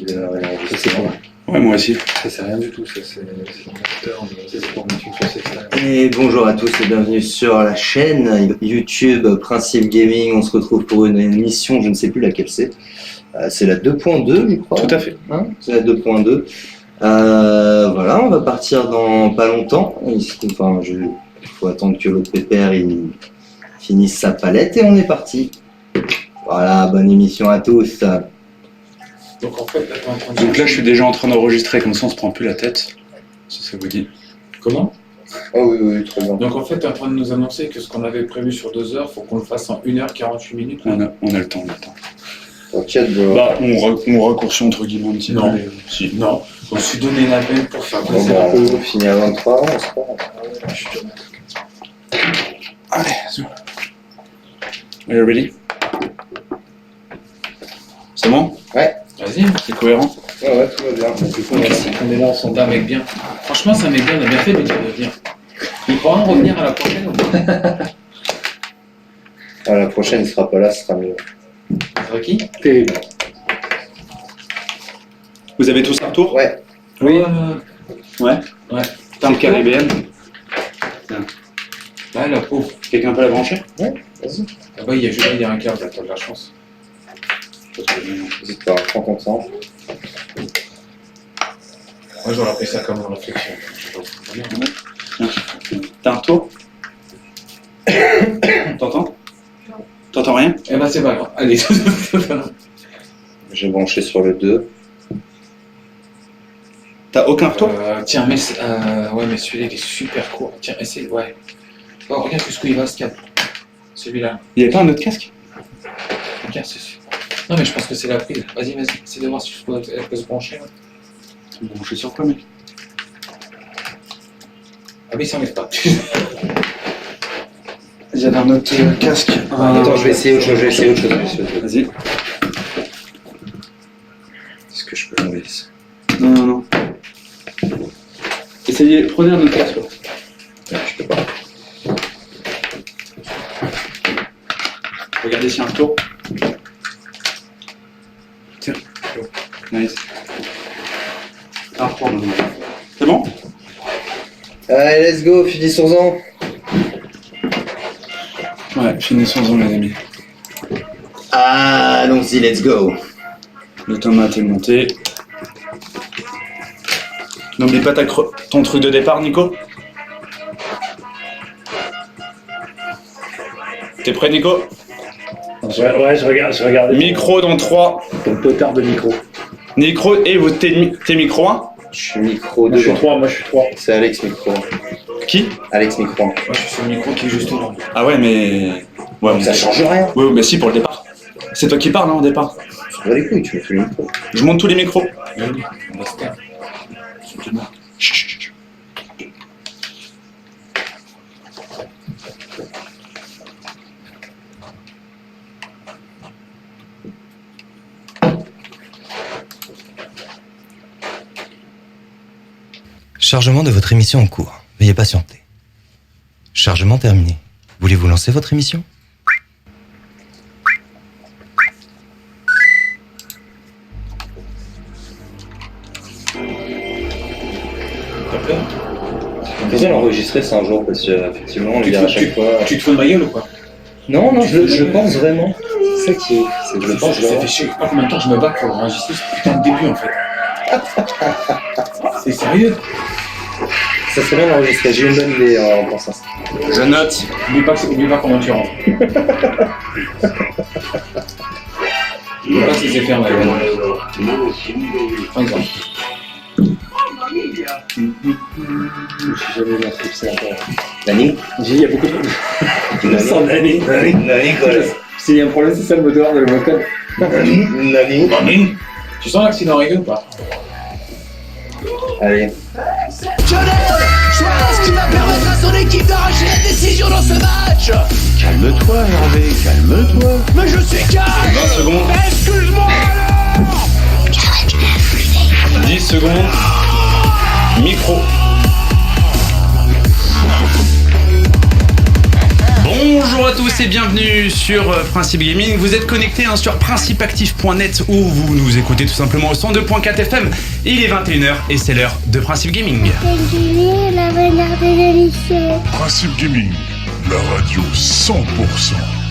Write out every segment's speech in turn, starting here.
qui démarrait l'enregistrement. Ouais, moi aussi. Ça c'est rien du tout, ça c'est l'ordinateur, c'est pour mettre une source extérieure. Et bonjour à tous et bienvenue sur la chaîne YouTube Principe Gaming. On se retrouve pour une émission, je ne sais plus laquelle c'est. C'est la 2.2 je crois. Tout à fait. Hein, c'est la 2.2. Voilà, on va partir dans pas longtemps. Il faut attendre que l'autre pépère il finisse sa palette et on est parti. Voilà, bonne émission à tous. Donc en fait, là, t'es en train de Donc là, je suis déjà en train d'enregistrer, comme ça on se prend plus la tête. Si ça vous dit. Comment? Oh oui, très bien. Donc en fait, t'es en train de nous annoncer que ce qu'on avait prévu sur 2 heures, faut qu'on le fasse en 1h48 minutes. On a le temps, T'inquiète, bro. Bah, on raccourcit entre guillemets un petit peu. Non. Si. Non, je me suis donné la peine pour faire Bon, passer bah, la on finit à 23, on se prend. Allez, c'est bon. Are you ready? C'est bon? Ouais. Vas-y, C'est cohérent? Ouais, tout va bien. on est là ensemble. Un mec bien. Franchement, c'est un mec bien, on a bien fait de lui dire de venir. Il pourra en revenir à la prochaine ou pas? Ah, la prochaine, il sera pas là, ce sera mieux. C'est qui? Terrible. Vous avez tous un retour? Ouais. Oui. Ouais. Ouais. T'as un caribéen? Ouais, la pauvre. Quelqu'un peut la brancher? Ouais, vas-y. Ah bah, il y a un câble, là, t'as de la chance. N'hésite pas, prends ton temps. Moi, j'aurais appris ça comme une réflexion. T'as un retour? T'entends? T'entends rien? Eh ben, c'est pas grave. Allez. J'ai branché sur le 2. T'as aucun retour? Tiens, mais ouais, mais celui-là, il est super court. Tiens, essaye, ouais. Oh, regarde jusqu'où il va, ce câble. Celui-là. Il y avait pas un autre casque? Regarde, c'est sûr. Non, mais je pense que c'est la prise. Vas-y, essaye de voir si elle peut se brancher. Là. Bon, je suis sur quoi, mec? Ah oui, ça enlève pas. J'avais un autre casque. Attends, je vais essayer autre chose. Vas-y. Est-ce que je peux enlever ça? Non. Essayez, prenez un autre casque. Non, je peux pas. Regardez s'il y a un retour. Tiens. Nice. Un retour. C'est bon? Allez, let's go, finissons-en. Ouais, finissons-en, les amis. Allons-y, let's go. Le tomate est monté. N'oublie pas ton truc de départ, Nico. T'es prêt, Nico? Ouais, je regarde. Micro dans 3. Ton potard de micro. Micro, et t'es micro 1? Je suis micro 2. Moi je suis 3. C'est Alex micro 1. Qui? Alex micro 1. Moi, je suis sur le micro qui est juste au long. Ah ouais, mais... Ouais, Ça change rien. Oui, mais si, pour le départ. C'est toi qui parles, hein, au départ. Tu vas les couilles, tu me fais le micro. Je monte tous les micros. Oui, on va se taire. Chut. Chargement de votre émission en cours. Veuillez patienter. Chargement terminé. Voulez-vous lancer votre émission? T'as peur? On peut l'enregistrer ça un jour parce qu'effectivement on le dit à chaque fois. Tu te fous de ma gueule ou quoi? Non, je pense vraiment. C'est ça qui est. C'est que je pense Ça vraiment. fait chier. Je sais pas combien de temps je me bats pour enregistrer ce putain de début en fait. C'est sérieux? Ça serait bien d'enregistrer. J'ai une bonne idée en pensant ça. Je note. Oublie pas comment tu rentres. Oublie pas si c'est fermé. Par exemple. Je suis jamais vu un truc, c'est encore. Nani? Il y a beaucoup de. Je sens Nani. Nani, quoi. S'il y a un problème, c'est ça le moteur de le moteur. Nani? Tu sens l'accident arrivé ou pas? Allez. Choisis ce qui va permettre à son équipe d'arracher la décision dans ce match. Calme-toi, Hervé, calme-toi. Mais je suis calme. 20 secondes. Excuse-moi alors. 10 secondes. Micro. Bonjour à tous tous et bienvenue sur Principe Gaming. Vous êtes connectés sur principeactif.net où vous nous écoutez tout simplement au 102.4 FM. Il est 21h et c'est l'heure de Principe Gaming. La bonheur de l'émission. Principe Gaming, la radio 100%.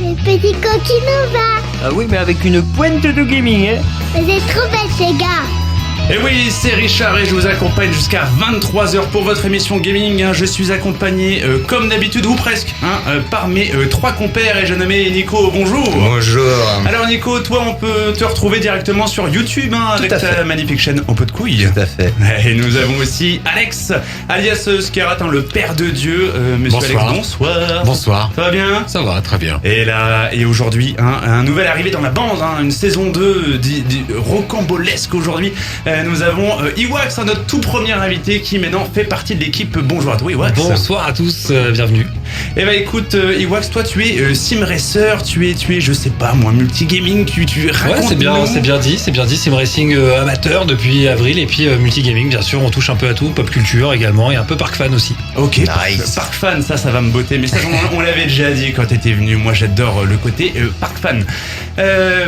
Le petit coquino va. Ah oui, mais avec une pointe de gaming, hein. Vous êtes trop belles, ces gars. Et oui, c'est Richard et je vous accompagne jusqu'à 23h pour votre émission gaming. Je suis accompagné, comme d'habitude, ou presque, par mes trois compères et j'ai nommé Nico. Bonjour. Bonjour. Alors Nico, toi on peut te retrouver directement sur YouTube avec ta magnifique chaîne En Pot de Couilles. Tout à fait. Et nous avons aussi Alex, alias Scarat, le père de Dieu. Monsieur Bonsoir. Alex, bonsoir. Bonsoir. Ça va bien? Ça va, très bien. Et là, et aujourd'hui, un nouvel arrivé dans la bande, une saison 2 rocambolesque aujourd'hui. Nous avons Iwax, notre tout premier invité qui maintenant fait partie de l'équipe. Bonjour à toi Iwax. Bonsoir à tous, bienvenue. Eh ben écoute Iwax, toi tu es sim racer, tu es je sais pas moi multigaming, tu racontes. Ouais, c'est bien dit, sim racing amateur depuis avril et puis multigaming bien sûr, on touche un peu à tout, pop culture également et un peu park fan aussi. Ok, Nice. park fan, ça va me botter, mais ça on l'avait déjà dit quand t'étais venu, moi j'adore le côté park fan.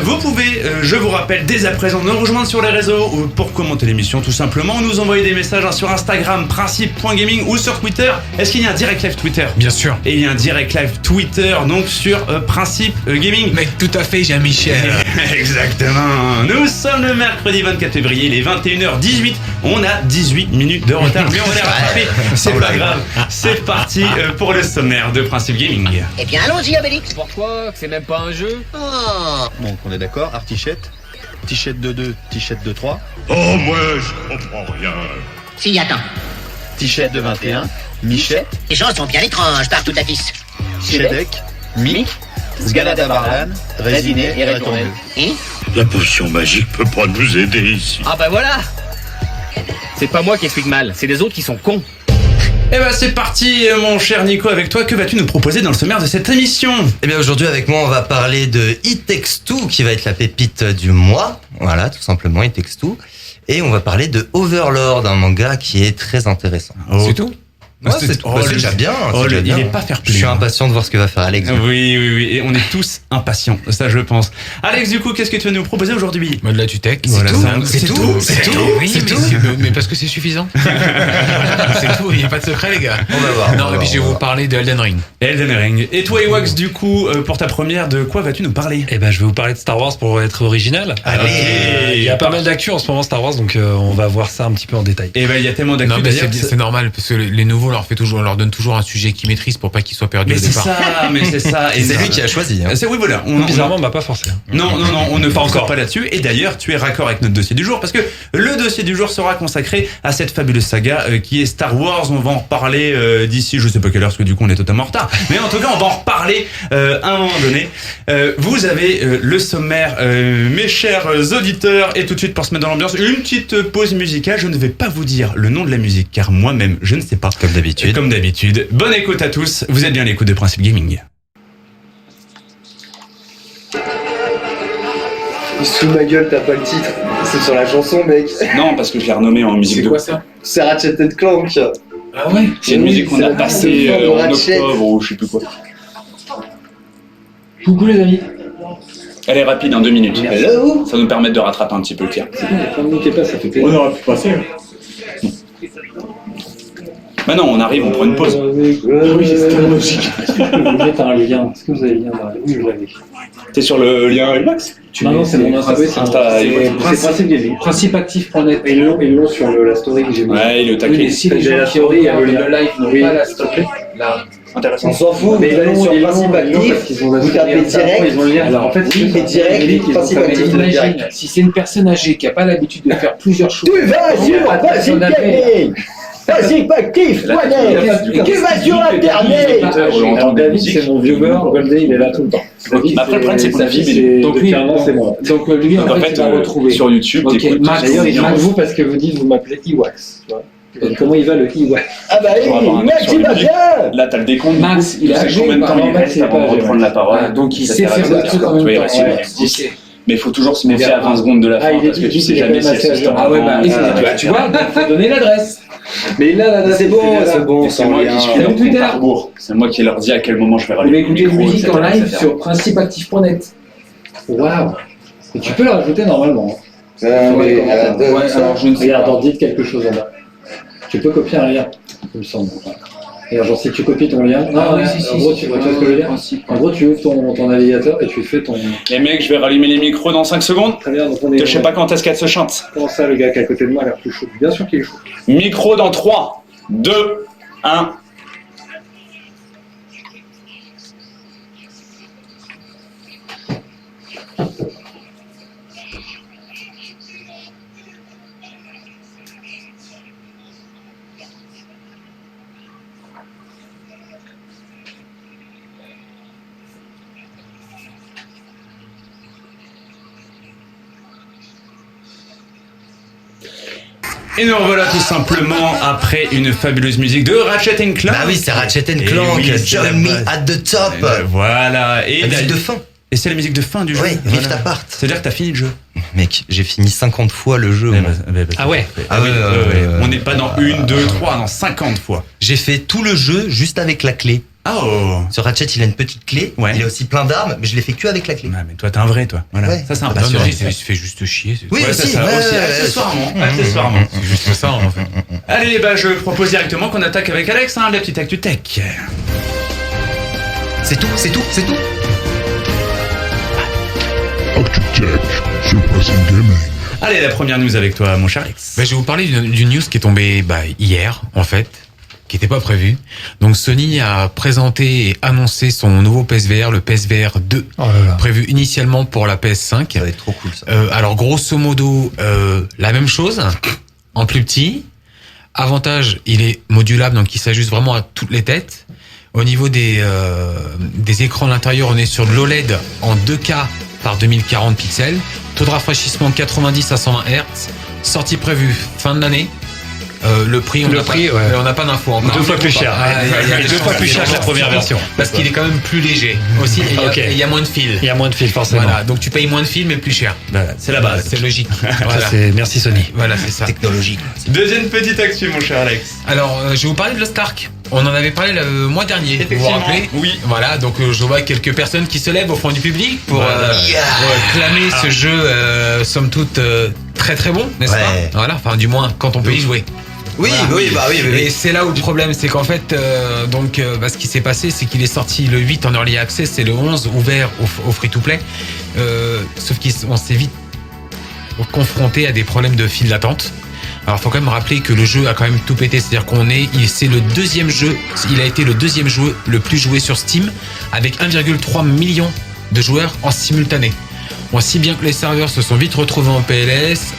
Vous pouvez, je vous rappelle dès à présent, nous rejoindre sur les réseaux pour commenter l'émission tout simplement, nous envoyer des messages sur Instagram principe.gaming ou sur Twitter. Est-ce qu'il y a un direct live Twitter? Bien sûr. Et il y a un direct live Twitter donc sur Principe Gaming. Mais tout à fait, Jean-Michel. Exactement. Nous sommes le mercredi 24 février, il est 21h18. On a 18 minutes de retard, mais on va les rattraper. C'est pas grave. C'est parti pour le sommaire de Principe Gaming. Eh bien, allons-y, Obélix. Pourquoi? C'est même pas un jeu. Donc on est d'accord, Artichette, Tichette de 2, Tichette de 3, Oh, moi, je comprends rien. Si, attends. Tichette de 21, Michette, Les choses sont bien étranges par tout à fils. Chedek, Mick, Sgaladabarlan, Résiné et Retourné. La potion magique peut pas nous aider ici. Ah bah voilà. C'est pas moi qui explique mal, c'est les autres qui sont cons. Eh ben c'est parti mon cher Nico, avec toi, que vas-tu nous proposer dans le sommaire de cette émission? Eh bien aujourd'hui avec moi on va parler de It Takes Two qui va être la pépite du mois. Voilà, tout simplement It Takes Two. Et on va parler de Overlord, un manga qui est très intéressant. C'est tout? Ouais, c'est déjà bien. Oh, déjà il bien. est pas fair Je play. suis impatient de voir ce que va faire Alex. Oui, et on est tous impatients, ça je pense. Alex, du coup, qu'est-ce que tu vas nous proposer aujourd'hui? De la tutec. Voilà, c'est tout. Oui, C'est tout. mais parce que c'est suffisant. C'est tout, il n'y a pas de secret les gars. On va voir. Non, et puis je vais vous parler de Elden Ring. Elden Ring. Et toi, Iwax, du coup, pour ta première, de quoi vas-tu nous parler? Eh ben, je vais vous parler de Star Wars pour être original. Allez. Il y a pas mal d'actu en ce moment Star Wars, donc on va voir ça un petit peu en détail. Eh ben, il y a tellement d'actu. Non, mais d'ailleurs, c'est normal parce que les nouveaux on leur donne toujours un sujet qu'ils maîtrisent pour pas qu'ils soient perdus Mais au c'est départ. ça. Et c'est lui qui a choisi. Hein. C'est oui, voilà. Bizarrement, on m'a pas forcé. Non, on ne pense encore pas là-dessus. Et d'ailleurs, tu es raccord avec notre dossier du jour parce que le dossier du jour sera consacré à cette fabuleuse saga qui est Star Wars. On va en reparler d'ici, je sais pas quelle heure, parce que du coup on est totalement en retard. Mais en tout cas, on va en reparler à un moment donné. Vous avez le sommaire, mes chers auditeurs, et tout de suite pour se mettre dans l'ambiance, une petite pause musicale. Je ne vais pas vous dire le nom de la musique car moi-même je ne sais pas. Comme d'habitude. Comme d'habitude. Bonne écoute à tous. Vous êtes bien à l'écoute de Principe Gaming. Sous ma gueule, t'as pas le titre. C'est sur la chanson, mec. Non, parce que je l'ai renommé en musique C'est de... quoi ça? C'est Ratchet & Clank. Ah ouais? C'est une Oui, musique qu'on c'est a la passée chanson de en Ratchet. octobre ou je sais plus quoi. Coucou les amis. Elle est rapide, 2 minutes. Hello. Ça nous permet de rattraper un petit peu le tir. C'est bon, il y a plein de mots qui passent, ça fait plaisir. On aurait pu passer. Bah non, on arrive, on prend une pause. Oui, c'est très logique. Est-ce que vous mettre un lien? Est-ce que vous avez le lien dans la... Oui, je l'avais. T'es sur le lien Max? Non, c'est mon Insta. C'est Principe Gaming. Principeactif.net. Et le long sur la story que j'ai mis. Ouais, il est au taquet. Oui, mais si les gens qui auraient le live n'ont pas la story, là. Intéressant. On s'en fout, mais allez sur Principe Actif, vous tapez direct. Alors en fait, oui, mais direct, Principe Actif, imagine, si c'est une personne âgée qui n'a pas l'habitude de faire plusieurs choses. Tu vas sur Principe Gaming. Principe Actif, Tu vas sur Internet. David, c'est mon viewer, Goldé, il est là tout le temps. Après, le problème, c'est qu'on a vie, donc lui, c'est moi. Donc lui, en fait, il va retrouver. sur YouTube, Ok, d'ailleurs, il marque vous parce que vous dites, vous m'appelez Iwax. Comment il va le Iwax? Ah bah oui, Max, il va bien. Là, t'as le décompte. Max, il a Tu sais combien de temps il reste avant de reprendre la parole. Donc il sait faire des trucs en même temps. Mais il faut toujours se méfier à 20 secondes de la fin parce que tu sais jamais si elle se Ah ouais, bah tu vois, il faut donner l'adresse. Mais là, C'est bon, c'est moi qui suis leur compte à rebours. C'est moi qui leur dis à quel moment je vais rallumer le micro. Écouter musique en live sur principeactif.net. Waouh. Et tu peux la rajouter normalement. Alors je ne sais pas. Dites quelque chose en bas. Tu peux copier un lien, il me semble. Et genre si tu copies ton lien, en gros tu vois ce que je veux dire. En gros tu ouvres ton navigateur et tu fais ton... Les mecs, je vais rallumer les micros dans 5 secondes. Très bien, donc on est... Je sais pas quand est-ce qu'elle se chante. Comment ça, le gars qui est à côté de moi a l'air plus chaud? Bien sûr qu'il est chaud. Micro dans 3, 2, 1... Et nous revoilà tout simplement après une fabuleuse musique de Ratchet & Clank. Bah oui, c'est Ratchet & Clank, oui, Join Me at the Top. Voilà. Et la musique de fin. Et c'est la musique de fin du jeu. Oui, Rift Apart. C'est-à-dire que t'as fini le jeu. Mec, j'ai fini 50 fois le jeu. Ah ouais. On n'est pas dans 1, 2, 3, non, 50 fois. J'ai fait tout le jeu juste avec la clé. Oh. Sur Ratchet, il a une petite clé. Ouais. Il a aussi plein d'armes, mais je l'ai fait que avec la clé. Ouais, mais toi, t'es un vrai, toi. Voilà. Ouais. Ça, c'est un passion. Il se fait juste chier. Oui, ouais, aussi. Ça, aussi accessoirement. Accessoirement. C'est juste ça, en fait. Allez, bah, je propose directement qu'on attaque avec Alex, la petite actu tech. C'est tout. Actu Tech sur Pressing Gaming. Allez, la première news avec toi, mon cher Alex. Bah, je vais vous parler d'une news qui est tombée hier, en fait, qui n'était pas prévue. Donc Sony a présenté et annoncé son nouveau PSVR, le PSVR 2, prévu initialement pour la PS5. Ça va être trop cool ça. Alors grosso modo, la même chose, en plus petit. Avantage, il est modulable, donc il s'ajuste vraiment à toutes les têtes. Au niveau des écrans à l'intérieur, on est sur de l'OLED en 2K par 2040 pixels. Taux de rafraîchissement 90 à 120 Hz. Sortie prévue fin de l'année. Le prix, on n'a pas d'infos encore. 2 fois plus cher. Il est 2 fois plus cher que la première version. Parce qu'il est quand même plus léger. Aussi, il y a moins de fils. Il y a moins de fils, forcément. Voilà, donc tu payes moins de fils, mais plus cher. Voilà, c'est la base. C'est logique. Voilà. Merci Sony. Voilà, c'est ça. Technologique. Deuxième petite actu, mon cher Alex. Alors, je vais vous parler de Lost Ark. On en avait parlé le mois dernier. Effectivement. Vous vous rappelez? Oui. Voilà, donc je vois quelques personnes qui se lèvent au fond du public pour clamer ce jeu, somme toute, très très bon, n'est-ce pas? Voilà, enfin, du moins, quand on peut y jouer. Oui, voilà. oui. Et c'est là où le problème, c'est qu'en fait, ce qui s'est passé, c'est qu'il est sorti le 8 en early access et le 11 ouvert au free-to-play. Sauf qu'on s'est vite confronté à des problèmes de file d'attente. Alors, faut quand même rappeler que le jeu a quand même tout pété. C'est-à-dire c'est le deuxième jeu, il a été le deuxième jeu le plus joué sur Steam avec 1,3 million de joueurs en simultané. Bon, si bien que les serveurs se sont vite retrouvés en PLS,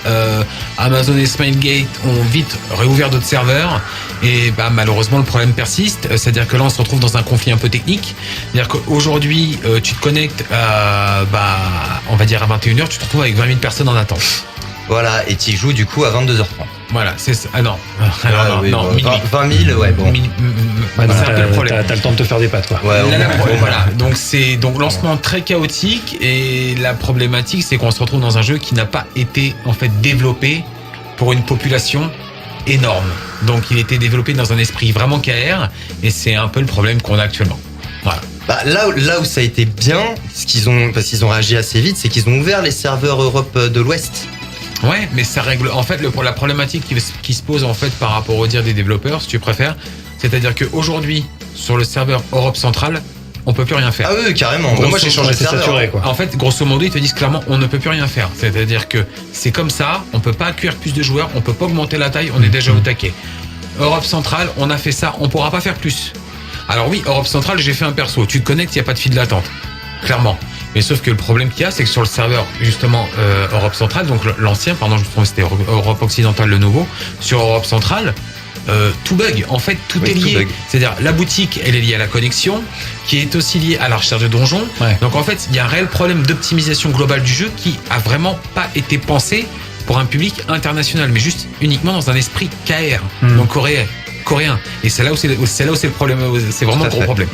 Amazon et Smilegate ont vite réouvert d'autres serveurs et malheureusement le problème persiste, c'est-à-dire que là on se retrouve dans un conflit un peu technique, c'est-à-dire qu'aujourd'hui tu te connectes on va dire à 21h, tu te retrouves avec 20 000 personnes en attente. Voilà, et tu y joues du coup à 22h30. Voilà, c'est ça. Ah non, non, 20 000, ouais, bon. C'est un peu le problème. T'as le temps de te faire des pattes, quoi. Ouais, voilà. Donc lancement très chaotique et la problématique, c'est qu'on se retrouve dans un jeu qui n'a pas été en fait développé pour une population énorme. Donc il était développé dans un esprit vraiment KR et c'est un peu le problème qu'on a actuellement. Voilà. Là où ça a été bien, parce qu'ils ont réagi assez vite, c'est qu'ils ont ouvert les serveurs Europe de l'Ouest. Ouais, mais ça règle. En fait, la problématique qui se pose en fait par rapport au dire des développeurs, si tu préfères, c'est-à-dire qu'aujourd'hui, sur le serveur Europe centrale, on peut plus rien faire. Ah oui, carrément. Moi, j'ai changé de serveur. Saturé, quoi. En fait, grosso modo, ils te disent clairement, on ne peut plus rien faire. C'est-à-dire que c'est comme ça, on peut pas accueillir plus de joueurs, on peut pas augmenter la taille, on est déjà au taquet. Europe centrale, on a fait ça, on pourra pas faire plus. Alors oui, Europe centrale, j'ai fait un perso. Tu te connectes, il y a pas de file d'attente, clairement. Mais sauf que le problème qu'il y a, c'est que sur le serveur, justement, Europe centrale, donc l'ancien, pardon, je me trompe, c'était Europe occidentale, le nouveau, sur Europe centrale, tout bug. En fait, tout est lié. C'est-à-dire, la boutique, elle est liée à la connexion, qui est aussi liée à la recherche de donjons. Ouais. Donc, en fait, il y a un réel problème d'optimisation globale du jeu qui a vraiment pas été pensé pour un public international, mais juste uniquement dans un esprit KR, donc coréen. Et c'est là où c'est le problème, c'est vraiment un gros problème.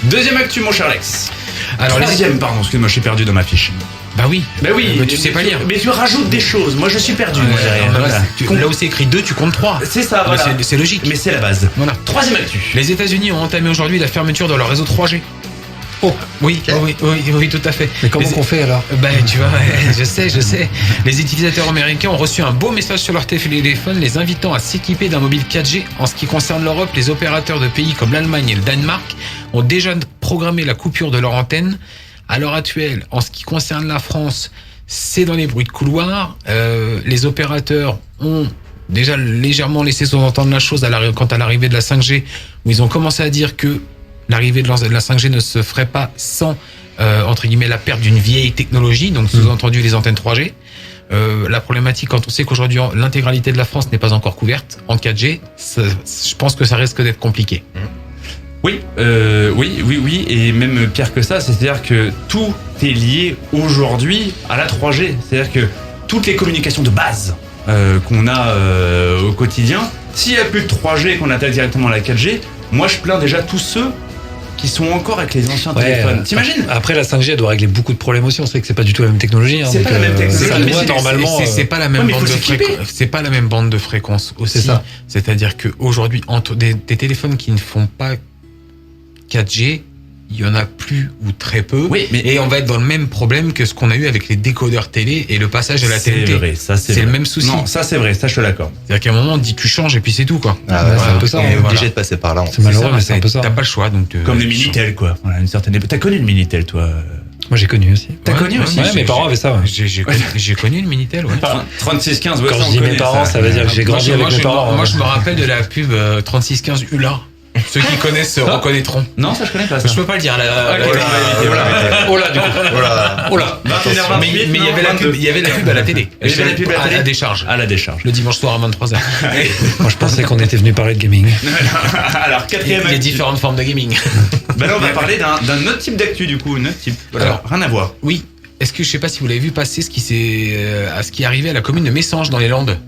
Deuxième actu, mon cher Alex. Alors, troisième, pardon, excuse-moi, je suis perdu dans ma fiche. Bah oui. Bah oui. Mais tu sais pas lire. Mais tu rajoutes des choses. Moi, je suis perdu. Là où c'est écrit 2, tu comptes 3. C'est ça, voilà. C'est logique. Mais c'est la base. Voilà. Troisième actu. Les États-Unis ont entamé aujourd'hui la fermeture de leur réseau 3G. Oh. Oui, oui, tout à fait. Mais comment qu'on fait alors? Tu vois, je sais. Les utilisateurs américains ont reçu un beau message sur leur téléphone les invitant à s'équiper d'un mobile 4G. En ce qui concerne l'Europe, les opérateurs de pays comme l'Allemagne et le Danemark ont déjà programmé la coupure de leur antenne. À l'heure actuelle, en ce qui concerne la France, c'est dans les bruits de couloir. Les opérateurs ont déjà légèrement laissé sous-entendre la chose quant à l'arrivée de la 5G, où ils ont commencé à dire que l'arrivée de la 5G ne se ferait pas sans, entre guillemets, la perte d'une vieille technologie, donc sous-entendu les antennes 3G. La problématique, quand on sait qu'aujourd'hui l'intégralité de la France n'est pas encore couverte en 4G, je pense que ça risque d'être compliqué. Oui, et même pire que ça, c'est-à-dire que tout est lié aujourd'hui à la 3G. C'est-à-dire que toutes les communications de base qu'on a au quotidien, s'il n'y a plus de 3G et qu'on attaque directement la 4G, moi je plains déjà tous ceux qui sont encore avec les anciens téléphones. T'imagines? Après, la 5G, elle doit régler beaucoup de problèmes aussi. On sait que c'est pas du tout la même technologie. C'est pas la même technologie. Mais normalement, c'est pas la même bande de fréquence. C'est pas la même bande de fréquence aussi. C'est ça. C'est-à-dire que aujourd'hui, entre des téléphones qui ne font pas 4G, il y en a plus ou très peu. Oui, et on va être dans le même problème que ce qu'on a eu avec les décodeurs télé et le passage à la TNT. C'est vrai, ça c'est le même souci. Non, ça c'est vrai, ça je te l'accorde. C'est-à-dire qu'à un moment on dit tu changes et puis c'est tout quoi. Ah ouais, c'est un peu ça. On est obligé de passer par là. C'est malheureux, mais c'est un peu ça. T'as pas le choix donc. Comme les Minitel quoi. Voilà, une certaine époque. T'as connu le Minitel toi? Moi j'ai connu aussi. T'as connu aussi? Ouais, mes parents avaient ça. J'ai connu le Minitel. Ouais. 3615. Quand je dis mes parents, ça veut dire que j'ai grandi avec mes parents. Moi je me rappelle de la pub 3615 ULA. Ceux qui connaissent reconnaîtront. Non, ça je connais pas ça. Je peux pas le dire là. Oh là, du coup. Oh là. Mais il y avait la pub à la télé. Il y avait la pub à la décharge. À la décharge. Le dimanche soir à 23h. Moi je pensais qu'on était venu parler de gaming. Alors, quatrième actu. Il y a différentes formes de gaming. Ben là on va parler d'un autre type d'actu du coup, un autre type. Alors, rien à voir. Oui. Est-ce que je sais pas si vous l'avez vu passer ce qui est arrivé à la commune de Messanges dans les Landes?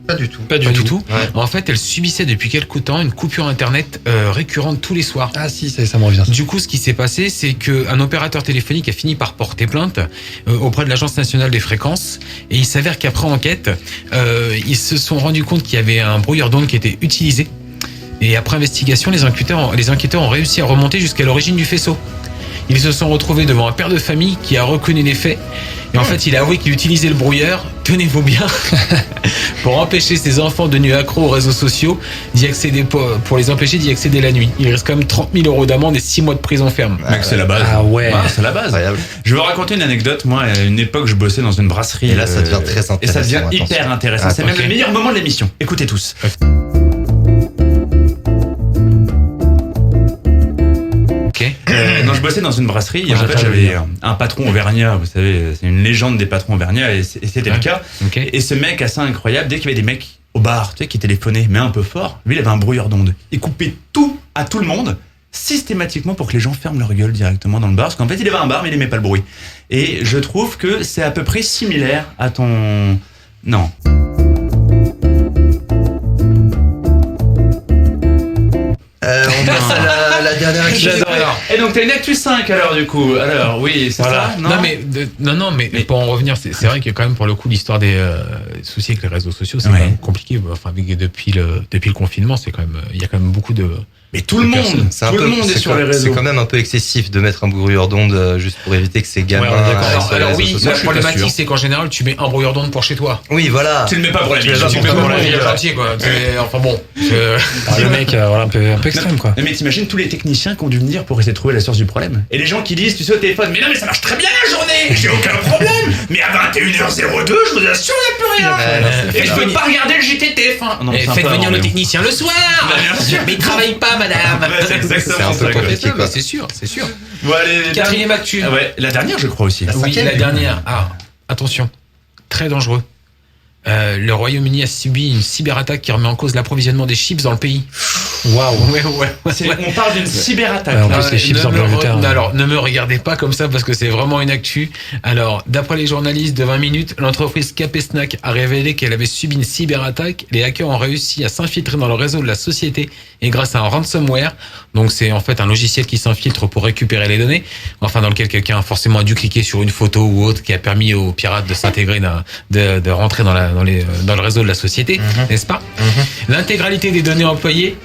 Pas du tout. Pas du tout. Ouais. En fait, elle subissait depuis quelque temps une coupure internet récurrente tous les soirs. Ah si, ça me revient. Du coup, ce qui s'est passé, c'est qu'un opérateur téléphonique a fini par porter plainte auprès de l'Agence nationale des fréquences. Et il s'avère qu'après enquête, ils se sont rendus compte qu'il y avait un brouilleur d'ondes qui était utilisé. Et après investigation, les enquêteurs ont réussi à remonter jusqu'à l'origine du faisceau. Ils se sont retrouvés devant un père de famille qui a reconnu les faits. Et en fait, il a avoué qu'il utilisait le brouilleur, tenez-vous bien, pour empêcher ses enfants devenus accros aux réseaux sociaux d'y accéder, pour les empêcher d'y accéder la nuit. Il risque quand même 30 000 € d'amende et 6 mois de prison ferme. Mec, c'est la base. Ah ouais. C'est la base. Incroyable. Je vais vous raconter une anecdote. Moi, à une époque, je bossais dans une brasserie. Et là, ça devient très intéressant. Et ça devient hyper intéressant. C'est même le meilleur moment de l'émission. Écoutez tous. Non, je bossais dans une brasserie et en fait j'avais un patron auvergnat, vous savez, c'est une légende des patrons auvergnats et c'était le cas. Okay. Et ce mec assez incroyable, dès qu'il y avait des mecs au bar, tu sais, qui téléphonaient, mais un peu fort, lui il avait un brouilleur d'ondes. Il coupait tout à tout le monde, systématiquement pour que les gens ferment leur gueule directement dans le bar, parce qu'en fait il avait un bar mais il aimait pas le bruit. Et je trouve que c'est à peu près similaire à ton... Non. On passe à la dernière actu. J'adore. Et donc t'as une actu 5 alors du coup. Alors oui, c'est ça. Non mais pour en revenir, c'est vrai que quand même pour le coup l'histoire des soucis avec les réseaux sociaux, c'est quand même compliqué. Enfin depuis le confinement, c'est quand même il y a quand même beaucoup de... Mais tout le monde est sur les réseaux. C'est quand même un peu excessif de mettre un brouilleur d'ondes juste pour éviter que ces gamins. Alors oui, la problématique c'est qu'en général tu mets un brouilleur d'ondes pour chez toi. Oui, voilà. Tu le mets pas pour la vie. Tu le mets pas pour la vie entier quoi. Enfin bon. Le mec, un peu extrême quoi. Mais t'imagines tous les techniciens qui ont dû venir pour essayer de trouver la source du problème. Et les gens qui disent, tu sais, au téléphone, mais non, mais ça marche très bien la journée, j'ai aucun problème. Mais à 21h02, je vous assure, il n'y a plus rien. Et je peux pas regarder le JTTF. Faites venir le technicien le soir. Bien sûr. Mais il travaille pas, madame. C'est un peu compliqué quoi. C'est sûr. Bon, allez, quatrième actu. Ouais, la dernière, je crois aussi. Oui, la dernière. Ah, attention, très dangereux. Le Royaume-Uni a subi une cyberattaque qui remet en cause l'approvisionnement des chips dans le pays. Waouh. Ouais. On parle d'une cyberattaque. En plus, les chips en Angleterre. Alors, ne me regardez pas comme ça parce que c'est vraiment une actu. Alors, d'après les journalistes de 20 minutes, l'entreprise Capé Snack a révélé qu'elle avait subi une cyberattaque. Les hackers ont réussi à s'infiltrer dans le réseau de la société et grâce à un ransomware, donc c'est en fait un logiciel qui s'infiltre pour récupérer les données, enfin dans lequel quelqu'un forcément a dû cliquer sur une photo ou autre qui a permis aux pirates de s'intégrer, de rentrer dans le réseau de la société, n'est-ce pas? L'intégralité des données employées.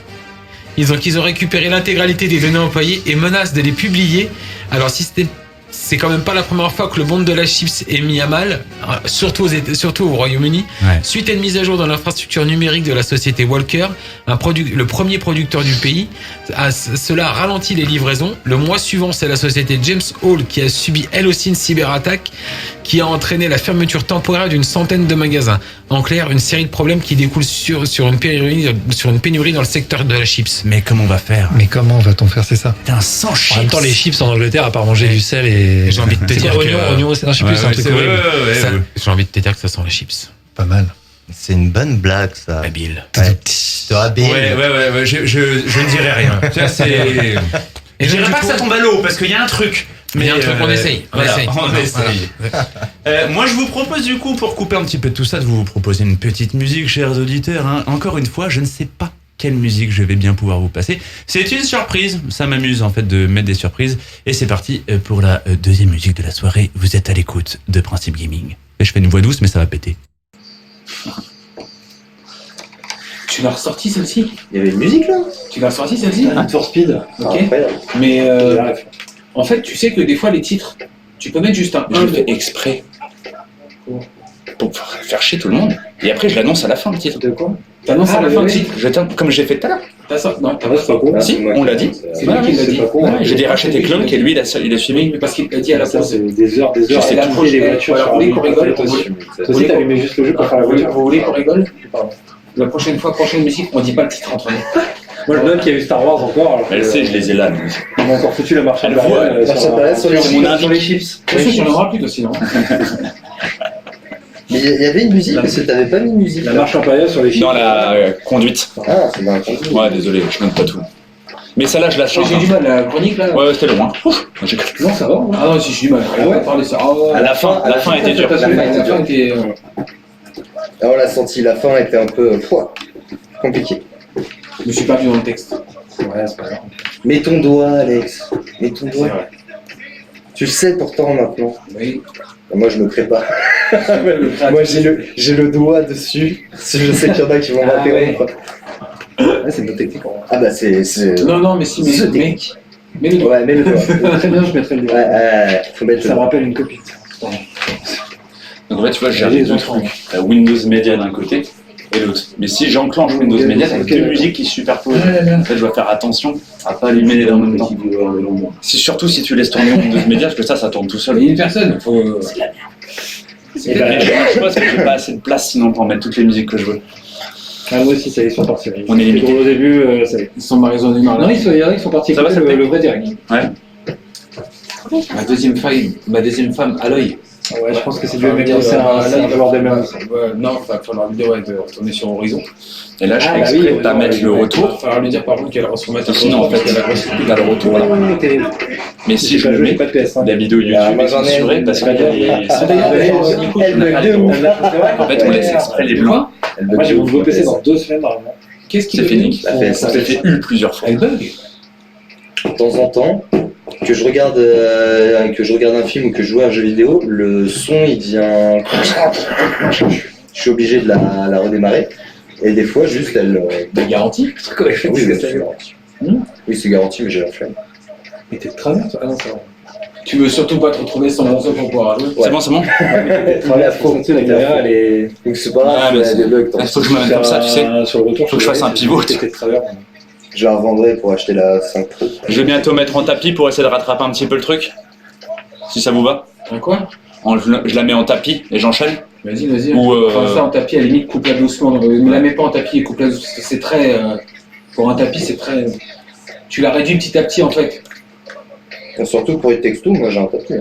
Ils ont récupéré l'intégralité des données employées et menacent de les publier. Alors c'est quand même pas la première fois que le monde de la chips est mis à mal, surtout au Royaume-Uni. Ouais. Suite à une mise à jour dans l'infrastructure numérique de la société Walker, le premier producteur du pays, cela a ralenti les livraisons. Le mois suivant, c'est la société James Hall qui a subi elle aussi une cyberattaque qui a entraîné la fermeture temporaire d'une centaine de magasins. En clair, une série de problèmes qui découlent sur une pénurie dans le secteur de la chips. Mais comment on va faire? Mais comment va-t-on faire, c'est ça? Putain, sans chips. En même temps, les chips en Angleterre, à part manger du sel et. J'ai envie de te dire que. Oignon, je sais plus, c'est un truc horrible. J'ai envie de te dire que ça sent les chips. Pas mal. C'est une bonne blague, ça. Habile. Ouais. Toi, habile. Ouais, je ne dirai rien. Ça, c'est. Et je dirais pas que ça tombe à l'eau, parce qu'il y a un truc. Mais il y a un truc, on essaye. On essaye. Moi, je vous propose du coup, pour couper un petit peu de tout ça, de vous proposer une petite musique, chers auditeurs. Hein. Encore une fois, je ne sais pas quelle musique je vais bien pouvoir vous passer. C'est une surprise. Ça m'amuse en fait de mettre des surprises. Et c'est parti pour la deuxième musique de la soirée. Vous êtes à l'écoute de Principe Gaming. Et je fais une voix douce, mais ça va péter. Tu l'as ressorti celle-ci? Il y avait une musique là? Tu l'as ressorti celle-ci? Need for Speed. Ok. Mais en fait, tu sais que des fois les titres, tu peux mettre juste un. Je le fais exprès. Pour faire chier tout le monde. Et après, je l'annonce à la fin le titre. De quoi? T'annonces à la fin le titre? Comme j'ai fait tout à l'heure. Non, t'as pas con. Si, on l'a dit. C'est lui qui l'a dit. J'ai dit Ratchet et Clank et lui, il a suivi. Mais parce qu'il l'a dit à la pause. Des heures. C'est la prochaine les voitures. Vous voulez qu'on rigole? Vous voulez t'allumer juste le jeu pour faire la voiture? Vous voulez qu'on rigole? La prochaine fois, prochaine musique, on dit pas le titre entre nous. Moi, je donne qu'il y a eu Star Wars encore. Elle sait, je les ai là. Ils m'ont encore foutu la marche sur les chips. J'en aurai plus aussi, non? Mais il y avait une musique, parce que t'avais pas mis de musique. La marche impériale sur les chips. Dans la conduite. Ah, c'est dans la conduite. Ouais, désolé, je note pas tout. Mais celle-là, je la change. J'ai du mal, la chronique là. Ouais, c'était loin. Non, ça va. Ah non, si j'ai du mal. On va parler ça. À la fin était dure. La fin était. On l'a senti, la fin était un peu compliquée. Je me suis perdu dans le texte. Ouais, c'est pas grave. Mets ton doigt, Alex. Mets ton doigt. Tu le sais pourtant maintenant. Oui. Moi, je me prépare. Moi, j'ai le doigt dessus. Je sais qu'il y en a qui vont m'interrompre. Ouais, c'est une bonne technique. Ah bah c'est. Non, mais si, mets le doigt. Ouais, mets le doigt. Très bien, je mettrai le doigt. Faut mettre ça me rappelle une copie. Donc en fait, tu vois, j'ai les deux trucs. T'as Windows Media d'un côté et l'autre. Mais si j'enclenche Windows Media, t'as deux musiques qui se superposent. En fait, je dois faire attention à pas allumer les deux en même temps. Surtout si tu laisses tourner Windows Media, parce que ça tourne tout seul. Il y a une personne, c'est la merde. Je pense que j'ai pas assez de place sinon pour mettre toutes les musiques que je veux. Ah, moi aussi, ça y est, ils sont partis. On est limité. Au début, ils sont marisonnés. Non, ils sont partis. Ça va, le vrai direct. Ouais. Ma deuxième femme, à l'œil. Ouais, je pense que c'est du MMO, c'est un joueur d'MMO. Non, il va falloir lui dire de retourner sur Horizon. Et là, je fais exprès de pas mettre le retour. Il va falloir lui dire par contre qu'elle remettre un sinon, en fait, elle a le retour. Mais si je le mets, la vidéo YouTube est censurée parce qu'il y a les. En fait, on laisse exprès les blancs. Moi, j'ai voulu PC dans 2 semaines normalement. Qu'est-ce qui c'est fini? Ça fait plusieurs fois. Elle bug. De temps en temps, que je regarde un film ou que je joue à un jeu vidéo, le son il vient. Je suis obligé de la redémarrer. Et des fois, juste elle. De garantie? Oui, c'est garanti. Oui, c'est garanti, mais j'ai la flemme. Mais t'es de travers, toi? Ah non, c'est vrai. Tu veux surtout pas te retrouver sans morceau pour pouvoir jouer? C'est bon, c'est bon. La caméra, elle est. Donc c'est pas grave, il y a des bugs. Il faut que je me mette comme ça, tu sais. Sur le retour, faut que je fasse un pivot. Je la revendrai pour acheter la 5 Pro. Je vais bientôt mettre en tapis pour essayer de rattraper un petit peu le truc. Si ça vous va. Quoi? Je la mets en tapis et j'enchaîne. Vas-y. Ou ça en tapis, à la limite, coupe-la doucement. Ne la mets pas en tapis et coupe-la doucement. C'est très. Pour un tapis, c'est très. Tu la réduis petit à petit en fait. Et surtout pour les textos, moi j'ai un tapis.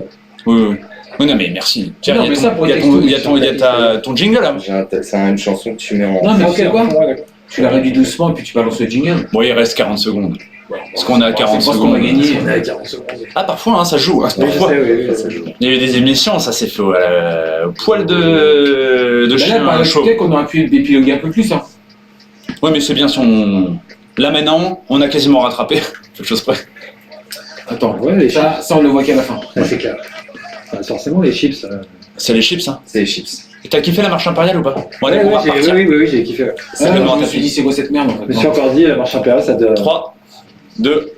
Oui, non mais merci. Tiens, il y a ton jingle là. C'est une chanson que tu mets en. Non mais tu sais quoi? Tu la réduis doucement et puis tu balances le jingle. Bon, il reste 40 secondes. Parce qu'on est à 40 secondes. qu'on va gagner. On est à 40 secondes. Ah, parfois, hein, ça joue. Hein, parfois. Ça joue. Il y a eu des émissions, ça s'est fait au poil de chien Là, chaud. peut-être qu'on aurait pu épiloguer un peu plus. Hein. Ouais, mais c'est bien si on... Là, maintenant, on a quasiment rattrapé. Quelque chose près. Attends, Ouais, ça, on le voit qu'à la fin. c'est clair. Enfin, forcément, les chips. C'est les chips, hein. C'est les chips. Et t'as kiffé la marche impériale ou pas? Bon, allez, Ouais, on va partir. oui, j'ai kiffé. C'est Ah, le je moment me suis dit, c'est quoi cette merde en fait? Je me suis encore dit, la marche impériale, ça te. 3, 2,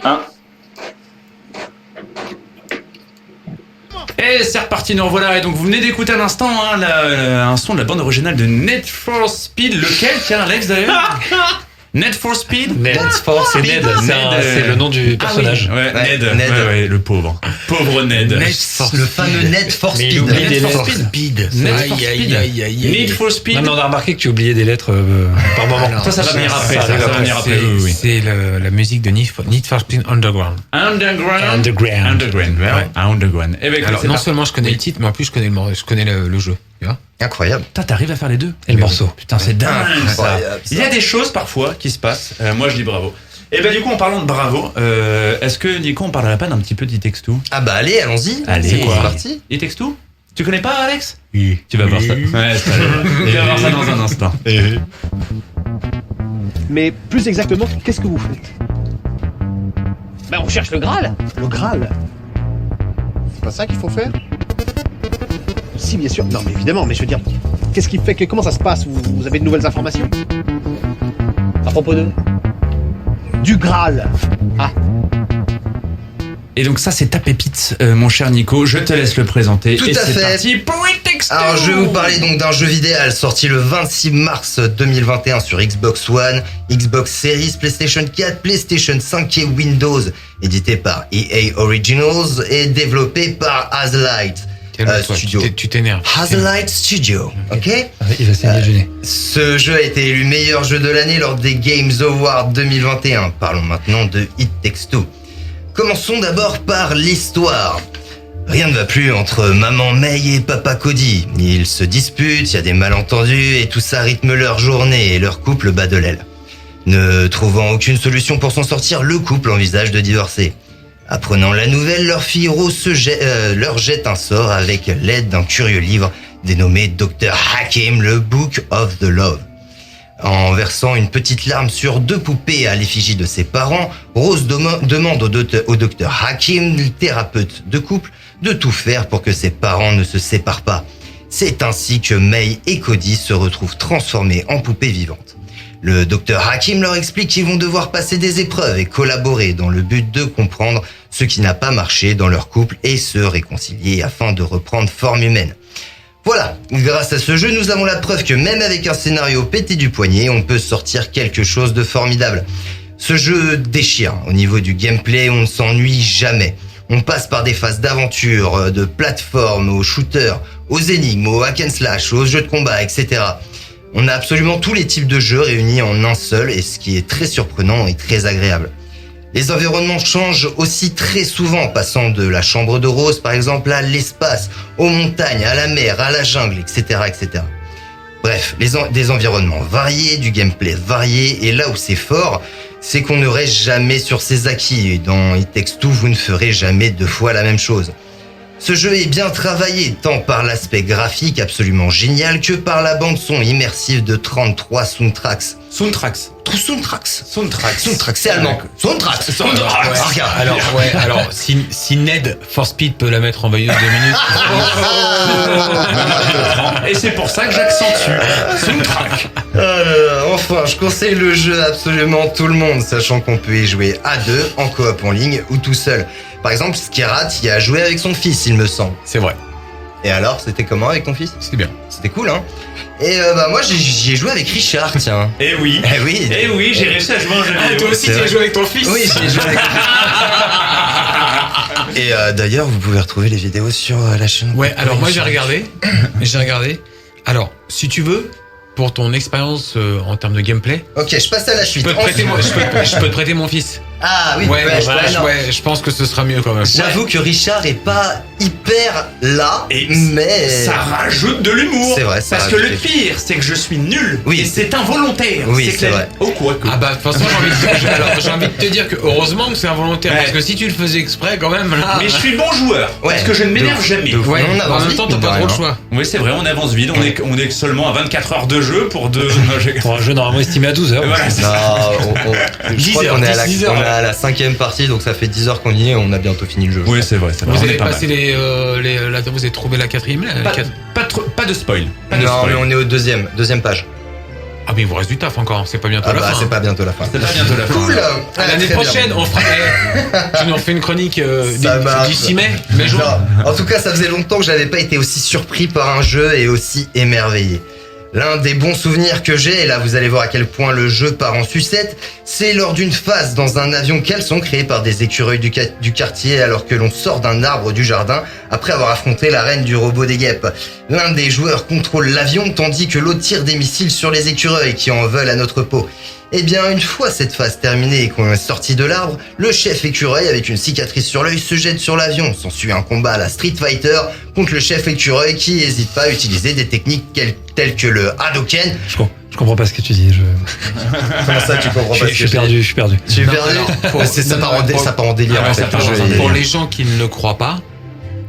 1. Et c'est reparti, nous revoilà. Et donc vous venez d'écouter à l'instant un son de la bande originale de Need for Speed. Lequel, tiens, Alex d'ailleurs? Need for Speed? Ned, c'est Ned, c'est le nom du personnage. Ah oui. Ouais, Ned. Ned. Ouais, le pauvre. Pauvre Ned. Le fameux Need for Mais il Speed. oublie des Need for lettres. Speed. Need for Speed. Need for Speed. Non, mais on a remarqué que tu oubliais des lettres par moment. Ça va venir après. Ça va venir après. Oui. C'est la musique de Need for Speed Underground. Underground. Ouais. Underground. Et ben, Alors, non seulement je connais le titre, mais en plus je connais le jeu. Tu vois? Incroyable. Putain, t'arrives à faire les deux. Et le morceau. Putain, c'est dingue ça. Incroyable, ça. Il y a des choses parfois qui se passent. Moi, je dis bravo. Et ben du coup, en parlant de bravo, est-ce que Nico, on parlerait pas d'un petit peu d'Itextu? Ah bah allez, allons-y. Allez. C'est quoi? C'est parti. Itextu? Tu connais pas, Alex? Oui. Tu vas voir ça. Ouais, tu vas voir ça dans un instant. Mais plus exactement, qu'est-ce que vous faites? Ben on cherche le Graal. Le Graal? C'est pas ça qu'il faut faire? Si, bien sûr. Non, mais évidemment, mais je veux dire, qu'est-ce qui fait que... Comment ça se passe? Vous avez de nouvelles informations? À propos de... Du Graal. Ah. Et donc ça, c'est ta pépite, mon cher Nico. Je te laisse le présenter. Tout et à c'est fait. parti pour Itextu. Alors je vais vous parler donc d'un jeu vidéo sorti le 26 mars 2021 sur Xbox One, Xbox Series, PlayStation 4, PlayStation 5 et Windows, édité par EA Originals et développé par Hazelight Studio. Tu t'énerves. Hazelight Studio, ok? Il va saigner du nez. Ce jeu a été élu meilleur jeu de l'année lors des Games Awards 2021. Parlons maintenant de Itextu. Commençons d'abord par l'histoire. Rien ne va plus entre maman May et papa Cody. Ils se disputent, il y a des malentendus et tout ça rythme leur journée et leur couple bat de l'aile. Ne trouvant aucune solution pour s'en sortir, le couple envisage de divorcer. Apprenant la nouvelle, leur fille Rose leur jette un sort avec l'aide d'un curieux livre dénommé Dr. Hakim, le Book of the Love. En versant une petite larme sur 2 poupées à l'effigie de ses parents, Rose demande au docteur Hakim, thérapeute de couple, de tout faire pour que ses parents ne se séparent pas. C'est ainsi que May et Cody se retrouvent transformés en poupées vivantes. Le docteur Hakim leur explique qu'ils vont devoir passer des épreuves et collaborer dans le but de comprendre ce qui n'a pas marché dans leur couple et se réconcilier afin de reprendre forme humaine. Voilà, grâce à ce jeu, nous avons la preuve que même avec un scénario pété du poignet, on peut sortir quelque chose de formidable. Ce jeu déchire. Au niveau du gameplay, on ne s'ennuie jamais. On passe par des phases d'aventure, de plateforme, aux shooters, aux énigmes, aux hack and slash, aux jeux de combat, etc. On a absolument tous les types de jeux réunis en un seul, et ce qui est très surprenant et très agréable. Les environnements changent aussi très souvent, passant de la chambre de Rose par exemple à l'espace, aux montagnes, à la mer, à la jungle, etc. etc. Bref, des environnements variés, du gameplay varié, et là où c'est fort, c'est qu'on ne reste jamais sur ses acquis, et dans Itextu, vous ne ferez jamais 2 fois la même chose. Ce jeu est bien travaillé, tant par l'aspect graphique absolument génial que par la bande-son immersive de 33 soundtracks. Soundtracks, c'est allemand. Soundtracks. Alors, si Ned for Speed peut la mettre en veilleuse 2 minutes. Et c'est pour ça que j'accentue. Soundtrack. Enfin, je conseille le jeu à absolument tout le monde, sachant qu'on peut y jouer à 2, en coop en ligne ou tout seul. Par exemple, Skirat y a joué avec son fils, il me semble. C'est vrai. Et alors, c'était comment avec ton fils? C'était bien. C'était cool, hein? Et moi, j'y ai joué avec Richard, tiens. Eh oui. J'ai réussi à jouer un jeu vidéo. Toi aussi, tu as joué avec ton fils? Oui, j'ai joué avec Et d'ailleurs, vous pouvez retrouver les vidéos sur la chaîne. Ouais, alors moi j'ai regardé. Alors, si tu veux, pour ton expérience en termes de gameplay. Ok, je passe à la suite. Je peux te prêter mon fils. Ah oui, Ouais, non. je pense que ce sera mieux quand même. J'avoue que Richard est pas hyper là, mais ça rajoute de l'humour. C'est vrai, ça parce que rajoute. le pire, c'est que je suis nul. Oui. Et c'est involontaire. Oui, c'est clair. vrai. Oh quoi que. Ah bah de toute façon j'ai envie de te dire que heureusement que c'est involontaire parce que si tu le faisais exprès quand même là. Mais je suis bon joueur. Parce que je ne m'énerve jamais. Ouais, on avance en même vite, temps t'as mine pas de trop le rien. choix. Oui, c'est vrai, on avance vite. On est seulement à 24 heures de jeu pour deux. Pour un jeu normalement estimé à 12 heures. Voilà, c'est Non, ça. je crois 10 qu'on est à la, 10 heures, on est ouais. à la 5e partie, donc ça fait 10 heures qu'on y est et on a bientôt fini le jeu. Oui, c'est vrai. C'est vrai. Vous On est avez pas passé vous avez trouvé la 4ème pas de spoil. Pas de Non, spoil. mais on est au deuxième page. Ah mais il vous reste du taf encore, c'est pas bientôt la fin. C'est pas bientôt la fin. C'est pas bientôt la fin. Cool. L'année Très prochaine, bien. on fera. Tu nous refais une chronique Ça marche. d'ici mai, juin. Non, en tout cas, ça faisait longtemps que j'avais pas été aussi surpris par un jeu et aussi émerveillé. L'un des bons souvenirs que j'ai, et là vous allez voir à quel point le jeu part en sucette, c'est lors d'une phase dans un avion caleçon créé par des écureuils du quartier alors que l'on sort d'un arbre du jardin après avoir affronté la reine du robot des guêpes. L'un des joueurs contrôle l'avion tandis que l'autre tire des missiles sur les écureuils qui en veulent à notre peau. Eh bien, une fois cette phase terminée et qu'on est sorti de l'arbre, le chef écureuil avec une cicatrice sur l'œil se jette sur l'avion. S'ensuit un combat à la Street Fighter contre le chef écureuil qui n'hésite pas à utiliser des techniques telles que le Hadouken. Je comprends pas ce que tu dis. Comment ça, tu comprends pas ce que Je suis perdu. Tu es perdu. Ça part en délire. Alors, en fait, le jeu. pour les gens qui ne le croient pas,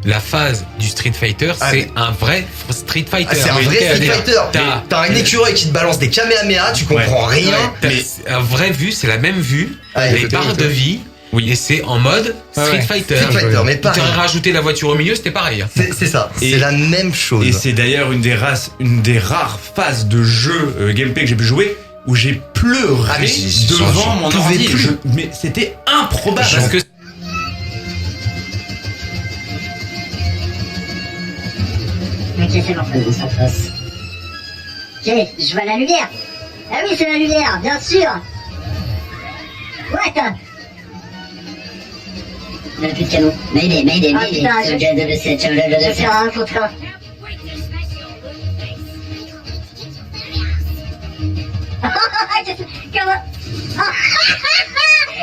la phase du Street Fighter, c'est un vrai Street Fighter. C'est un vrai Street Fighter. T'as un écureuil qui te balance des kamehameha, tu comprends rien. Mais un vrai vue, c'est la même vue, les barres de vie. Oui. Et c'est en mode Street Fighter. Street Fighter, mais pareil. Tu aurais rajouté la voiture au milieu, c'était pareil. C'est ça, c'est la même chose. Et c'est d'ailleurs une des rares phases de jeu gameplay que j'ai pu jouer où j'ai pleuré devant mon ordi. Mais c'était improbable. Parce que Ok, c'est bon, ça passe. Ok, je vois la lumière. Ah oui, c'est la lumière, bien sûr. What? Le plus de canon. Mayday. Ah putain, je vais faire un contre un. Comment?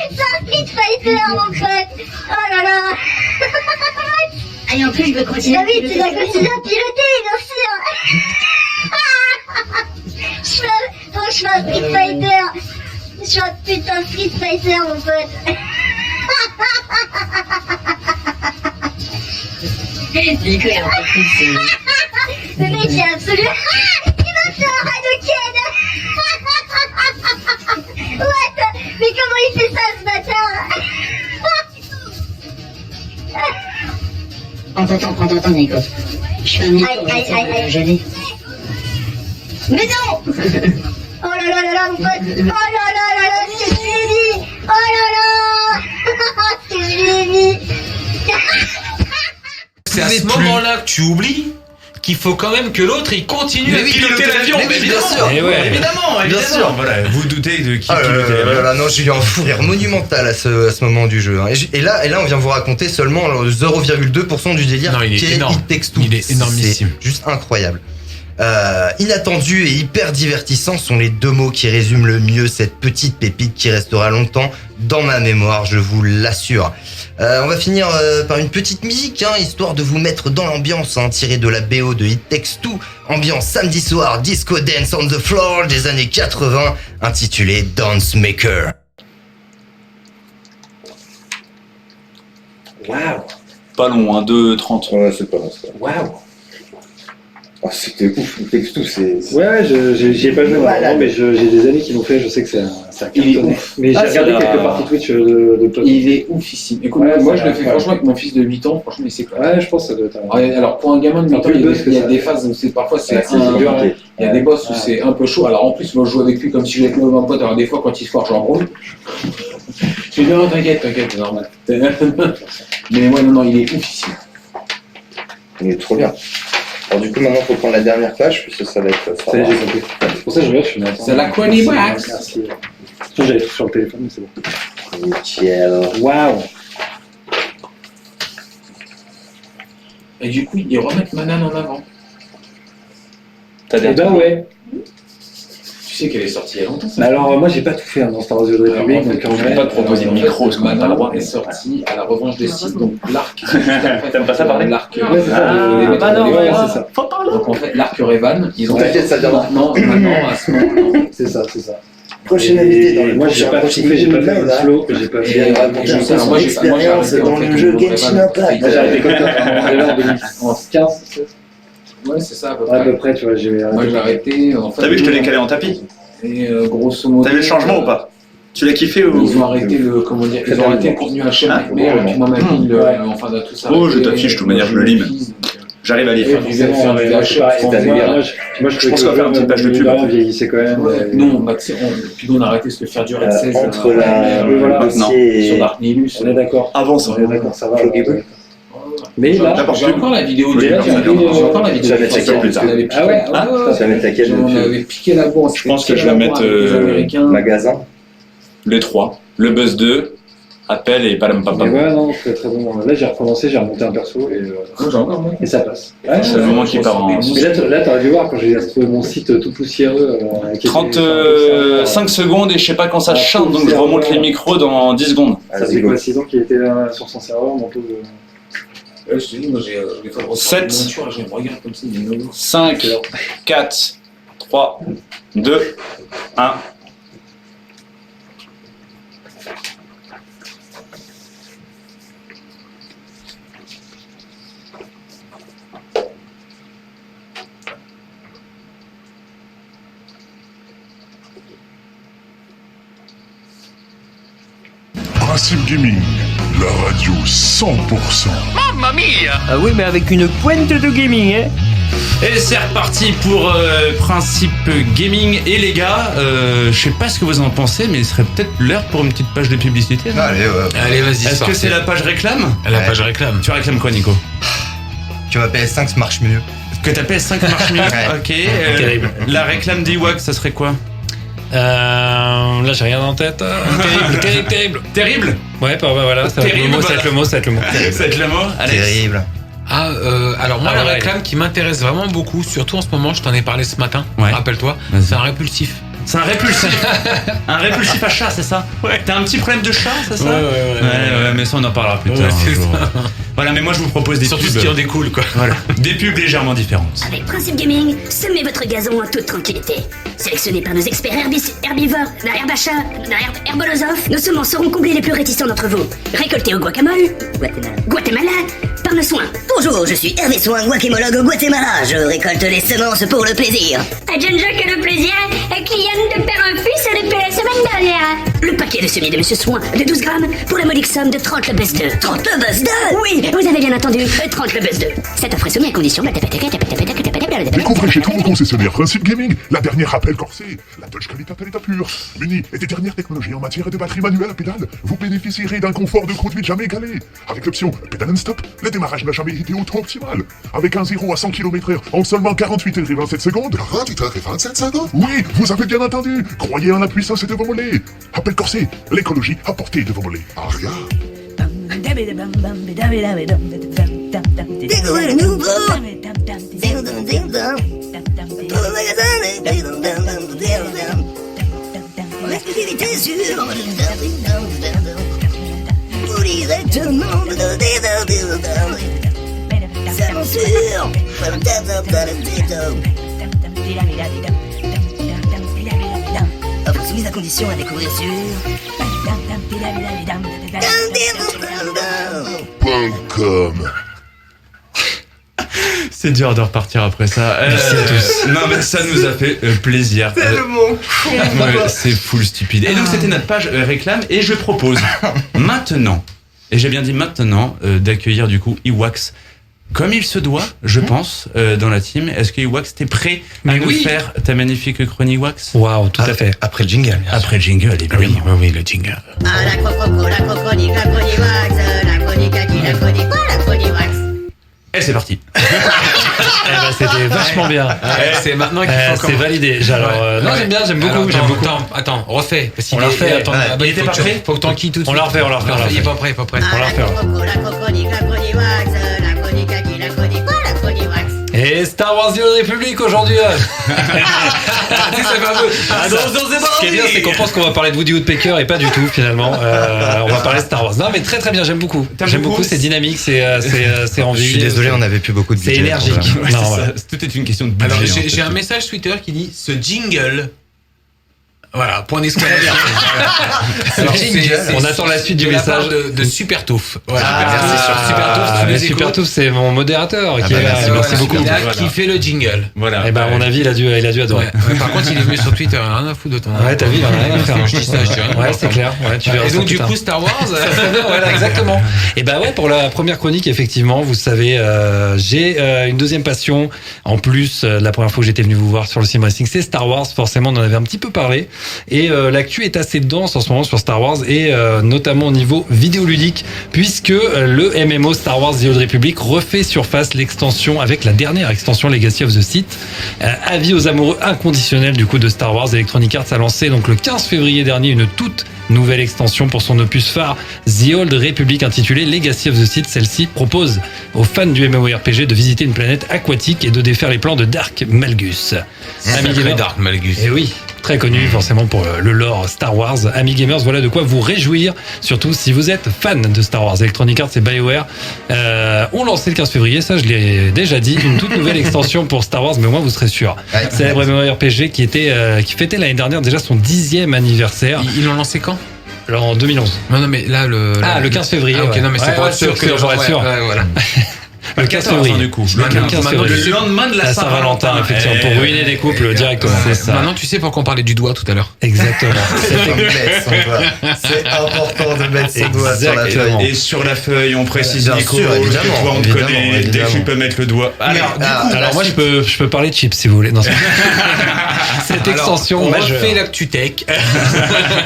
C'est un Street Fighter, mon pote. Oh là là. Ah, et en plus, je veux continuer. Ah oui, tu dois continuer à piloter, bien sûr. Je fais un Street Fighter. Je suis un putain de Street Fighter, mon pote. Du coup, en fait, le mec est absolument... Il m'a fait un Hadouken. What? Mais comment il fait ça, ce bâtard? Prends ton temps, Nico. Je fais un micro, je l'ai. Mais non. Oh là là là là, mon pote. Oh là là là là, ce que je lui ai mis. Oh là là. Ce que je lui ai mis. c'est à ce moment-là que tu oublies qu'il faut quand même que l'autre il continue à piloter l'avion. Mais bien sûr. Évidemment. Voilà, vous doutez de qui pilotait l'avion. Non, j'ai eu un fou rire monumental à ce moment du jeu. Et là, on vient vous raconter seulement 0,2% du délire qui est It Takes Two. Il est énormissime. C'est juste incroyable. Inattendu et hyper divertissant sont les deux mots qui résument le mieux cette petite pépite qui restera longtemps dans ma mémoire, je vous l'assure. On va finir par une petite musique, histoire de vous mettre dans l'ambiance, tirée de la BO de It Takes Two, ambiance samedi soir, disco dance on the floor des années 80, intitulée Dance Maker. Waouh. Pas long, 2:30. Ouais, c'est pas long, ça. Waouh. Oh, c'était ouf, It Takes Two, c'est... Ouais, j'y ai pas joué vraiment, mais j'ai des amis qui l'ont fait, je sais que c'est un carton. Mais j'ai regardé quelques parties Twitch de Pop. Il est oufissime. Écoute, moi je le fais franchement avec mon fils de 8 ans, franchement il s'éclate. Ouais, je pense que ça doit être... Ouais, alors pour un gamin de 8 ans, il y a des phases où parfois c'est dur, il y a des boss où c'est un peu chaud. Alors en plus, moi je joue avec lui comme si je jouais avec mon pote, alors des fois quand il se foire, j'enroule. Je dis non, t'inquiète, c'est normal. Mais ouais, non, il est oufissime. Il est trop bien. Alors du coup, maintenant, il faut prendre la dernière page, puisque ça va être... Ça y est, j'ai compris. C'est pour ça que je regarde, je suis là. C'est la Quanny Wax. Merci. J'avais tout sur le téléphone, mais c'est bon. Nickel. Waouh. Et du coup, ils remettent Manan en avant. T'as des ouais. Tu sais qu'elle est sortie il y a longtemps. Mais alors, moi, j'ai pas tout fait dans Star Wars The Old Republic, donc je vais pas te proposer le micro, parce qu'on n'a pas le droit. Est sorti à la revanche des Sith, donc l'arc. T'aimes pas ça parler? L'arc. Ouais, c'est ça. Faut parler. Donc en fait, l'arc Revan, ils ont T'inquiète, ça vient maintenant à ce moment-là. C'est ça. Prochaine invité dans le moi, j'ai pas tout fait, j'ai pas fait le slow, j'ai pas fait. Moi, j'ai expérience dans le jeu Genshin Impact. Moi, j'ai arrêté en 2015. Ouais, c'est ça, à peu près, tu vois. Moi, j'ai arrêté. En fait, t'as vu que je te l'ai calé en tapis? Et grosso modo. T'as vu le changement ou pas? Tu l'as kiffé ou? Ils ont arrêté le contenu HM Nightmare, et puis moi, ma ville, enfin, de tout ça. Oh, je t'affiche, de toute manière, je le lime. J'arrive à lire. Moi, je pense qu'on va faire une petite page de pub. Vieillissait quand même. Non, puis on a arrêté de faire durer 16 entre la dossier sur Dark Nihilus. On est d'accord. Avant ça. On est d'accord, ça va. Mais là, j'ai encore la vidéo. J'ai encore la vidéo. Je vais mettre laquelle plus tard. Ah ouais. Je vais mettre laquelle. On avait piqué la bourse. Je pense que je vais mettre magasin. Les 3. Le Buzz 2. Appel et Palam Pam Pam. Ouais, non, très très bon. Là, j'ai recommencé, j'ai remonté un perso et ça passe. C'est le moment qui part en. Mais là, t'aurais dû voir quand j'ai trouvé mon site tout poussiéreux. 35 secondes et je sais pas quand ça chante, donc je remonte les micros dans 10 secondes. Ça fait quoi, 6 ans qu'il était sur son serveur, mon taux de. Ouais, je te dis, moi j'ai 7, 5, 4, 3, 2, 1. Principe Gaming, la radio 100%. Mamma mia! Ah oui, mais avec une pointe de gaming, hein. Et c'est reparti pour Principe Gaming. Et les gars, je sais pas ce que vous en pensez, mais il serait peut-être l'heure pour une petite page de publicité. Allez, Allez, vas-y. Est-ce que c'est la page réclame? La page réclame. Tu réclames quoi, Nico? Que ma PS5 ça marche mieux. Que ta PS5 marche mieux. Ok. Terrible. La réclame d'Ewak, ça serait quoi? Là, j'ai rien en tête. Terrible. Terrible. Ouais, voilà, ça va être le mot, ça va être le mot. Ça va être le mot. Alex. Terrible. Alors moi, la réclame qui m'intéresse vraiment beaucoup, surtout en ce moment, je t'en ai parlé ce matin, rappelle-toi, c'est un répulsif. C'est un répulsif. Un répulsif à chat, c'est ça? Ouais. T'as un petit problème de chat, c'est ça? Ouais, mais ça on en parlera plus tard. Voilà, mais moi je vous propose des surtout pubs. Surtout ce qui en découle, quoi. Voilà, des pubs légèrement différentes. Avec Principe Gaming, semez votre gazon en toute tranquillité. Sélectionnés par nos experts herbivores, herbolosophes, nos semences seront comblées les plus réticents d'entre vous. Récoltées au Guatemala, par nos soins. Bonjour, je suis Hervé Soin, guacamologue au Guatemala. Je récolte les semences pour le plaisir. À John Jacques le plaisir, qui vient de perdre un fils depuis la semaine dernière. Le paquet de semis de Monsieur Soin de 12 grammes pour la modique somme de 30 le buzz 2. 30 le buzz 2? Oui, vous avez bien entendu, 30 le buzz 2. Cette offre est soumise à condition. Découvrez chez tous vos concessionnaires Principe Gaming la dernière Appel Corset, la touch qualité à l'état pur. Munie et des dernières technologies en matière de batterie manuelle à pédale, vous bénéficierez d'un confort de conduite jamais égalé. Avec l'option pédale and stop, le démarrage n'a jamais été autant optimal. Avec un 0 à 100 km/h en seulement 48,27 secondes. 48h27 secondes? Oui, vous avez bien entendu. Croyez en la puissance de vos mollets. Appel Corset, l'écologie à portée de vos mollets. Aria. Découvrez le nouveau. Tout le magasin. Exclusivité sur. Vous directement. Salon sûr. Offre soumise à condition à découvrir sur. .com. C'est dur de repartir après ça. Merci à tous. Non mais ça nous a fait plaisir. Tellement. Ouais, c'est full stupide. Et donc c'était notre page réclame et je propose maintenant, et j'ai bien dit maintenant, d'accueillir du coup Ewax comme il se doit, je pense, dans la team. Est-ce que Ewax, t'es prêt à nous faire ta magnifique chronique Wax? Waouh, tout à fait. Après le jingle. Après le jingle, évidemment. Oui, le jingle. Ah, la chronique wax, la chronique à qui, la chronique quoi, la chronique wax. Et c'est parti. C'était vachement bien. C'est maintenant qu'il faut c'est validé. Alors, non, j'aime bien, j'aime beaucoup. Attends, refais. On la refait. Il était pas prêt. Faut que t'en quilles tout de suite. On la refait. Il est pas prêt. Ah, la chronique wax, la chronique à qui, la chronique quoi, la chronique wax. Et Et Star Wars The Old Republic aujourd'hui. Tu sais, ça fait un peu. Ce qui est bien, c'est qu'on pense qu'on va parler de Woody Woodpecker et pas du tout finalement. On va parler de Star Wars. Non, mais très très bien, j'aime beaucoup. J'aime beaucoup, c'est dynamique, c'est envie. Je suis désolé, on n'avait plus beaucoup de budget. C'est énergique. Tout est une question de budget. Alors, j'ai un message Twitter qui dit ce jingle. Voilà, point d'exclamation. On attend la suite du message de Super Touffe. Voilà, merci Super Touffe, c'est mon modérateur merci beaucoup. Qui fait le jingle. Voilà. Et ben à mon avis, il a dû adorer. Par contre, il est venu sur Twitter, rien à foutre de ton. Ouais, t'as vu, il en a rien à faire. Je dis ça, je dis rien. Ouais, c'est clair. Ouais, tu verras. Et donc du coup, Star Wars. Voilà, exactement. Et ben ouais, pour la première chronique, effectivement, vous savez, j'ai une deuxième passion. En plus, la première fois que j'étais venu vous voir sur le Sim Racing, c'est Star Wars. Forcément, on en avait un petit peu parlé. Et l'actu est assez dense en ce moment sur Star Wars et notamment au niveau vidéoludique puisque le MMO Star Wars The Old Republic refait surface l'extension avec la dernière extension Legacy of the Sith. Avis aux amoureux inconditionnels du coup de Star Wars, Electronic Arts a lancé donc le 15 février dernier une toute nouvelle extension pour son opus phare The Old Republic intitulée Legacy of the Sith. Celle-ci propose aux fans du MMORPG de visiter une planète aquatique et de défaire les plans de Dark Malgus. Dark Malgus. Et oui, très connu forcément pour le lore Star Wars. Amis gamers, voilà de quoi vous réjouir, surtout si vous êtes fan de Star Wars. Electronic Arts et BioWare ont lancé le 15 février, ça je l'ai déjà dit, une toute nouvelle extension pour Star Wars, mais au moins vous serez sûr. Célèbre MMORPG qui fêtait l'année dernière déjà son 10e anniversaire. Ils l'ont lancé quand ? Alors en 2011. Non mais là le 15 février. Ah, ok, non mais c'est pour être sûr que j'aurais sûr. Voilà. Le 15 février. Du coup. Le lendemain de la Saint-Valentin, effectivement, pour ruiner des couples directement. C'est ça. Maintenant, tu sais pourquoi on parlait du doigt tout à l'heure. Exactement. C'est important de mettre son doigt sur la feuille. Et sur la feuille, on précise Nico, sûr, que toi on te connaît, dès que tu peux mettre le doigt. Alors moi, je peux parler de chips si vous voulez. Cette extension, on refait l'actu tech.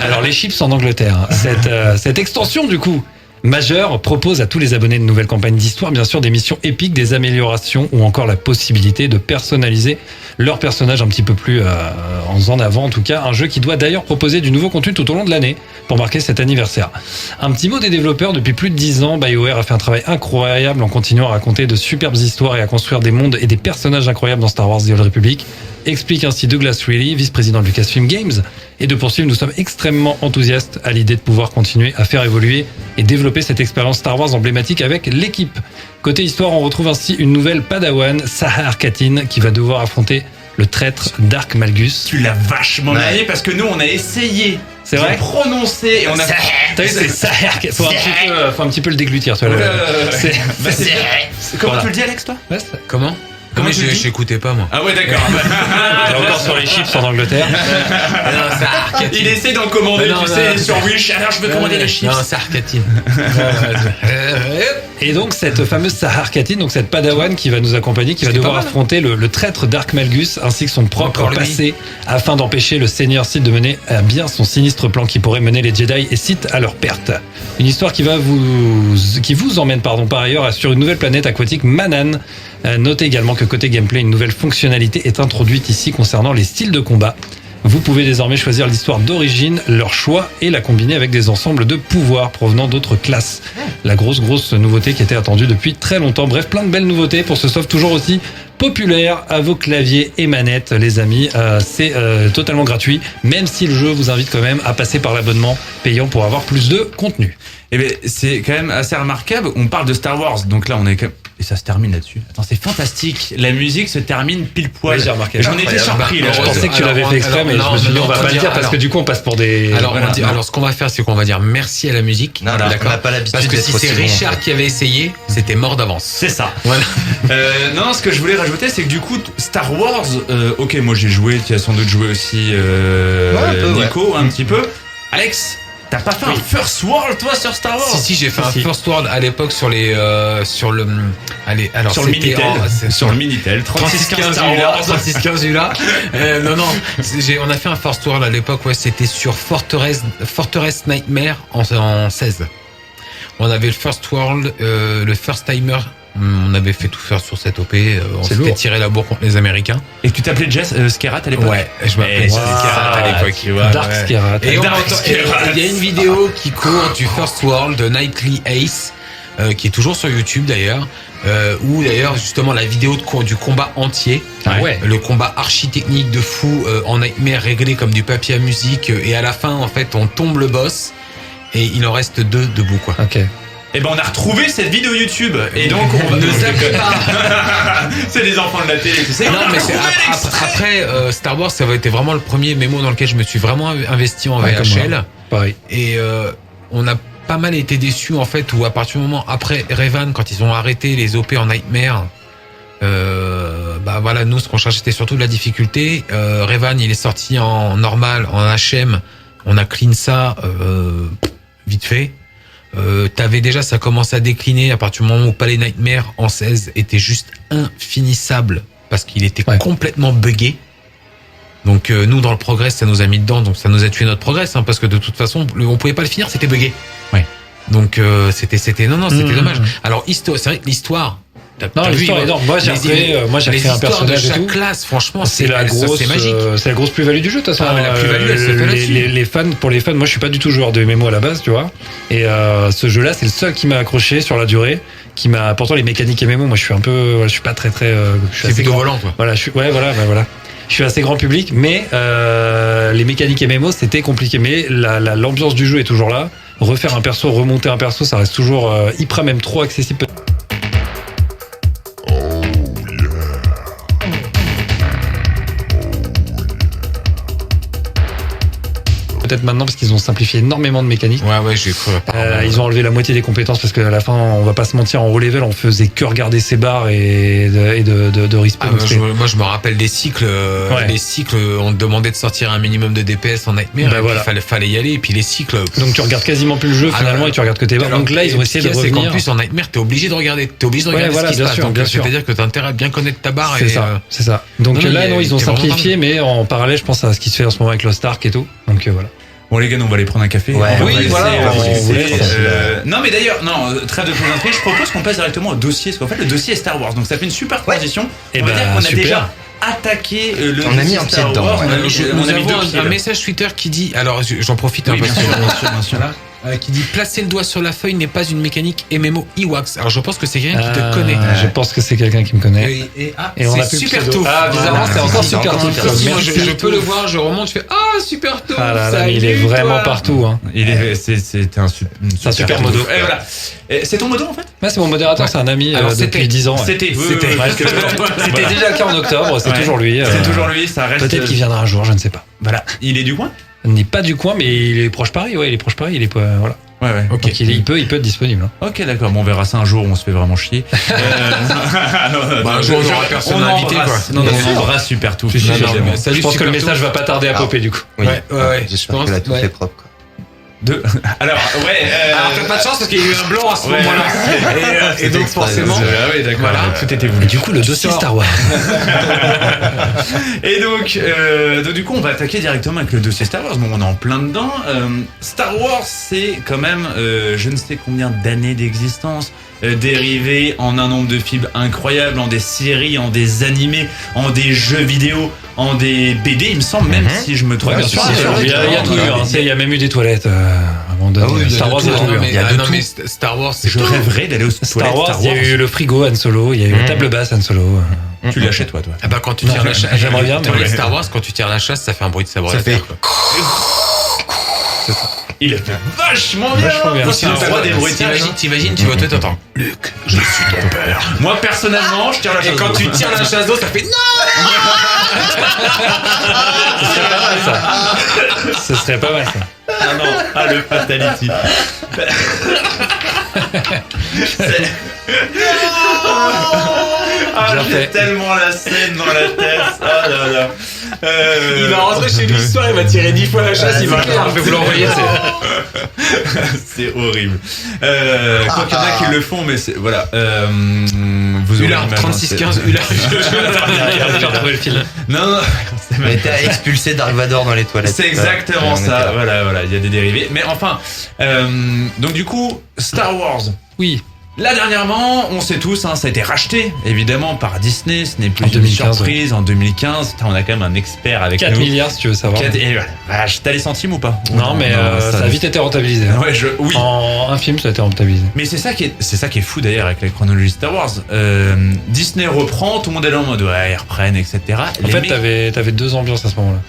Alors les chips en Angleterre. Cette extension, du coup, majeure, propose à tous les abonnés de nouvelles campagnes d'histoire, bien sûr, des missions épiques, des améliorations ou encore la possibilité de personnaliser leur personnage un petit peu plus en avant, en tout cas. Un jeu qui doit d'ailleurs proposer du nouveau contenu tout au long de l'année pour marquer cet anniversaire. Un petit mot des développeurs. Depuis plus de 10 ans, BioWare a fait un travail incroyable en continuant à raconter de superbes histoires et à construire des mondes et des personnages incroyables dans Star Wars The Old Republic. Explique ainsi Douglas Reilly, vice-président de Lucasfilm Games. Et de poursuivre, nous sommes extrêmement enthousiastes à l'idée de pouvoir continuer à faire évoluer et développer cette expérience Star Wars emblématique avec l'équipe. Côté histoire, on retrouve ainsi une nouvelle Padawan, Sahar Katin, qui va devoir affronter le traître Dark Malgus. Tu l'as vachement manié parce que nous on a essayé de prononcer et on a. T'as vu, c'est Sahar Katin. Faut un petit peu le déglutir, toi. Comment tu le dis, Alex, toi? Comment? Mais j'écoutais pas moi. Ah ouais, d'accord. Encore sur les chips en Angleterre. Il essaie d'en commander, sur Wish. Alors je veux commander les chips. Non, Sahar Katin. Et donc cette fameuse Sahar Katin, donc cette Padawan qui va nous accompagner, qui va devoir affronter le traître Dark Malgus ainsi que son propre passé afin d'empêcher le Seigneur Sith de mener à bien son sinistre plan qui pourrait mener les Jedi et Sith à leur perte. Une histoire qui vous emmène par ailleurs sur une nouvelle planète aquatique, Manaan. Notez également que côté gameplay, une nouvelle fonctionnalité est introduite ici concernant les styles de combat. Vous pouvez désormais choisir l'histoire d'origine, leur choix et la combiner avec des ensembles de pouvoirs provenant d'autres classes. La grosse nouveauté qui était attendue depuis très longtemps. Bref, plein de belles nouveautés pour ce soft toujours aussi populaire à vos claviers et manettes, les amis. C'est totalement gratuit, même si le jeu vous invite quand même à passer par l'abonnement payant pour avoir plus de contenu. Eh bien, c'est quand même assez remarquable. On parle de Star Wars, donc là on est quand même... Et ça se termine là-dessus. Attends, c'est fantastique. La musique se termine pile poil. Oui, j'ai remarqué. J'en étais surpris. Je pensais que tu l'avais fait exprès, mais je me suis dit on va pas le dire parce que du coup on passe pour des... Alors ce qu'on va faire, c'est qu'on va dire merci à la musique. Non, d'accord. On n'a pas l'habitude. Parce que si c'est Richard qui avait essayé, c'était mort d'avance. C'est ça. Voilà. Non, ce que je voulais rajouter, c'est que du coup, Star Wars, ok, moi j'ai joué, tu as sans doute joué aussi Nico, un petit peu. Alex, t'as pas fait un First World, toi, sur Star Wars? Si, j'ai fait un First World à l'époque sur le Minitel, 3615 ULA. Non, on a fait un First World à l'époque, ouais, c'était sur Fortress Nightmare en 16. On avait le First World, le First Timer. On avait fait tout faire sur cette OP, on s'était tiré la bourre contre les Américains. Et tu t'appelais Jess Skerat à l'époque? Ouais, je m'appelais Jess Skerat à l'époque. Dark Skerat. Et il y a une vidéo qui court du First World de Nightly Ace qui est toujours sur YouTube d'ailleurs, où d'ailleurs justement la vidéo du combat entier, le combat archi technique de fou en Nightmare réglé comme du papier à musique, et à la fin en fait on tombe le boss et il en reste 2 debout quoi. Ok. Et ben on a retrouvé cette vidéo YouTube et donc on ne zappe pas. C'est des enfants de la télé, tu sais. Non mais après Star Wars ça avait été vraiment le premier mémo dans lequel je me suis vraiment investi en VHL. Pareil. Et on a pas mal été déçus en fait, où à partir du moment après Revan, quand ils ont arrêté les OP en Nightmare, bah voilà, nous ce qu'on cherchait c'était surtout de la difficulté. Revan il est sorti en normal, en HM, on a clean ça vite fait. T'avais déjà, ça commençait à décliner à partir du moment où Palais Nightmare en 16 était juste infinissable parce qu'il était complètement buggé. Donc nous dans le progrès ça nous a mis dedans, donc ça nous a tué notre progrès parce que de toute façon on pouvait pas le finir, c'était buggé. Donc c'était dommage. Alors c'est vrai que l'histoire l'histoire est énorme. Moi j'ai fait un personnage de et chaque tout. classe, franchement c'est magique. C'est la grosse plus-value du jeu de toute façon. La plus-value elle se fait là-dessus. Les fans, pour les fans, moi je suis pas du tout joueur de MMO à la base, tu vois. Et ce jeu-là, c'est le seul qui m'a accroché sur la durée, qui m'a. Pourtant les mécaniques MMO, moi je suis un peu, je suis pas très. C'est plutôt volant quoi. Voilà, voilà. Je suis assez grand public, mais les mécaniques MMO c'était compliqué. Mais l'ambiance du jeu est toujours là. Refaire un perso, remonter un perso, ça reste toujours hyper même trop accessible. Peut-être maintenant parce qu'ils ont simplifié énormément de mécaniques. Ouais, j'ai cru. Ils ont enlevé la moitié des compétences parce qu'à la fin, on va pas se mentir, en haut level, on faisait que regarder ses barres et de respawn. Moi, je me rappelle des cycles. Les cycles, on te demandait de sortir un minimum de DPS en Nightmare. Il fallait y aller. Et puis les cycles. Donc tu regardes quasiment plus le jeu finalement et tu regardes que tes barres. Donc là, ils ont essayé de revenir. C'est qu'en plus en Nightmare, t'es obligé de regarder. Ce qui se passe. Donc c'est-à-dire que t'as intérêt à bien connaître ta barre. C'est ça. Donc là, non, ils ont simplifié, mais en parallèle, je pense à ce qui se fait en ce moment avec Lost Ark et tout. Donc voilà. Bon les gars, on va aller prendre un café. Ouais, non mais d'ailleurs, trêve de plaisanterie, je propose qu'on passe directement au dossier, parce qu'en fait le dossier est Star Wars, donc ça fait une super transition. Et on va dire qu'on a super. déjà attaqué le dossier on a mis un pied dedans. Nous avons un message Twitter qui dit, alors j'en profite bien sûr. Qui dit placer le doigt sur la feuille n'est pas une mécanique MMO Ewax. Alors je pense que c'est quelqu'un qui te connaît. Je pense que c'est quelqu'un qui me connaît. Et on a Super Touf. Bizarrement c'est encore Super Touf. Je peux le voir, je remonte, je fais Super Touf. Il est vraiment partout. C'est un super modo. Et voilà. C'est ton modo en fait? Ouais, c'est mon modérateur, c'est un ami depuis 10 ans. C'était déjà le cas en octobre, c'est toujours lui. C'est toujours lui, ça reste. Peut-être qu'il viendra un jour, je ne sais pas. Voilà. Il est du coin? Il n'est pas du coin, mais il est proche Paris. Ouais, il est proche Paris. Il est voilà. Ouais. Ok. Donc il peut être disponible. Ok, d'accord. Bon, on verra ça un jour où on se fait vraiment chier. Un jour, on n'aura personne à inviter, quoi. Non, on embrasse Super Touf. Je pense que le message va pas tarder à popper du coup. Ouais. J'espère que la touffe est propre. Alors t'as pas de chance parce qu'il y a eu un blanc à ce moment-là. Et donc forcément. Oui, d'accord. Tout était voulu. Et du coup, le dossier Star Wars. Et donc du coup, on va attaquer directement avec le dossier Star Wars. Bon, on est en plein dedans. Star Wars, c'est quand même je ne sais combien d'années d'existence. Dérivé en un nombre de films incroyables, en des séries, en des animés, en des jeux vidéo, en des BD, il me semble, même si je me trompe. Bien sûr, il y a tout eu. Il y a même eu des toilettes. Star Wars, il y a tout. Mais Star Wars, c'est je rêverais d'aller aux toilettes. Star Wars, il y a eu le frigo Han Solo, il y a eu la table basse Han Solo. Tu l'as chez toi. Ah bah quand tu tires la chasse, j'aimerais bien. Star Wars, quand tu tires la chasse, ça fait un bruit de sabre laser. Il a fait vachement bien. C'est un roi des bruits. T'imagines, tu vois, toi t'entends Luke, je suis ton père. Moi personnellement, je tire la chasse. Et quand tu tires la chasse d'eau, ça fait non. Ce serait pas mal ça. Ah non, le fatality. J'ai tellement la scène dans la tête. Ah là là. Il va rentrer chez lui ce soir, il va tirer 10 fois la chasse, il va je vais vous l'envoyer. C'est horrible. Quoi qu'il y en a qui le font, mais c'est voilà. Vous Ular 3615 Ular. Le film. Non. On a été expulsé Dark Vador dans les toilettes. C'est exactement ça. Voilà, il y a des dérivés. Mais enfin, donc du coup, Star Wars. Oui. Là dernièrement, on sait tous, ça a été racheté évidemment par Disney, ce n'est plus En une 2015, surprise en 2015. Putain, on a quand même un expert avec 4 nous. milliards si tu veux savoir. Et voilà. T'as les centimes ou pas? Non, mais ça a vite été rentabilisé. Ouais, oui. En un film, ça a été rentabilisé. Mais c'est ça qui est fou d'ailleurs avec la chronologie Star Wars. Disney reprend, tout le monde est là en mode ouais, ils reprennent, etc. En fait, t'avais deux ambiances à ce moment-là.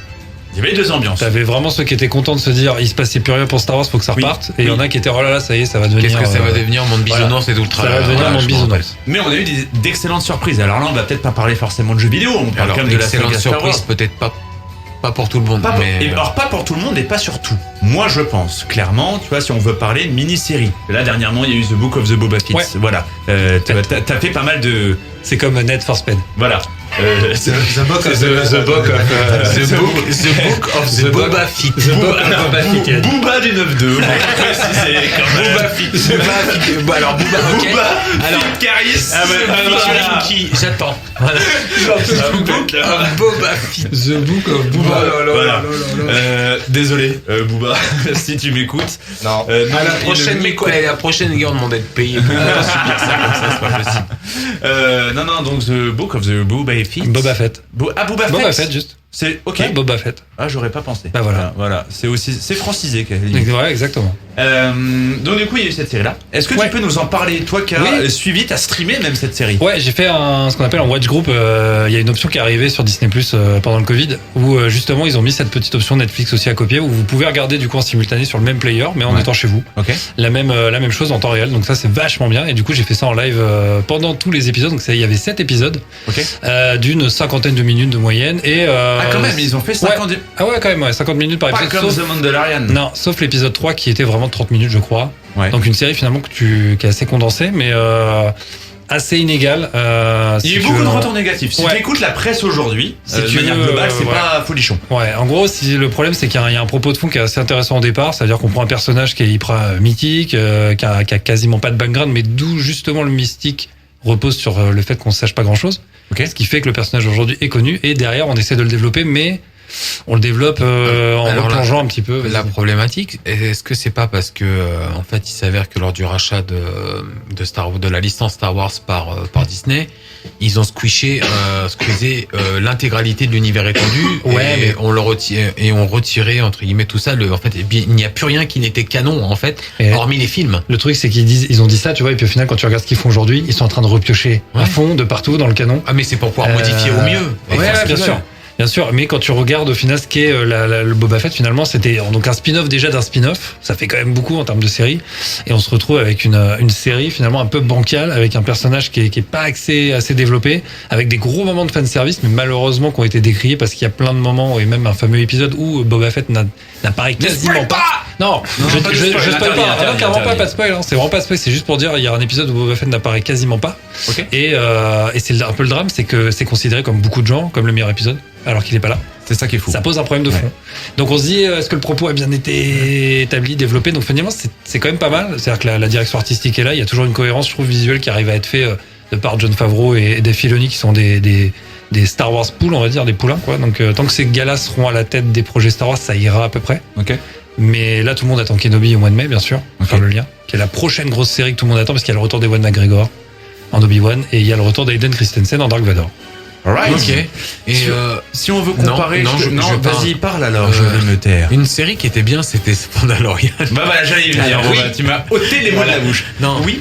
Il y avait deux ambiances. T'avais vraiment ceux qui étaient contents de se dire il se passait plus rien pour Star Wars, faut que ça reparte. Et il y en a qui étaient oh là là, ça y est, ça va devenir. Qu'est-ce que ça va devenir, monde bisounours et tout le travail. Ça va devenir monde bisounours. Mais on a eu d'excellentes surprises. Alors là, on va peut-être pas parler forcément de jeux vidéo, on parle quand même de la saga Star Wars. Peut-être pas pour tout le monde. Alors pas pour tout le monde et pas sur tout. Moi je pense, clairement, tu vois, si on veut parler de mini-série. Là dernièrement il y a eu The Book of the Boba Fett. Ouais. Voilà. T'as fait pas mal de... C'est comme Need for Speed. Voilà. The Book of the Boba Fett. Booba du 9-2. Booba Fett. Alors Booba, ok. Alors Caris. Qui j'attends. The Book of Boba Fett. The Book of Booba. Voilà. Désolé, Booba, si tu m'écoutes. Non. À la prochaine guerre, on demandait de payer. Subir ça comme ça, c'est pas possible. Non, donc The Book of the Boba Fett. Boba Fett. Boba Fett, juste. C'est ok. Ouais, Boba Fett. Ah, j'aurais pas pensé. Bah voilà. C'est francisé. Ouais, exactement. Donc du coup, il y a eu cette série-là. Est-ce que tu peux nous en parler, toi qui as suivi, t'as streamé même cette série? Ouais, j'ai fait ce qu'on appelle un watch group. Il y a une option qui est arrivée sur Disney Plus pendant le Covid, où justement ils ont mis cette petite option Netflix aussi à copier, où vous pouvez regarder du coup en simultané sur le même player, mais en étant chez vous. Ok. La même chose en temps réel. Donc ça c'est vachement bien. Et du coup j'ai fait ça en live pendant tous les épisodes. Donc il y avait 7 épisodes d'une 50aine de minutes de moyenne. Et quand même, ils ont fait 50. Ah ouais, quand même, 50 minutes par épisode. Pas comme The Mandalorian. Non, sauf l'épisode 3 qui était vraiment 30 minutes, je crois. Ouais. Donc une série finalement qui est assez condensée, mais assez inégale. Il y a eu beaucoup de retours négatifs. Si tu écoutes la presse aujourd'hui, de manière globale, c'est pas folichon. Ouais, en gros, le problème, c'est qu'il y a un propos de fond qui est assez intéressant au départ. C'est-à-dire qu'on prend un personnage qui est hyper mythique, qui a quasiment pas de background, mais d'où justement le mystique repose sur le fait qu'on ne sache pas grand-chose. Ce qui fait que le personnage aujourd'hui est connu. Et derrière, on essaie de le développer, mais on le développe en replongeant un petit peu. La problématique, est-ce que c'est pas parce que en fait il s'avère que lors du rachat de la licence Star Wars par Disney, ils ont squeezé l'intégralité de l'univers étendu et on retirait entre guillemets tout ça. En fait, il n'y a plus rien qui n'était canon en fait, hormis les films. Le truc c'est ils ont dit ça, tu vois, et puis au final quand tu regardes ce qu'ils font aujourd'hui, ils sont en train de repiocher à fond de partout dans le canon. Ah mais c'est pour pouvoir modifier au mieux. Ouais, bien sûr. Bien sûr, mais quand tu regardes au final ce qu'est le Boba Fett, finalement, c'était donc un spin-off déjà d'un spin-off. Ça fait quand même beaucoup en termes de série. Et on se retrouve avec une série finalement un peu bancale, avec un personnage qui est pas assez développé, avec des gros moments de fanservice, mais malheureusement qui ont été décriés parce qu'il y a plein de moments, et même un fameux épisode où Boba Fett n'apparaît quasiment pas. Non, je spoil pas. Non, carrément pas de spoil. C'est vraiment pas de spoil. C'est juste pour dire, il y a un épisode où Boba Fett n'apparaît quasiment pas. Okay. Et c'est un peu le drame, c'est que c'est considéré comme beaucoup de gens, comme le meilleur épisode, alors qu'il est pas là. C'est ça qui est fou. Ça pose un problème de fond. Donc on se dit, est-ce que le propos a bien été établi, développé? Donc finalement, c'est quand même pas mal. C'est-à-dire que la direction artistique est là. Il y a toujours une cohérence, je trouve, visuelle qui arrive à être fait de par Jon Favreau et Dave Filoni, qui sont des Star Wars poules, on va dire, des poulains, quoi. Donc tant que ces gars-là seront à la tête des projets Star Wars, ça ira à peu près. Ok. Mais là, tout le monde attend Kenobi au mois de mai, bien sûr. Faire le lien. Qui est la prochaine grosse série que tout le monde attend, parce qu'il y a le retour d'Ewan McGregor en Obi-Wan et il y a le retour d'Aiden Christensen en Dark Vador. Alright. Ok. Et si on veut comparer, vas-y, parle alors, je vais me taire. Une série qui était bien, c'était Mandalorian. Bah voilà, j'allais dire. Oui. Tu m'as ôté les mots de la bouche. Non. Oui.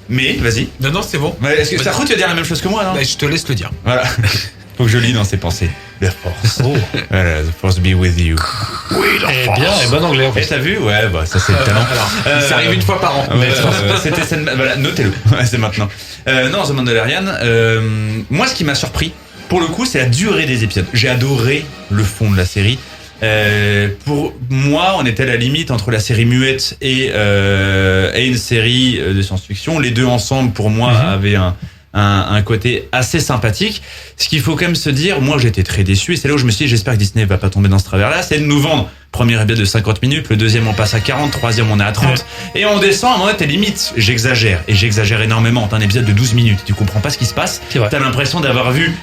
Mais vas-y. Non, c'est bon. Est-ce que Sarko, tu vas dire la même chose que moi, non? Je te laisse le dire. Voilà. Faut que je lis dans ses pensées. La force. Voilà, the force be with you. Oui, la force. Bien, et bon anglais en fait. Et t'as vu? Ouais, bah ça c'est le talent. Alors, ça arrive une fois par an. C'était voilà, notez-le. C'est maintenant. Non, The Mandalorian. Moi, ce qui m'a surpris, pour le coup, c'est la durée des épisodes. J'ai adoré le fond de la série. Pour moi, on était à la limite entre la série muette et une série de science-fiction. Les deux ensemble, pour moi, avaient un côté assez sympathique. Ce qu'il faut quand même se dire, moi j'étais très déçu, et c'est là où je me suis dit, j'espère que Disney va pas tomber dans ce travers-là, c'est de nous vendre premier épisode de 50 minutes, le deuxième on passe à 40, troisième on est à 30, et on descend, à un moment t'es limite, j'exagère, et j'exagère énormément, t'as un épisode de 12 minutes, tu comprends pas ce qui se passe, t'as l'impression d'avoir vu,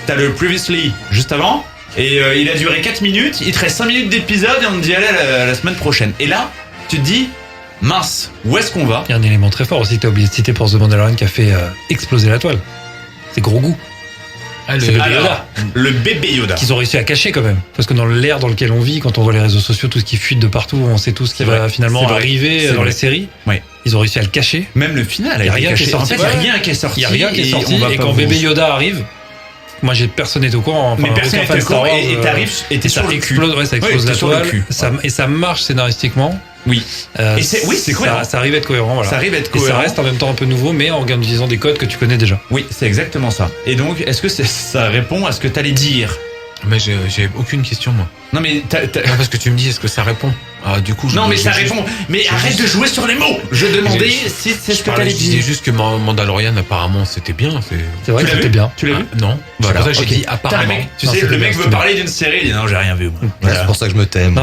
t'as le Previously juste avant, et il a duré 4 minutes, il te reste 5 minutes d'épisode, et on te dit allez la semaine prochaine. Et là, tu te dis, Mince, où est-ce qu'on va? Il y a un élément très fort aussi que t'as oublié de citer pour The Mandalorian qui a fait exploser la toile. C'est Grogu. Le bébé Yoda. Qu'ils ont réussi à cacher quand même. Parce que dans l'ère dans lequel on vit, quand on voit les réseaux sociaux, tout ce qui fuite de partout, on sait tout ce qui va finalement arriver dans les séries. Oui. Ils ont réussi à le cacher. Même le final a été caché. En fait, il n'y a rien qui est sorti. Il n'y a rien qui est sorti. Et quand bébé Yoda arrive, moi personne n'est au courant. Mais personne n'est au courant. Et t'arrives et t'es sur le cul. Ça explose la toile. Et ça marche scénaristiquement. Oui. C'est cohérent. Ça arrive à être cohérent. Voilà. Ça arrive à être cohérent. Et ça reste en même temps un peu nouveau, mais en utilisant des codes que tu connais déjà. Oui, c'est exactement ça. Et donc, est-ce que ça répond à ce que t'allais dire? Mais j'ai aucune question, moi. Non, mais non, parce que tu me dis, est-ce que ça répond? Ah, du coup, non, mais ça répond. Mais arrête de jouer sur les mots. Je demandais si c'est ce que t'allais dire. Je disais juste que Mandalorian, apparemment, c'était bien. C'est vrai que c'était bien. Tu l'as vu? Non. Voilà. C'est pour ça que j'ai dit apparemment. Tu sais, le mec veut parler d'une série, il dit non, j'ai rien vu. C'est pour ça que je me t'aime.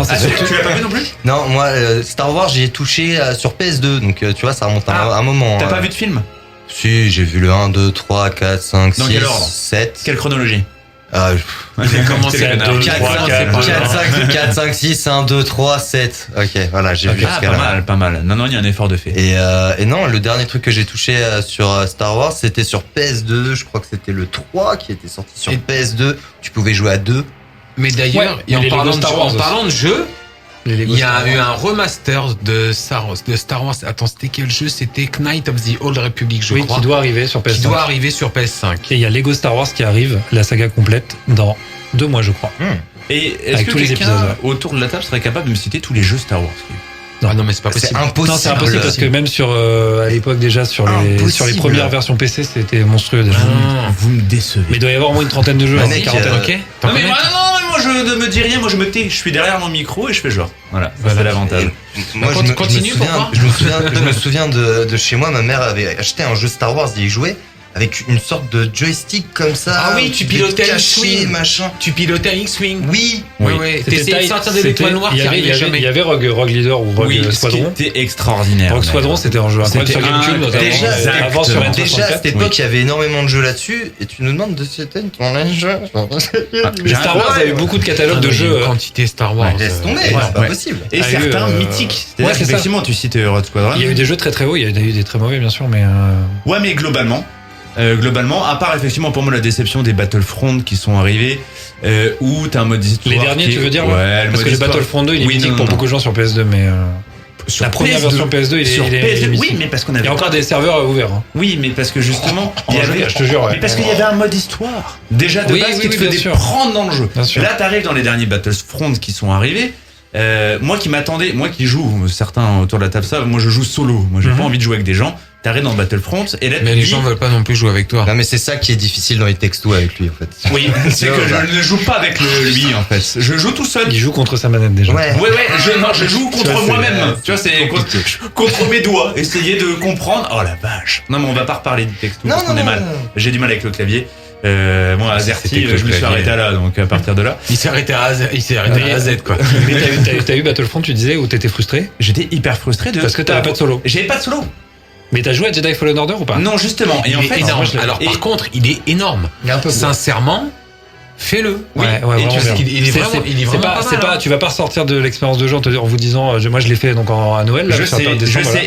Tu l'as pas vu non plus? Non, moi, Star Wars, j'y ai touché sur PS2, donc tu vois, ça remonte à un moment. T'as pas vu de film? Si, j'ai vu le 1, 2, 3, 4, 5, 6, 7. Quelle chronologie? J'ai commencé à 4, 5, 6, 1, 2, 3, 7. Ok, voilà, j'ai vu jusqu'à là. Pas mal. Non, il y a un effort de fait. Et non, le dernier truc que j'ai touché sur Star Wars, c'était sur PS2. Je crois que c'était le 3 qui était sorti sur PS2. Tu pouvais jouer à 2. Mais d'ailleurs, en parlant de jeu, il y a eu un remaster de Star Wars. Attends, c'était quel jeu? C'était Knight of the Old Republic, je crois. Qui doit arriver sur PS5. Et il y a Lego Star Wars qui arrive, la saga complète, dans 2 mois, je crois. Et est-ce que quelqu'un autour de la table serait capable de me citer tous les jeux Star Wars? Non, mais c'est pas possible. C'est impossible. Non, c'est impossible parce que même à l'époque déjà sur les premières versions PC, c'était monstrueux déjà. Vous me décevez. Mais il doit y avoir au moins une trentaine de jeux, une quarantaine. Ok. Non, mais moi je ne me dis rien, moi je me tais, je suis derrière mon micro et je fais genre. Voilà, c'est l'avantage. Moi, je me souviens de chez moi, ma mère avait acheté un jeu Star Wars, d'y jouer. Avec une sorte de joystick comme ça. Ah oui, tu pilotais un X-Wing, machin. Tu pilotais un X-Wing. Oui. T'essayais de sortir de l'étoile noire qui arrivait jamais. Il y avait Rogue Leader ou Rogue Squadron. C'était extraordinaire. Rogue Squadron, c'était un jeu incroyable sur GameCube notamment. Avant sur N64. Déjà à cette époque, il y avait énormément de jeux là-dessus. Et tu nous demandes de c'était ton jeu. Star Wars a eu beaucoup de catalogues de jeux. Quantité Star Wars. Laisse tomber, c'est pas possible. Et certains mythiques. Effectivement, tu cites Rogue Squadron. Il y a eu des jeux très très hauts, il y a eu des très mauvais bien sûr, mais. Ouais, mais globalement, à part effectivement pour moi la déception des Battlefront qui sont arrivés, où t'as un mode histoire. Les derniers, tu veux dire? Ouais, parce que le Battlefront 2, il est mythique pour beaucoup de gens sur PS2, mais. Sur la première version PS2, il est mythique. Oui, mais parce qu'on avait. Il y a encore des serveurs ouverts. Oui, mais parce que justement, il y avait. Je te jure. Mais parce qu'il y avait un mode histoire. Déjà de base qui te faisait prendre dans le jeu. Là, t'arrives dans les derniers Battlefront qui sont arrivés. Moi qui joue, certains autour de la table savent, moi je joue solo. Moi j'ai pas envie de jouer avec des gens. T'arrives dans Battlefront et là mais les gens veulent pas non plus jouer avec toi. Non mais c'est ça qui est difficile dans les textos avec lui en fait. Oui, c'est que je ne joue pas avec lui en fait. Je joue tout seul. Il joue contre sa manette déjà. Ouais. Je joue contre moi-même. Tu vois, c'est contre mes doigts. Essayer de comprendre. Oh la vache. Non mais on va pas reparler du texto parce qu'on est mal. J'ai du mal avec le clavier. Moi, Azerty, je me suis arrêté là, donc à partir de là. Il s'est arrêté à Z, quoi. Mais t'as eu Battlefront, tu disais, où t'étais frustré? J'étais hyper frustré parce que t'avais pas de solo. J'avais pas de solo. Mais t'as joué à Jedi Fallen Order ou pas? Non, justement. Et en fait, énorme. Alors, par contre, il est énorme. Sincèrement, fais-le. Ouais, il est vraiment pas mal. Tu vas pas ressortir de l'expérience de jeu en vous disant, moi je l'ai fait donc à Noël. Là, je sais,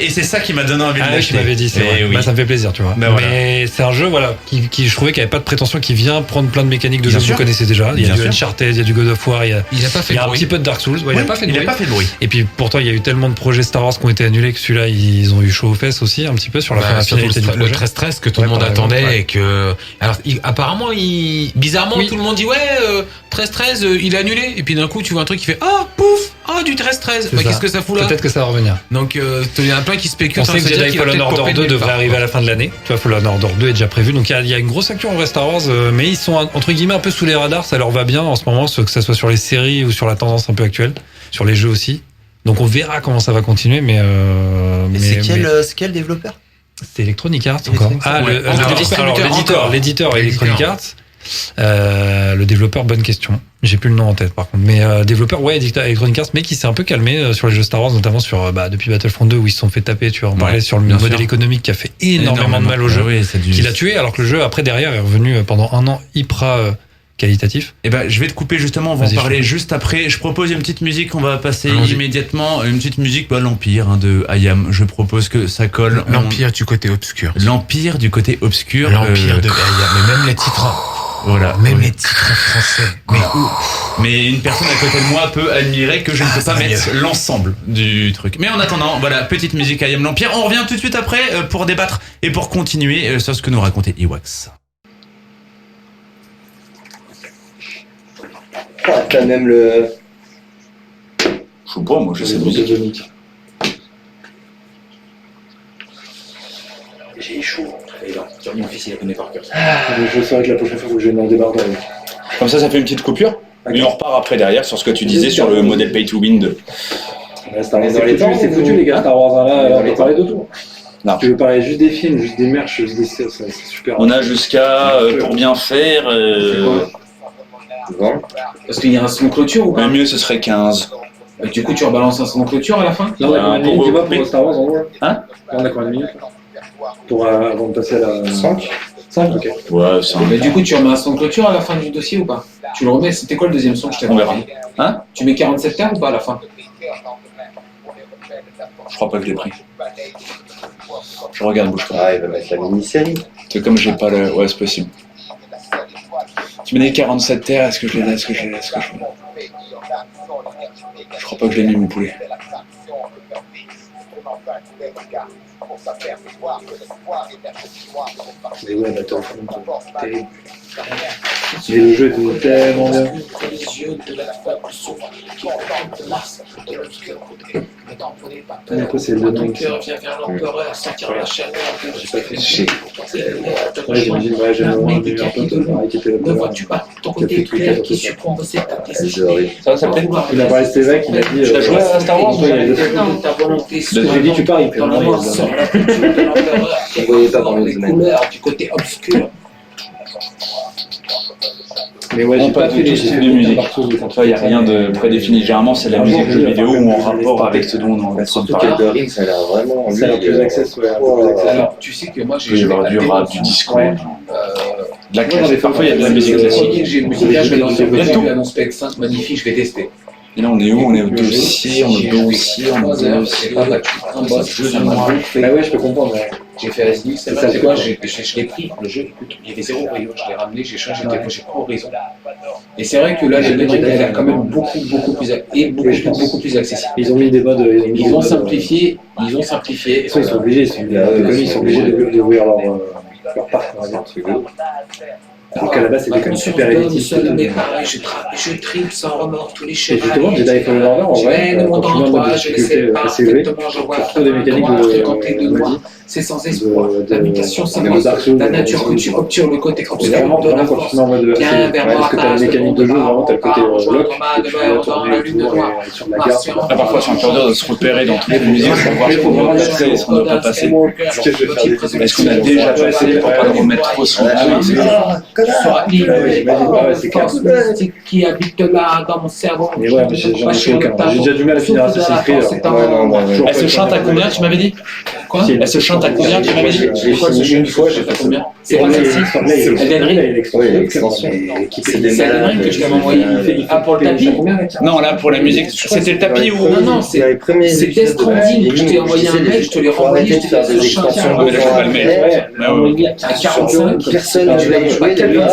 et c'est ça qui m'a donné envie de l'acheter. Tu m'avais dit, c'est vrai. Bah, ça me fait plaisir, tu vois. Mais c'est un jeu, voilà, qui je trouvais qu'il avait pas de prétention, qui vient prendre plein de mécaniques de jeu que vous connaissez déjà. Il y a du Uncharted, il y a du God of War, il y a un petit peu de Dark Souls. Il a pas fait de bruit. Et puis pourtant, il y a eu tellement de projets Star Wars qui ont été annulés que celui-là, ils ont eu chaud aux fesses aussi, un petit peu sur la finalité du projet. Le 13-13 que tout le monde attendait et que, alors, apparemment, bizarrement, tout le monde dit, 13-13, il est annulé. Et puis d'un coup, tu vois un truc qui fait du 13-13. Qu'est-ce que ça fout là? Peut-être que ça va revenir. Donc, il y a plein qui spéculent. On sait que Jedi Fallen Order 2 devrait arriver à la fin de l'année. Tu vois, Fallen Order 2 est déjà prévu. Donc, il y a une grosse actu en vrai Star Wars, mais ils sont entre guillemets un peu sous les radars. Ça leur va bien en ce moment, que ça soit sur les séries ou sur la tendance un peu actuelle, sur les jeux aussi. Donc, on verra comment ça va continuer. Mais c'est quel développeur? C'est Electronic Arts encore. L'éditeur Electronic Arts. Le développeur, bonne question. J'ai plus le nom en tête par contre. Mais développeur, Electronic Arts, mais qui s'est un peu calmé sur les jeux Star Wars, notamment sur depuis Battlefront 2 où ils se sont fait taper. Tu vois, on parlait sur le modèle économique qui a fait énormément de mal au jeu, qui l'a tué, alors que le jeu après derrière est revenu pendant un an hyper qualitatif. Eh ben, je vais te couper justement, on va en Vas-y, parler juste après. Je propose une petite musique, on va passer immédiatement. Une petite musique, l'Empire de IAM. Je propose que ça colle. L'Empire du côté obscur. L'Empire du côté obscur. L'Empire de IAM. Mais même les titres. Voilà. Même les titres français. Mais une personne à côté de moi peut admirer que je ne peux pas mettre l'ensemble du truc. Mais en attendant, voilà, petite musique IAM l'Empire. On revient tout de suite après pour débattre et pour continuer sur ce que nous racontait Iwax. T'as même le... Je sais pas, moi je sais pas. J'ai chaud. Mon fils, il la connaît par cœur. Je saurais que la prochaine fois, faut que je vienne en débardeur. Comme ça fait une petite coupure. Et on repart après derrière sur ce que tu disais sur le modèle Pay to Win 2. C'est foutu les gars, Star Wars là, on peut parler de tout. Non. Tu veux parler juste des films, juste des merch, juste des c'est super. On a jusqu'à, pour bien faire... Parce qu'il y a un son clôture ou pas? Le mieux ce serait 15. Du coup tu rebalances un son clôture à la fin? Là on a combien de minutes pour Star Wars en gros? Hein? Là on a combien de minutes? Pour avant de passer à la... 5? 5, ok. Ouais, 5. Mais du coup tu remets un son clôture à la fin du dossier ou pas? Tu le remets, c'était quoi le deuxième son que je t'avais dit? Hein? Tu mets 47 terres ou pas à la fin? Je crois pas que je l'ai pris. Je regarde, bouge pas. Ah, il va mettre la mini-série. C'est comme j'ai pas le... Ouais, c'est possible. Tu mets 47 terres, est-ce que je l'ai? Je crois pas que je l'ai mis, mon poulet. Mais ouais, attends, terrible. Mais le jeu est tellement bien. Après, c'est le nom. J'ai pas fait chier. Ouais, j'imagine, ouais, j'aime un peu qui était là. Ne vois-tu pas ton côté clair qui surprend cette Ça s'appelle? Il a parlé de Stéphane, il a dit. Tu as joué à Star Wars? J'ai dit, tu parles, il fait dans la mort sur la culture de l'empereur qui est les couleurs du côté obscur. Mais ouais, on pas fait des styles de musique. Il n'y a rien de prédéfini. Généralement, c'est la musique de jeux vidéo ou en rapport avec ce dont on est en train de parler. Ça a l'air vraiment... Ça a l'air plus access, ouais. Alors, tu sais que moi j'ai... Il peut y avoir du rap, du disco. De la classique. Parfois, il y a de la musique classique. J'ai une musique là, je vais lancer le annonce PX5 magnifique, je vais tester. Et là, on est où? On est au dossier, on est au dossier, on est au dossier. Un boss, jeu de moi. Bah ouais, je peux comprendre. J'ai fait Resident, c'est quoi? Je l'ai pris, le jeu, il y avait 0 rayon, je l'ai ramené, j'ai changé, j'ai pris Horizon. Et c'est vrai que là, les mecs, il a l'air quand même beaucoup plus accessible. Ils ont mis des modes. Ils ont simplifié. Ils sont obligés, ils sont obligés d'ouvrir leur parc, on va dire. Donc à la base, c'était quand même super élitiste. Mais pareil, je tripe sans remords tous les Et chevaliers. justement, Jedi Fallen Order, en vrai, quand tu mets en mode difficulté assez élevé, tu retrouves des mécaniques de c'est sans espoir. La mutation, c'est la nature que tu obtures, le côté obscur de la quand tu force. mets en mode Viens vers moi, parce que t'as la mécanique de jeu, vraiment, t'as le côté bloc, et tu peux dans la lune tourner noire. sur la gare. Parfois, c'est un peu dur de se repérer dans toutes les musiques pour voir ce qu'on doit passer et ce qu'on ne doit pas passer. Est-ce qu'on a déjà passé pour pas le remettre trop sur qui habite là dans mon cerveau. Mais ouais, j'en ai fait aucun. J'ai déjà du mal à finir Assassin's Creed. Elle se chante à combien, tu m'avais dit? Quoi? Elle se chante à combien, tu m'avais dit? J'ai fini une fois, j'ai fait combien? C'est pas celle-ci. Elden Ring. C'est Elden Ring que je t'avais envoyé. Ah, pour le tapis? Non, là, pour la musique, c'était le tapis ou... Non, c'est Death Stranding. Je t'ai envoyé un mail, je te l'ai renvoyé, je t'ai fait des extensions. Mais là, je pas le mail. À 45, personne ne l'a joué déjà,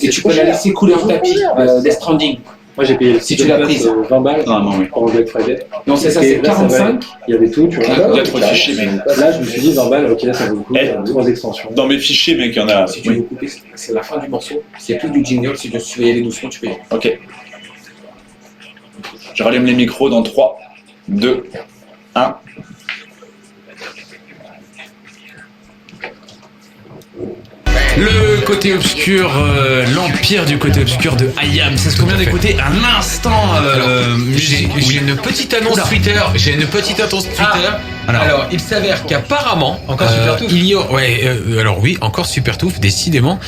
et tu peux la laisser couler en tapis, Death Stranding. Moi j'ai payé si tu l'as prise 20 balles pour le Black Friday. Non, c'est ça, c'est 45. Il y avait tout, tu vois. Il y a trop de fichiers, mec. Là, je me suis dit 20 balles, ok, là ça vaut le coup. 3 extensions. Dans mes fichiers, mec, il y en a. Si tu veux couper, c'est la fin du morceau. C'est plus du jingle, si tu veux y aller doucement, tu peux y aller. Ok. Je rallume les micros dans 3, 2, 1. Le côté obscur, l'empire du côté obscur de IAM. C'est ce qu'on vient d'écouter un instant. J'ai une petite annonce Twitter. Alors, il s'avère qu'apparemment, encore Super Touffe. il y a, alors oui, encore Super Touffe, décidément,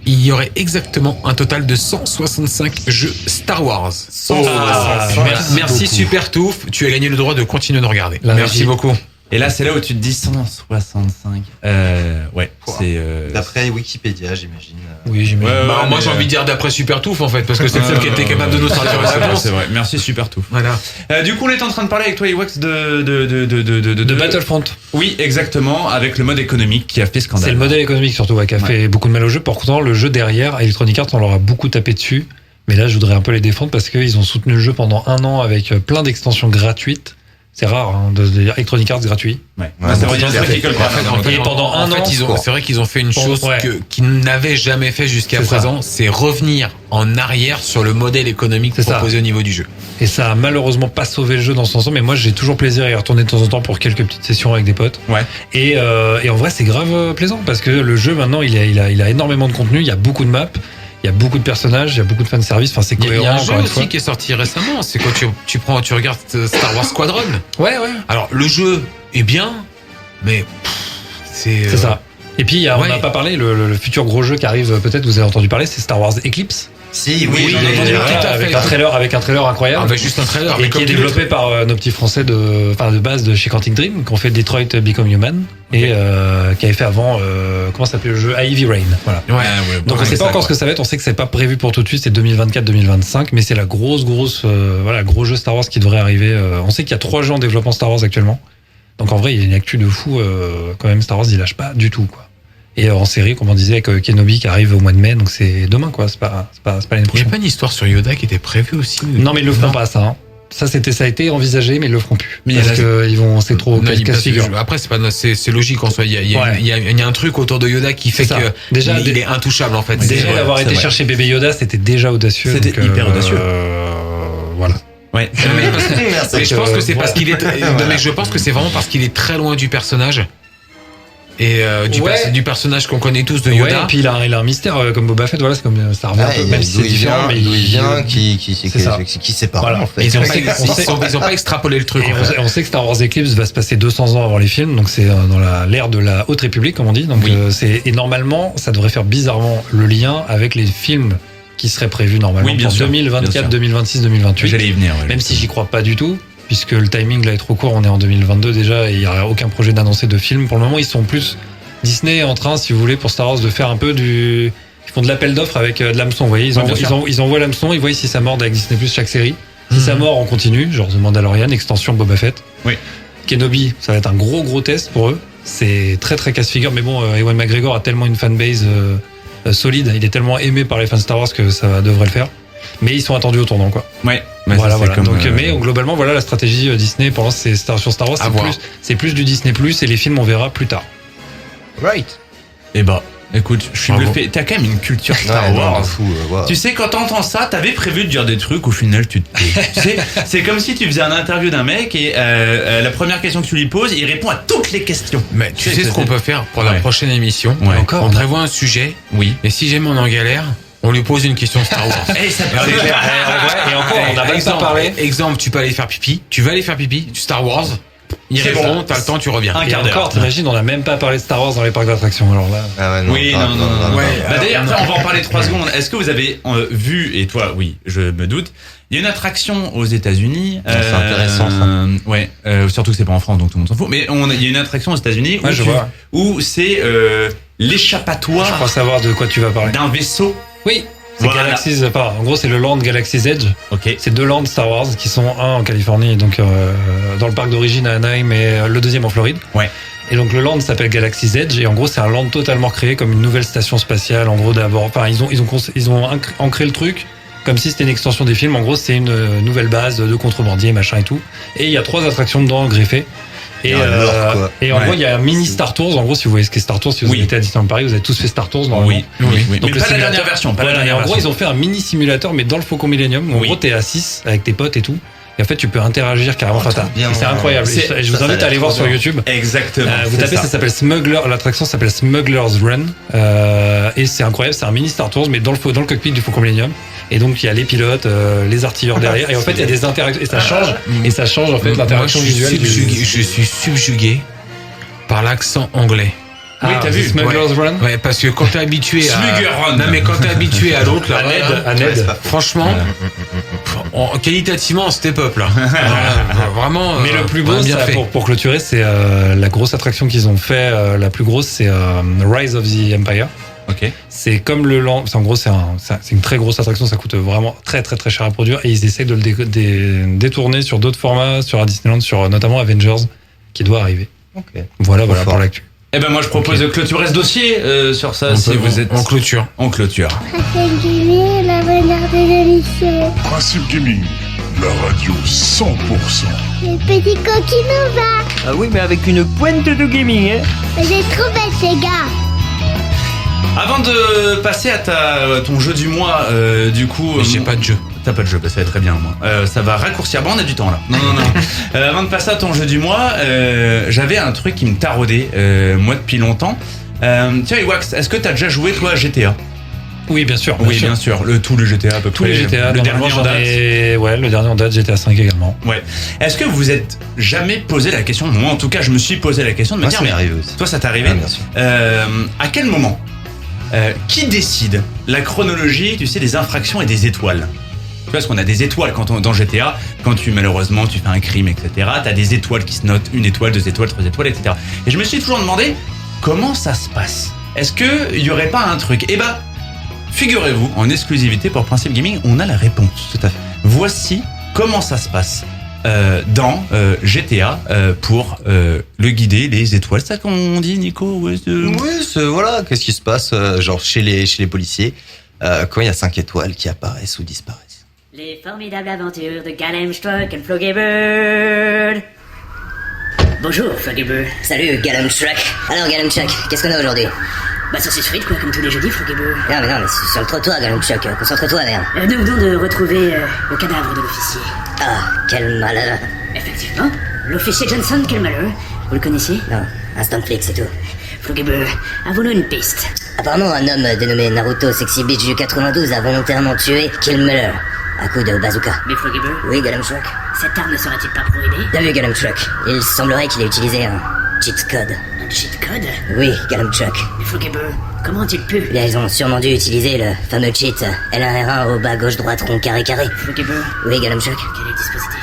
il y aurait exactement un total de 165 jeux Star Wars. Merci Super Touffe, tu as gagné le droit de continuer de regarder. Merci beaucoup. Et là, c'est là où tu te dis 165. Ouais, c'est. D'après Wikipédia, j'imagine. Oui, j'imagine. Moi, j'ai envie de dire d'après Supertouf, en fait, parce que c'est le seul qui était capable de nous sortir la réponse. C'est vrai. Merci Supertouf. Voilà. Du coup, on est en train de parler avec toi, Iwax, de Battlefront. Oui, exactement, avec le mode économique qui a fait scandale. C'est le modèle économique surtout qui a fait beaucoup de mal au jeu. Pourtant, le jeu derrière, Electronic Arts, on leur a beaucoup tapé dessus. Mais là, je voudrais un peu les défendre parce qu'ils ont soutenu le jeu pendant 1 an avec plein d'extensions gratuites. C'est rare de dire Electronic Arts gratuit. Ouais. C'est vrai et pendant un an, c'est vrai qu'ils ont fait une chose qu'ils n'avaient jamais fait jusqu'à présent, c'est revenir en arrière sur le modèle économique proposé au niveau du jeu. Et ça a malheureusement pas sauvé le jeu dans son sens, mais moi j'ai toujours plaisir à y retourner de temps en temps pour quelques petites sessions avec des potes. Ouais. Et en vrai c'est grave plaisant parce que le jeu maintenant il a énormément de contenu, il y a beaucoup de maps. Il y a beaucoup de personnages, il y a beaucoup de fanservice, enfin c'est cohérent. Il y a un jeu aussi qui est sorti récemment, c'est quand tu regardes Star Wars Squadron. Ouais. Alors le jeu est bien, mais c'est ça. Et puis on n'a pas parlé, le futur gros jeu qui arrive, peut-être vous avez entendu parler, c'est Star Wars Eclipse. Si, oui, avec un trailer incroyable. Avec juste un trailer. Et qui est développé par nos petits Français de base de chez Quantic Dream, qui ont fait Detroit Become Human, et qui avait fait avant, comment s'appelait le jeu? Heavy Rain. Voilà. Donc on sait pas encore ce que ça va être, on sait que c'est pas prévu pour tout de suite, c'est 2024-2025, mais c'est la gros jeu Star Wars qui devrait arriver. On sait qu'il y a 3 jeux en développement Star Wars actuellement. Donc en vrai, il y a une actu de fou, quand même, Star Wars, il lâche pas du tout, quoi. Et en série, comme on disait, avec Kenobi qui arrive au mois de mai, donc c'est demain, quoi. C'est pas l'année prochaine. Il n'y a pas une histoire sur Yoda qui était prévue aussi? Non, mais ils le feront pas, ça. Hein. Ça a été envisagé, mais ils le feront plus. Parce que c'est trop casse-figure. Après, c'est logique en soi. Il y a un truc autour de Yoda qui fait que déjà, il est intouchable, en fait. Déjà, d'avoir été chercher bébé Yoda, c'était déjà audacieux. C'était hyper audacieux. Voilà. Ouais. Mais je pense que c'est parce qu'il est. Mais je pense que c'est vraiment parce qu'il est très loin du personnage. Et du personnage qu'on connaît tous de Yoda. Ouais, et puis il a un mystère comme Boba Fett, voilà, c'est comme ça revient un peu, même si c'est différent, mais d'où il vient, qui sépare, voilà. En fait. Ils ont pas extrapolé le truc. On sait que Star Wars Eclipse va se passer 200 ans avant les films, donc c'est dans l'ère de la Haute République, comme on dit. Donc et normalement, ça devrait faire bizarrement le lien avec les films qui seraient prévus normalement pour 2024, 2026, 2028. J'allais y venir. Même si j'y crois pas du tout. Puisque le timing là est trop court, on est en 2022 déjà et il n'y a aucun projet d'annoncer de film. Pour le moment, ils sont plus Disney est en train, si vous voulez, pour Star Wars, de faire un peu ils font de l'appel d'offres avec de l'hameçon. Vous voyez, ils envoient l'hameçon, ils voient si ça mord avec Disney Plus chaque série. Si ça mord, on continue. Genre The Mandalorian, extension Boba Fett. Oui. Kenobi, ça va être un gros test pour eux. C'est très casse-figure, mais bon, Ewan McGregor a tellement une fanbase solide, il est tellement aimé par les fans Star Wars que ça devrait le faire. Mais ils sont attendus au tournant, quoi. Ouais. Voilà. Donc, mais globalement, voilà la stratégie Disney pendant sur Star Wars, c'est plus du Disney Plus et les films on verra plus tard. Right. Et écoute, je suis bluffé. T'as quand même une culture Star Wars. Tu sais, quand t'entends ça, t'avais prévu de dire des trucs, au final, tu sais, c'est comme si tu faisais un interview d'un mec et la première question que tu lui poses, il répond à toutes les questions. Mais tu sais ce qu'on peut faire pour la prochaine émission? On prévoit un sujet. Oui. Et si jamais on est en galère, on lui pose une question Star Wars. Et encore, on n'a pas parlé. Exemple, tu peux aller faire pipi. Tu vas aller faire pipi. Star Wars. Il répond, t'as le temps, tu reviens. Un quart d'heure. Encore, t'imagines, on n'a même pas parlé de Star Wars dans les parcs d'attractions. Alors là. Ah ouais, non. Oui, non. D'ailleurs, après, on va en parler 3 secondes. Est-ce que vous avez vu, et toi, oui, je me doute, il y a une attraction aux États-Unis. C'est intéressant, ça. Ouais, surtout que c'est pas en France, donc tout le monde s'en fout. Mais il y a une attraction aux États-Unis où c'est l'échappatoire. Je crois savoir de quoi tu vas parler. D'un vaisseau. Oui. C'est Galaxy's, en gros, c'est le land Galaxy's Edge. Ok. C'est 2 lands Star Wars qui sont un en Californie, donc dans le parc d'origine à Anaheim et le deuxième en Floride. Ouais. Et donc le land s'appelle Galaxy's Edge et en gros c'est un land totalement créé comme une nouvelle station spatiale. En gros d'abord, enfin ils ont ancré le truc comme si c'était une extension des films. En gros c'est une nouvelle base de contrebandiers machin et tout. Et il y a 3 attractions dedans greffées. Et en gros, il y a un mini Star Tours. En gros, si vous voyez ce qu'est Star Tours, si vous étiez à Disneyland Paris, vous avez tous fait Star Tours normalement. Oui. Donc mais pas la dernière version. En gros, ils ont fait un mini simulateur, mais dans le Faucon Millennium. En gros, t'es à 6 avec tes potes et tout. Et en fait, tu peux interagir carrément. C'est incroyable. Je vous invite à aller voir sur YouTube. Exactement. Vous tapez, ça s'appelle l'attraction s'appelle Smuggler's Run. Et c'est incroyable. C'est un mini Star Tours, mais dans le cockpit du Faucon Millennium. Et donc il y a les pilotes, les artilleurs derrière, et en fait il y a des interactions, et ça change en fait l'interaction visuelle. Je suis subjugué par l'accent anglais Oui, t'as vu Smuggler's Run. Ouais, parce que quand t'es habitué à. Slugger Run. Non, mais quand t'es habitué à l'autre, là. À Ned. Franchement, qualitativement, step up, là. Vraiment. Mais le plus beau, bien ça, fait. pour clôturer, c'est la grosse attraction qu'ils ont fait. La plus grosse, c'est Rise of the Empire. Ok. C'est comme le land. En gros, c'est une très grosse attraction. Ça coûte vraiment très très très cher à produire. Et ils essayent de le détourner sur d'autres formats, sur Disneyland, sur notamment Avengers, qui doit arriver. Ok. Voilà pour l'actu. Eh ben moi je propose de clôturer ce dossier sur ça si vous êtes en clôture. En clôture. Principe Gaming, la bonheur des délicieux. Principe Gaming, la radio 100%. Les petits coquinova. Ah oui, mais avec une pointe de gaming, hein. J'ai trop belle, ces gars. Avant de passer à ton jeu du mois, du coup... j'ai pas de jeu. T'as pas de jeu, bah, ça va être très bien moi. Ça va raccourcir, bon on a du temps là. Non. Avant de passer à ton jeu du mois, j'avais un truc qui me taraudait, moi depuis longtemps. Tiens Iwax, est-ce que t'as déjà joué toi à GTA ? Oui, bien sûr. Bien sûr. Tous les GTA à peu près. Tous les GTA. Le dernier en date. Ouais, le dernier en date, GTA 5 également. Ouais. Est-ce que vous êtes jamais posé la question, moi en tout cas je me suis posé la question de me Moi, dire... ça m'est arrivé aussi. Toi ça t'est arrivé ? Bien sûr. À quel moment qui décide la chronologie, tu sais, des infractions et des étoiles ? Tu vois, parce qu'on a des étoiles dans GTA, quand malheureusement tu fais un crime, etc. T'as des étoiles qui se notent, 1 étoile, 2 étoiles, 3 étoiles, etc. Et je me suis toujours demandé comment ça se passe. Est-ce qu'il y aurait pas un truc ? Eh ben, figurez-vous, en exclusivité pour Principe Gaming, on a la réponse. Tout à fait. Voici comment ça se passe dans GTA pour le guider, les étoiles. C'est ça qu'on dit, Nico ? Oui, voilà, qu'est-ce qui se passe genre chez les policiers quand il y a 5 étoiles qui apparaissent ou disparaissent. Les formidables aventures de Galem Struck and Floggebird. Bonjour, Floggebird. Salut, Galem Struck. Alors, Galem Struck, qu'est-ce qu'on a aujourd'hui? Bah, saucisse frite, quoi, comme tous les jeudis, Floggebird. Non, mais c'est sur le trottoir, Galem Struck. Concentre-toi, merde. Nous venons de retrouver le cadavre de l'officier. Ah, quel malheur. Effectivement, l'officier Johnson, quel malheur. Vous le connaissiez? Non, instant flic, c'est tout. Floggebird, avons-nous une piste? Apparemment, un homme dénommé Naruto Sexy Beach du 92 a volontairement tué Killmiller à coup de bazooka. Mais Floggebird? Oui, Galem Struck. Cette arme ne serait-il pas prohibée? Bien vu, Galem Struck. Il semblerait qu'il ait utilisé un cheat code. Un cheat code? Oui, Galem Struck. Mais Floggebird, comment ont-ils pu? Bien, ils ont sûrement dû utiliser le fameux cheat L1R1 au bas gauche-droite rond carré-carré. Floggebird? Oui, Galem Struck. Quel est le dispositif?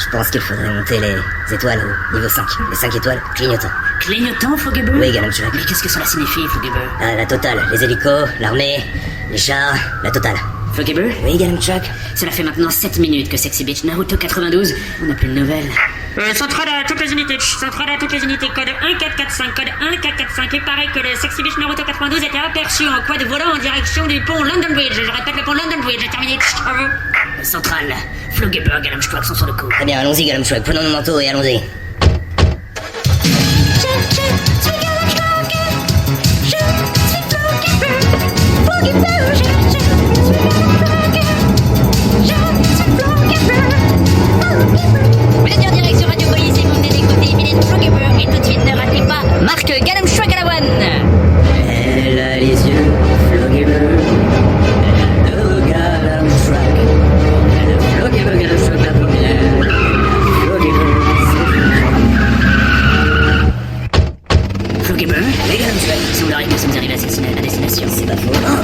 Je pense qu'il faudrait monter les étoiles au niveau 5. Les 5 étoiles clignotant. Clignotant, Floggebird? Oui, Galem Struck. Mais qu'est-ce que cela signifie, Floggebird? La totale. Les hélicos, l'armée, les chars, la totale. Floggebird? Oui, Galem Struck. Cela fait maintenant 7 minutes que Sexy Beach Naruto 92, on n'a plus de nouvelles. Centrale à toutes les unités, code 1445, code 1445. Il paraît que le Sexy Beach Naruto 92 était aperçu en quad volant en direction du pont London Bridge. Je répète, le pont London Bridge, terminé. À vous. Centrale, Floggebird, Galem Struck sont sur le coup. Très bien, allons-y, Galem Struck. Prenons nos manteaux et allons-y. Vous êtes en direct sur Radio Police et vous venez d'écouter Mylène Floggebird et tout de suite ne ratez pas Marc Galem Struck à la one. Elle a les yeux, Floggebird. Le Galem Struck. Le Floggebird, Galem Struck la première. Floggebird? Oui, Galem Struck. Il semblerait que nous sommes arrivés à destination. C'est pas faux. Oh,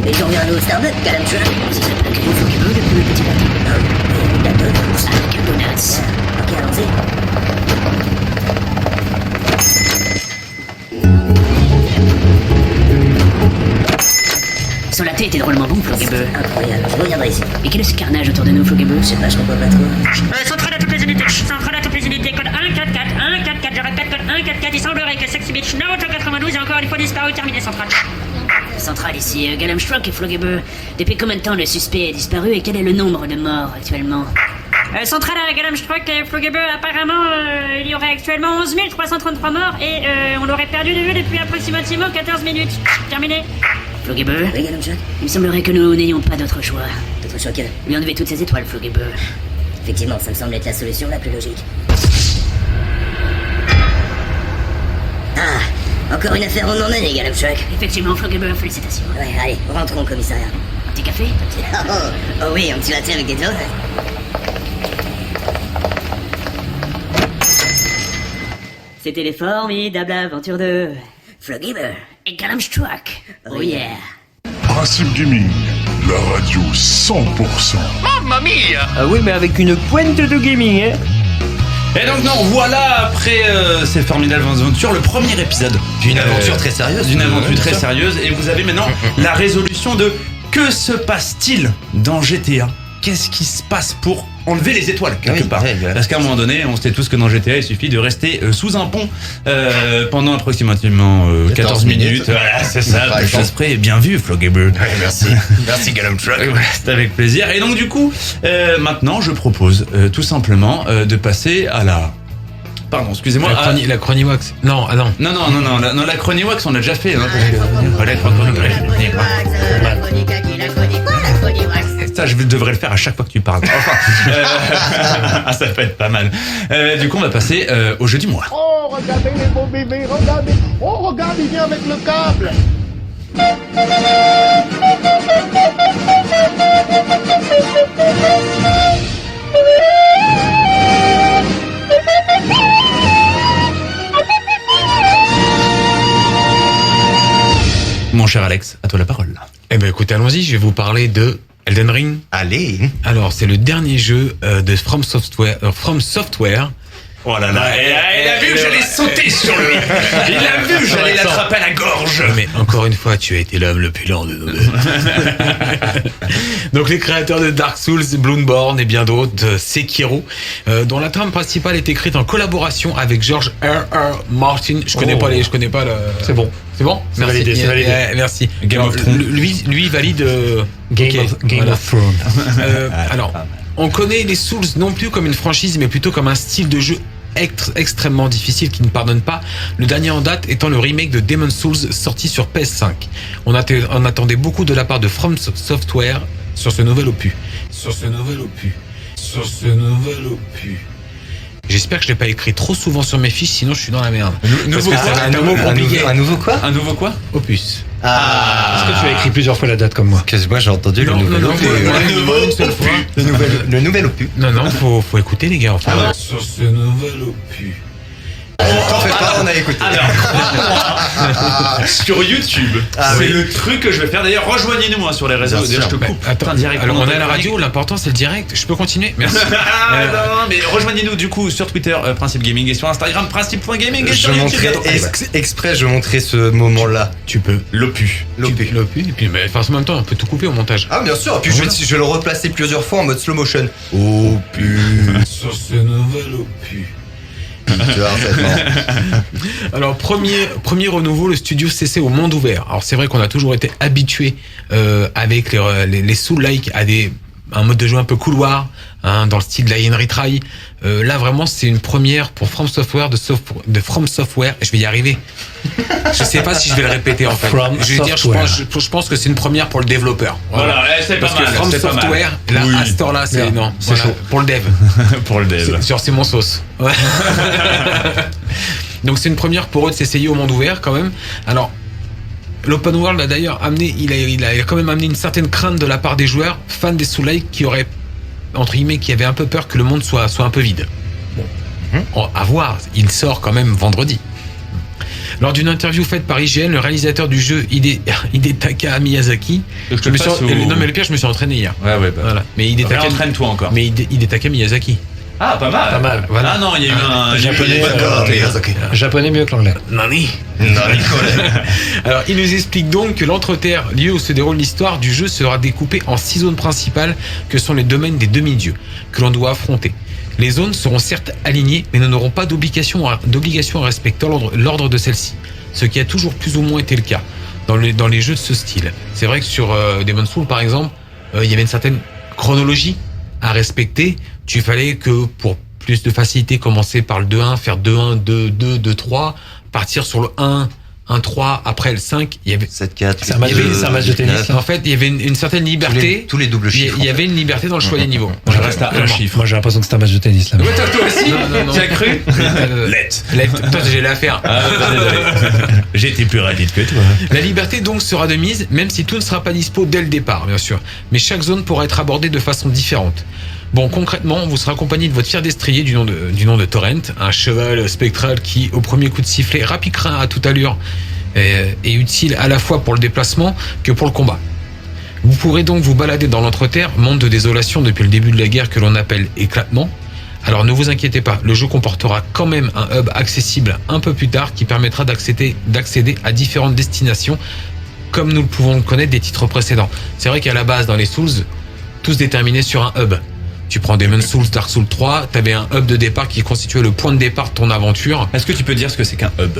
ils ont vu un nouveau Starbucks, Galem Struck. Ce serait pas que le Floggebird depuis le petit bateau. Avec un donuts. Ok, allons-y. Son latte était drôlement bon, Floggebird. Incroyable, je reviendrai ici. Et quel est ce carnage autour de nous, Floggebird? Je sais pas, je comprends pas trop. Centrale à toutes les unités, code 144, je répète, code 144. Il semblerait que Sexy Beach Naruto 92 ait encore une fois disparu, terminé, centrale. Centrale ici, Galem Struck et Floggebird. Depuis combien de temps le suspect est disparu et quel est le nombre de morts actuellement? Centrale à Galem Struck et Floggebird, apparemment, il y aurait actuellement 11 333 morts et on l'aurait perdu de vue depuis approximativement 14 minutes. Terminé. Floggebird? Oui, Galem Struck. Il me semblerait que nous n'ayons pas d'autre choix. D'autre choix que... Lui enlever toutes ses étoiles, Floggebird. Effectivement, ça me semble être la solution la plus logique. Ah, encore une affaire en emmené, Galem Struck. Effectivement, Floggebird, félicitations. Ouais, allez, rentrons au commissariat. Un petit café? Oh oui, un petit latte avec des donuts. C'était les formidables aventures de... Floggiver et Galamstruck. Oh yeah. Principe Gaming, la radio 100%. Mamma mia! Ah oui, mais avec une pointe de gaming, hein. Et donc non, voilà, après ces formidables aventures, le premier épisode. D'une aventure très sérieuse. D'une aventure très sérieuse. Et vous avez maintenant la résolution de que se passe-t-il dans GTA ? Qu'est-ce qui se passe pour enlever les étoiles quelque part ? Parce qu'à un moment donné, on sait tous que dans GTA, il suffit de rester sous un pont pendant approximativement 14 minutes. Voilà, c'est ça, tout chose près. Et bien vu, Floggiver. Merci. Merci, Galamstruck. C'est avec plaisir. Et donc du coup, maintenant, je propose tout simplement de passer à la... Pardon, excusez-moi. La Chroniwax. Non, ah non. Non, la Chroniwax, on l'a déjà fait. Hein, ça, je devrais le faire à chaque fois que tu parles. Enfin, ça peut être pas mal. Du coup, on va passer au jeu du mois. Oh, regardez les beaux bébés, regardez. Oh, regarde, il vient avec le câble. Mon cher Alex, à toi la parole. Eh ben écoutez, allons-y, je vais vous parler de Elden Ring. Allez. Alors, c'est le dernier jeu de From Software. Oh là là, il a vu que j'allais sauter sur lui. Il a vu que j'allais l'attraper à la gorge. Mais encore une fois, tu as été l'homme le plus lent de nous deux. Donc les créateurs de Dark Souls, Bloodborne et bien d'autres, de Sekiro, dont la trame principale est écrite en collaboration avec George R.R. Martin. Je connais pas le. C'est bon. C'est bon. C'est validé. Merci. Game of Thrones. Lui valide. Game of Thrones. Alors, on connaît les Souls non plus comme une franchise, mais plutôt comme un style de jeu extrêmement difficile qui ne pardonne pas. Le dernier en date étant le remake de Demon's Souls sorti sur PS5. On attendait beaucoup de la part de From Software sur ce nouvel opus. J'espère que je l'ai pas écrit trop souvent sur mes fiches, sinon je suis dans la merde. Un nouveau quoi ? Un nouveau quoi ? Opus. Est-ce que tu as écrit plusieurs fois la date comme moi ? Qu'est-ce que moi j'ai entendu le nouvel opus. Non, faut écouter les gars. Enfin, sur ce nouvel opus. T'en fais pas, on a écouté. Alors, sur YouTube, c'est le truc que je vais faire. D'ailleurs, rejoignez-nous sur les réseaux. D'ailleurs, je te coupe. Attends, alors on est à la radio, l'important c'est le direct. Je peux continuer ? Merci. Non, mais rejoignez-nous du coup sur Twitter, Principe Gaming, et sur Instagram, Principe.gaming, et sur YouTube. Exprès, je montrais ce moment-là. Tu peux. L'opus. Et puis, en même temps, on peut tout couper au montage. Ah, bien sûr. Et puis, je vais le replacer plusieurs fois en mode slow motion. Opus. Sur ce nouvel opus. Alors premier renouveau, le studio CC au monde ouvert. Alors c'est vrai qu'on a toujours été habitué avec les Soul-like à un mode de jeu un peu couloir, hein, dans le style de la Retry. Là vraiment c'est une première pour From Software de From Software. Je vais y arriver. Je sais pas si je vais le répéter en fait. Je pense que c'est une première pour le développeur. Voilà, c'est pas mal. Parce que From Software, là, à ce temps-là, c'est non, c'est chaud. Pour le dev. Pour le dev. C'est mon sauce. Ouais. Donc c'est une première pour eux de s'essayer au monde ouvert quand même. Alors l'open world a d'ailleurs amené, il a quand même amené une certaine crainte de la part des joueurs fans des Soul-like qui auraient entre guillemets qui avaient un peu peur que le monde soit un peu vide. Bon, à voir. Il sort quand même vendredi. Lors d'une interview faite par IGN, le réalisateur du jeu Hidetaka Miyazaki. Non mais le pire, je me suis entraîné hier. Ouais. Voilà. Mais Hidetaka. Entraîne-toi encore. Mais Hidetaka Miyazaki. Ah, pas mal. Voilà. Ah non, il y a eu un japonais mieux que l'anglais. Nani. Alors, il nous explique donc que l'Entre-Terre, lieu où se déroule l'histoire du jeu, sera découpé en 6 zones principales que sont les domaines des demi-dieux que l'on doit affronter. Les zones seront certes alignées, mais n'auront pas d'obligation à respecter l'ordre de celles-ci, ce qui a toujours plus ou moins été le cas dans les jeux de ce style. C'est vrai que sur Demon's Souls, par exemple, il y avait une certaine chronologie à respecter. Tu fallait que, pour plus de facilité, commencer par le 2-1, faire 2-1, 2-2, 2-3, partir sur le 1-3, après le 5, il y avait 7-4. C'est un match de tennis. En fait, il y avait une certaine liberté. Tous les doubles chiffres. Il y avait une liberté dans le choix des niveaux. Je reste à un chiffre. Moi, j'ai l'impression que c'est un match de tennis là. Ouais, toi aussi. Non. Tu as cru? Toi, j'ai l'affaire. J'ai été plus rapide que toi. La liberté donc sera de mise, même si tout ne sera pas dispo dès le départ, bien sûr. Mais chaque zone pourra être abordée de façon différente. Bon, concrètement, vous serez accompagné de votre fier destrier du nom de Torrent, un cheval spectral qui, au premier coup de sifflet, rapiquera à toute allure est utile à la fois pour le déplacement que pour le combat. Vous pourrez donc vous balader dans l'Entreterre, monde de désolation depuis le début de la guerre que l'on appelle éclatement. Alors ne vous inquiétez pas, le jeu comportera quand même un hub accessible un peu plus tard qui permettra d'accéder à différentes destinations comme nous le pouvons le connaître des titres précédents. C'est vrai qu'à la base dans les Souls, tout se déterminait sur un hub. Tu prends Demon's Souls, Dark Souls 3, t'avais un hub de départ qui constituait le point de départ de ton aventure. Est-ce que tu peux dire ce que c'est qu'un hub ?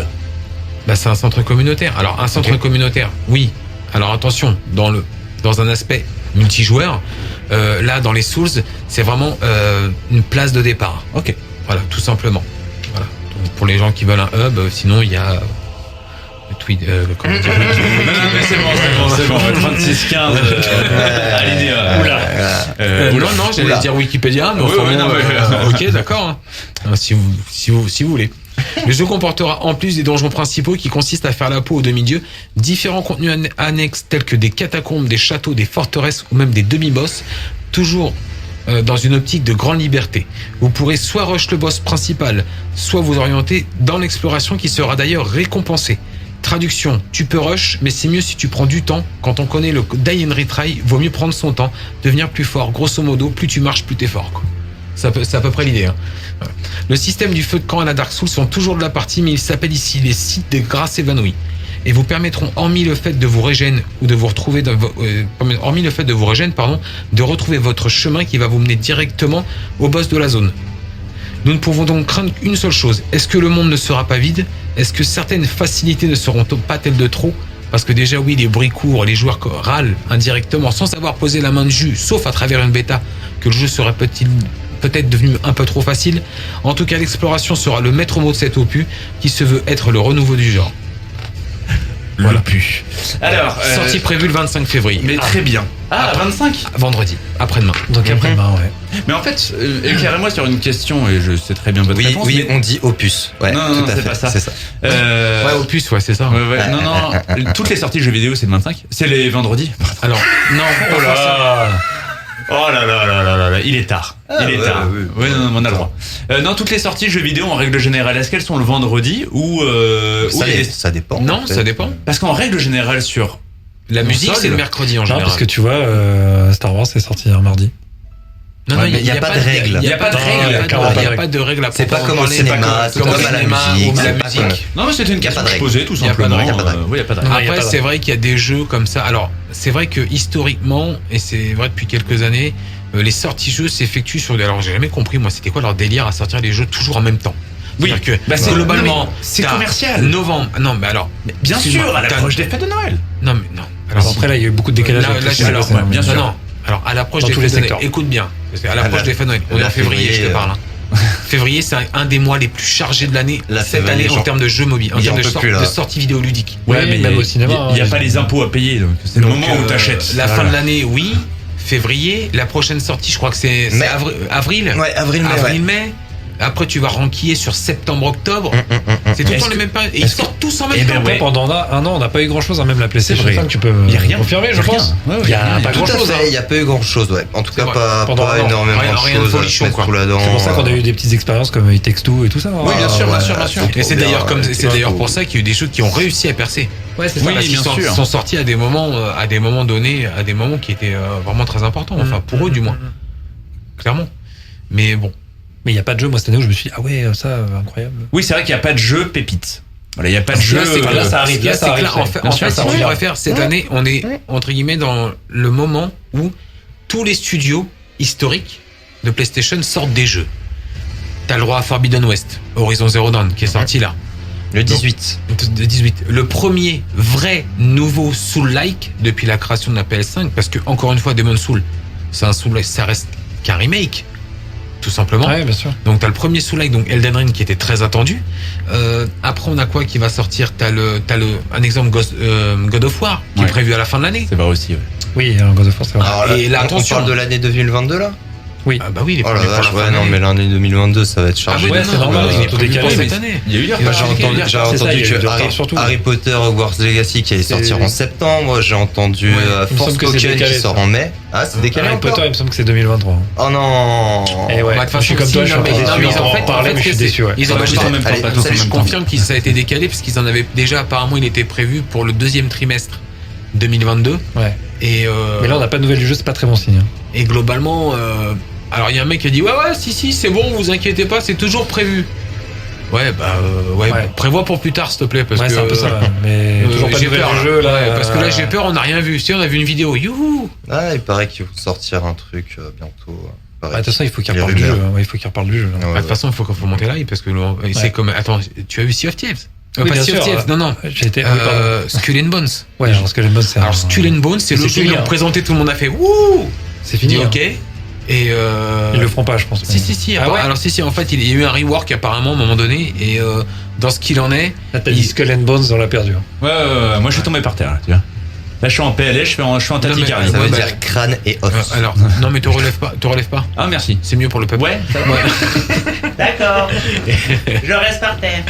Bah, c'est un centre communautaire. Alors un centre communautaire, oui. Alors attention, dans un aspect multijoueur, là dans les Souls, c'est vraiment une place de départ. Ok. Voilà, tout simplement. Voilà. Donc, pour les gens qui veulent un hub, sinon il y a le tweet. Comment dire c'est bon. 36-15. Alinéa. Non, j'allais dire Wikipédia, mais ok, d'accord. Hein. Si vous voulez. Le jeu comportera en plus des donjons principaux qui consistent à faire la peau aux demi-dieux, différents contenus annexes tels que des catacombes, des châteaux, des forteresses ou même des demi-boss, toujours dans une optique de grande liberté. Vous pourrez soit rush le boss principal, soit vous orienter dans l'exploration qui sera d'ailleurs récompensée. Traduction, tu peux rush, mais c'est mieux si tu prends du temps. Quand on connaît le die and retry, vaut mieux prendre son temps, devenir plus fort. Grosso modo, plus tu marches, plus t'es fort, quoi. C'est à peu près l'idée. Hein. Voilà. Le système du feu de camp à la Dark Souls sont toujours de la partie, mais il s'appelle ici les sites de grâce évanouis. Et vous permettront, hormis le fait de vous régénérer ou de vous retrouver, de retrouver votre chemin qui va vous mener directement au boss de la zone. Nous ne pouvons donc craindre une seule chose. Est-ce que le monde ne sera pas vide ? Est-ce que certaines facilités ne seront pas telles de trop ? Parce que déjà, oui, les bruits courts, les joueurs râlent indirectement sans savoir poser la main dessus, sauf à travers une bêta, que le jeu serait peut-être devenu un peu trop facile. En tout cas, l'exploration sera le maître mot de cet opus qui se veut être le renouveau du genre. Voilà. Pu. Alors, sortie prévue le 25 février. Mais très bien. Ah, 25 vendredi, après-demain. Donc après-demain, ouais. Mais en fait, éclairez-moi sur une question, et je sais très bien votre réponse. Oui, mais... on dit opus. Ouais, non, c'est pas ça. C'est ça. Ouais, opus, ouais, c'est ça. Ouais. Non, toutes les sorties de jeux vidéo, c'est le 25. C'est les vendredis. Alors, non, oh là. Oh là là, il est tard. Oui, non, on a le droit. Non, toutes les sorties jeux vidéo en règle générale, est-ce qu'elles sont le vendredi ou ça dépend. Non, ça dépend. Parce qu'en règle générale sur la musique, c'est le mercredi en général. Non, parce que tu vois, Star Wars est sorti un mardi. Non, il n'y a pas de règle. Il n'y a pas de règle. Il n'y a pas de règle à c'est pas comme au cinéma, c'est comme à la musique. Non, mais c'était une question posée, tout simplement. Il n'y a pas de règle. Oui, il n'y a pas de règle. Après, c'est vrai qu'il y a des jeux comme ça. Alors, c'est vrai que historiquement, et c'est vrai depuis quelques années, les sorties jeux s'effectuent sur des... Alors, j'ai jamais compris, moi, c'était quoi leur délire à sortir les jeux toujours en même temps. Oui, que c'est globalement, c'est commercial. Novembre. Non, mais alors, bien sûr, à l'approche des fêtes de Noël. Non, mais non. Alors après, là, il y a eu beaucoup de décalage. Bien sûr. Non. Alors, à l'approche des fêtes de Noël, écoute bien, parce qu'à l'approche des fêtes de Noël, on est en février, je te parle. Février, c'est un des mois les plus chargés de l'année, cette année, en termes de jeux mobiles, en termes de sorties vidéoludiques. Ouais, mais même au cinéma. Il n'y a pas les impôts à payer, donc c'est le moment où tu achètes. La fin de l'année, oui. Février, la prochaine sortie, je crois que c'est avril. Ouais, avril-mai. Après, tu vas ranquiller sur septembre-octobre. C'est tout le temps les mêmes périodes. Et ils sortent tous en même temps. Pendant un an, on n'a pas eu grand-chose, même la PlayStation 5, tu peux confirmer, je pense. Il n'y a pas grand-chose. Il n'y a pas eu grand-chose, ouais. En tout cas, pas énormément de choses. C'est pour ça qu'on a eu des petites expériences comme It Takes Two et tout ça. Oui, bien sûr. Et c'est d'ailleurs pour ça qu'il y a eu des jeux qui ont réussi à percer. Ouais, c'est ça. Oui, bien sûr. Ils sont sortis à des moments donnés, à des moments qui étaient vraiment très importants. Enfin, pour eux, du moins. Clairement. Mais bon. Mais il n'y a pas de jeu, moi, cette année où je me suis dit, ah ouais, ça, incroyable. Oui, c'est vrai qu'il n'y a pas de jeu pépite. Voilà, il n'y a pas de jeu. Là, ça arrive. En fait, ce qu'on devrait faire cette année, on est, entre guillemets, dans le moment où tous les studios historiques de PlayStation sortent des jeux. T'as le droit à Forbidden West, Horizon Zero Dawn, qui est sorti là. Le 18. Le premier vrai nouveau Soul-like depuis la création de la PS5, parce que, encore une fois, Demon's Souls, c'est un Soul-like, ça reste qu'un remake. Tout simplement. Ouais, bien sûr. Donc t'as le premier Soul-like, donc Elden Ring, qui était très attendu. Après on a quoi qui va sortir? T'as un exemple God of War qui est prévu à la fin de l'année. C'est vrai aussi. Oui, God of War, c'est vrai. Alors là, et là, on parle de l'année 2022 là. Oui. Ah bah oui, il est Oh la prévu pour vache, la ouais, fin non, d'année. mais l'année 2022, ça va être chargé. ouais, c'est normal, il est tout prévu décalé, pour mais cette année. Il y a eu J'ai entendu que surtout. Harry Potter Hogwarts Legacy qui allait sortir en septembre. J'ai entendu Il me semble que c'est Forspoken décalé, qui sort ça. en mai. Ah, c'est décalé Harry encore. Potter, il me semble que c'est 2023. Oh non. Et ouais, Bah, de toute je suis façon, comme si, toi, je suis non, un peu mais déçu. ils On en en fait, parlait, mais je suis déçu, ouais. Ils ont Ça acheté marche en même temps. Allez, Pas tous en je même temps. confirme que ça a été décalé parce qu'ils en avaient déjà apparemment il était prévu pour le deuxième trimestre 2022. Ouais. Et mais là, on n'a pas de nouvelles du jeu, c'est pas très bon signe. Et globalement, alors il y a un mec qui a dit ouais si c'est bon, vous inquiétez pas, c'est toujours prévu. Ouais bon, prévois pour plus tard s'il te plaît parce que c'est un peu ça. Mais toujours pas de j'ai nouvelles peur du jeu là. Ouais, parce que là j'ai peur, on n'a rien vu. Si on a vu une vidéo, youhou. Ah, il paraît qu'il faut sortir un truc bientôt. De toute façon, il faut qu'il reparle du jeu. Il faut qu'il reparle du jeu. De toute façon, il faut monter là parce que c'est comme attends, tu as vu Sea of Thieves? Oui, pas bien Sea of sûr. Thieves, non. J'ai été. Skull and Bones. Ouais, alors Skull and Bones, c'est. Alors Skull and Bones, c'est le jeu qu'ils ont présenté, tout le monde a fait wouh. C'est fini. Ok. Et ils le feront pas, je pense. Si. Ah ouais. Alors si, en fait, il y a eu un rework apparemment à un moment donné, et dans ce qu'il en est. Là, t'as dit Skull and Bones, on l'a perdu. Ouais, moi je suis tombé par terre, là, tu vois. Là, je suis en PLS, je suis en tachycardie. Ça veut dire crâne et os. Alors, non, mais te relève pas. Ah, merci. C'est mieux pour le peuple. Ouais. D'accord. Je reste par terre.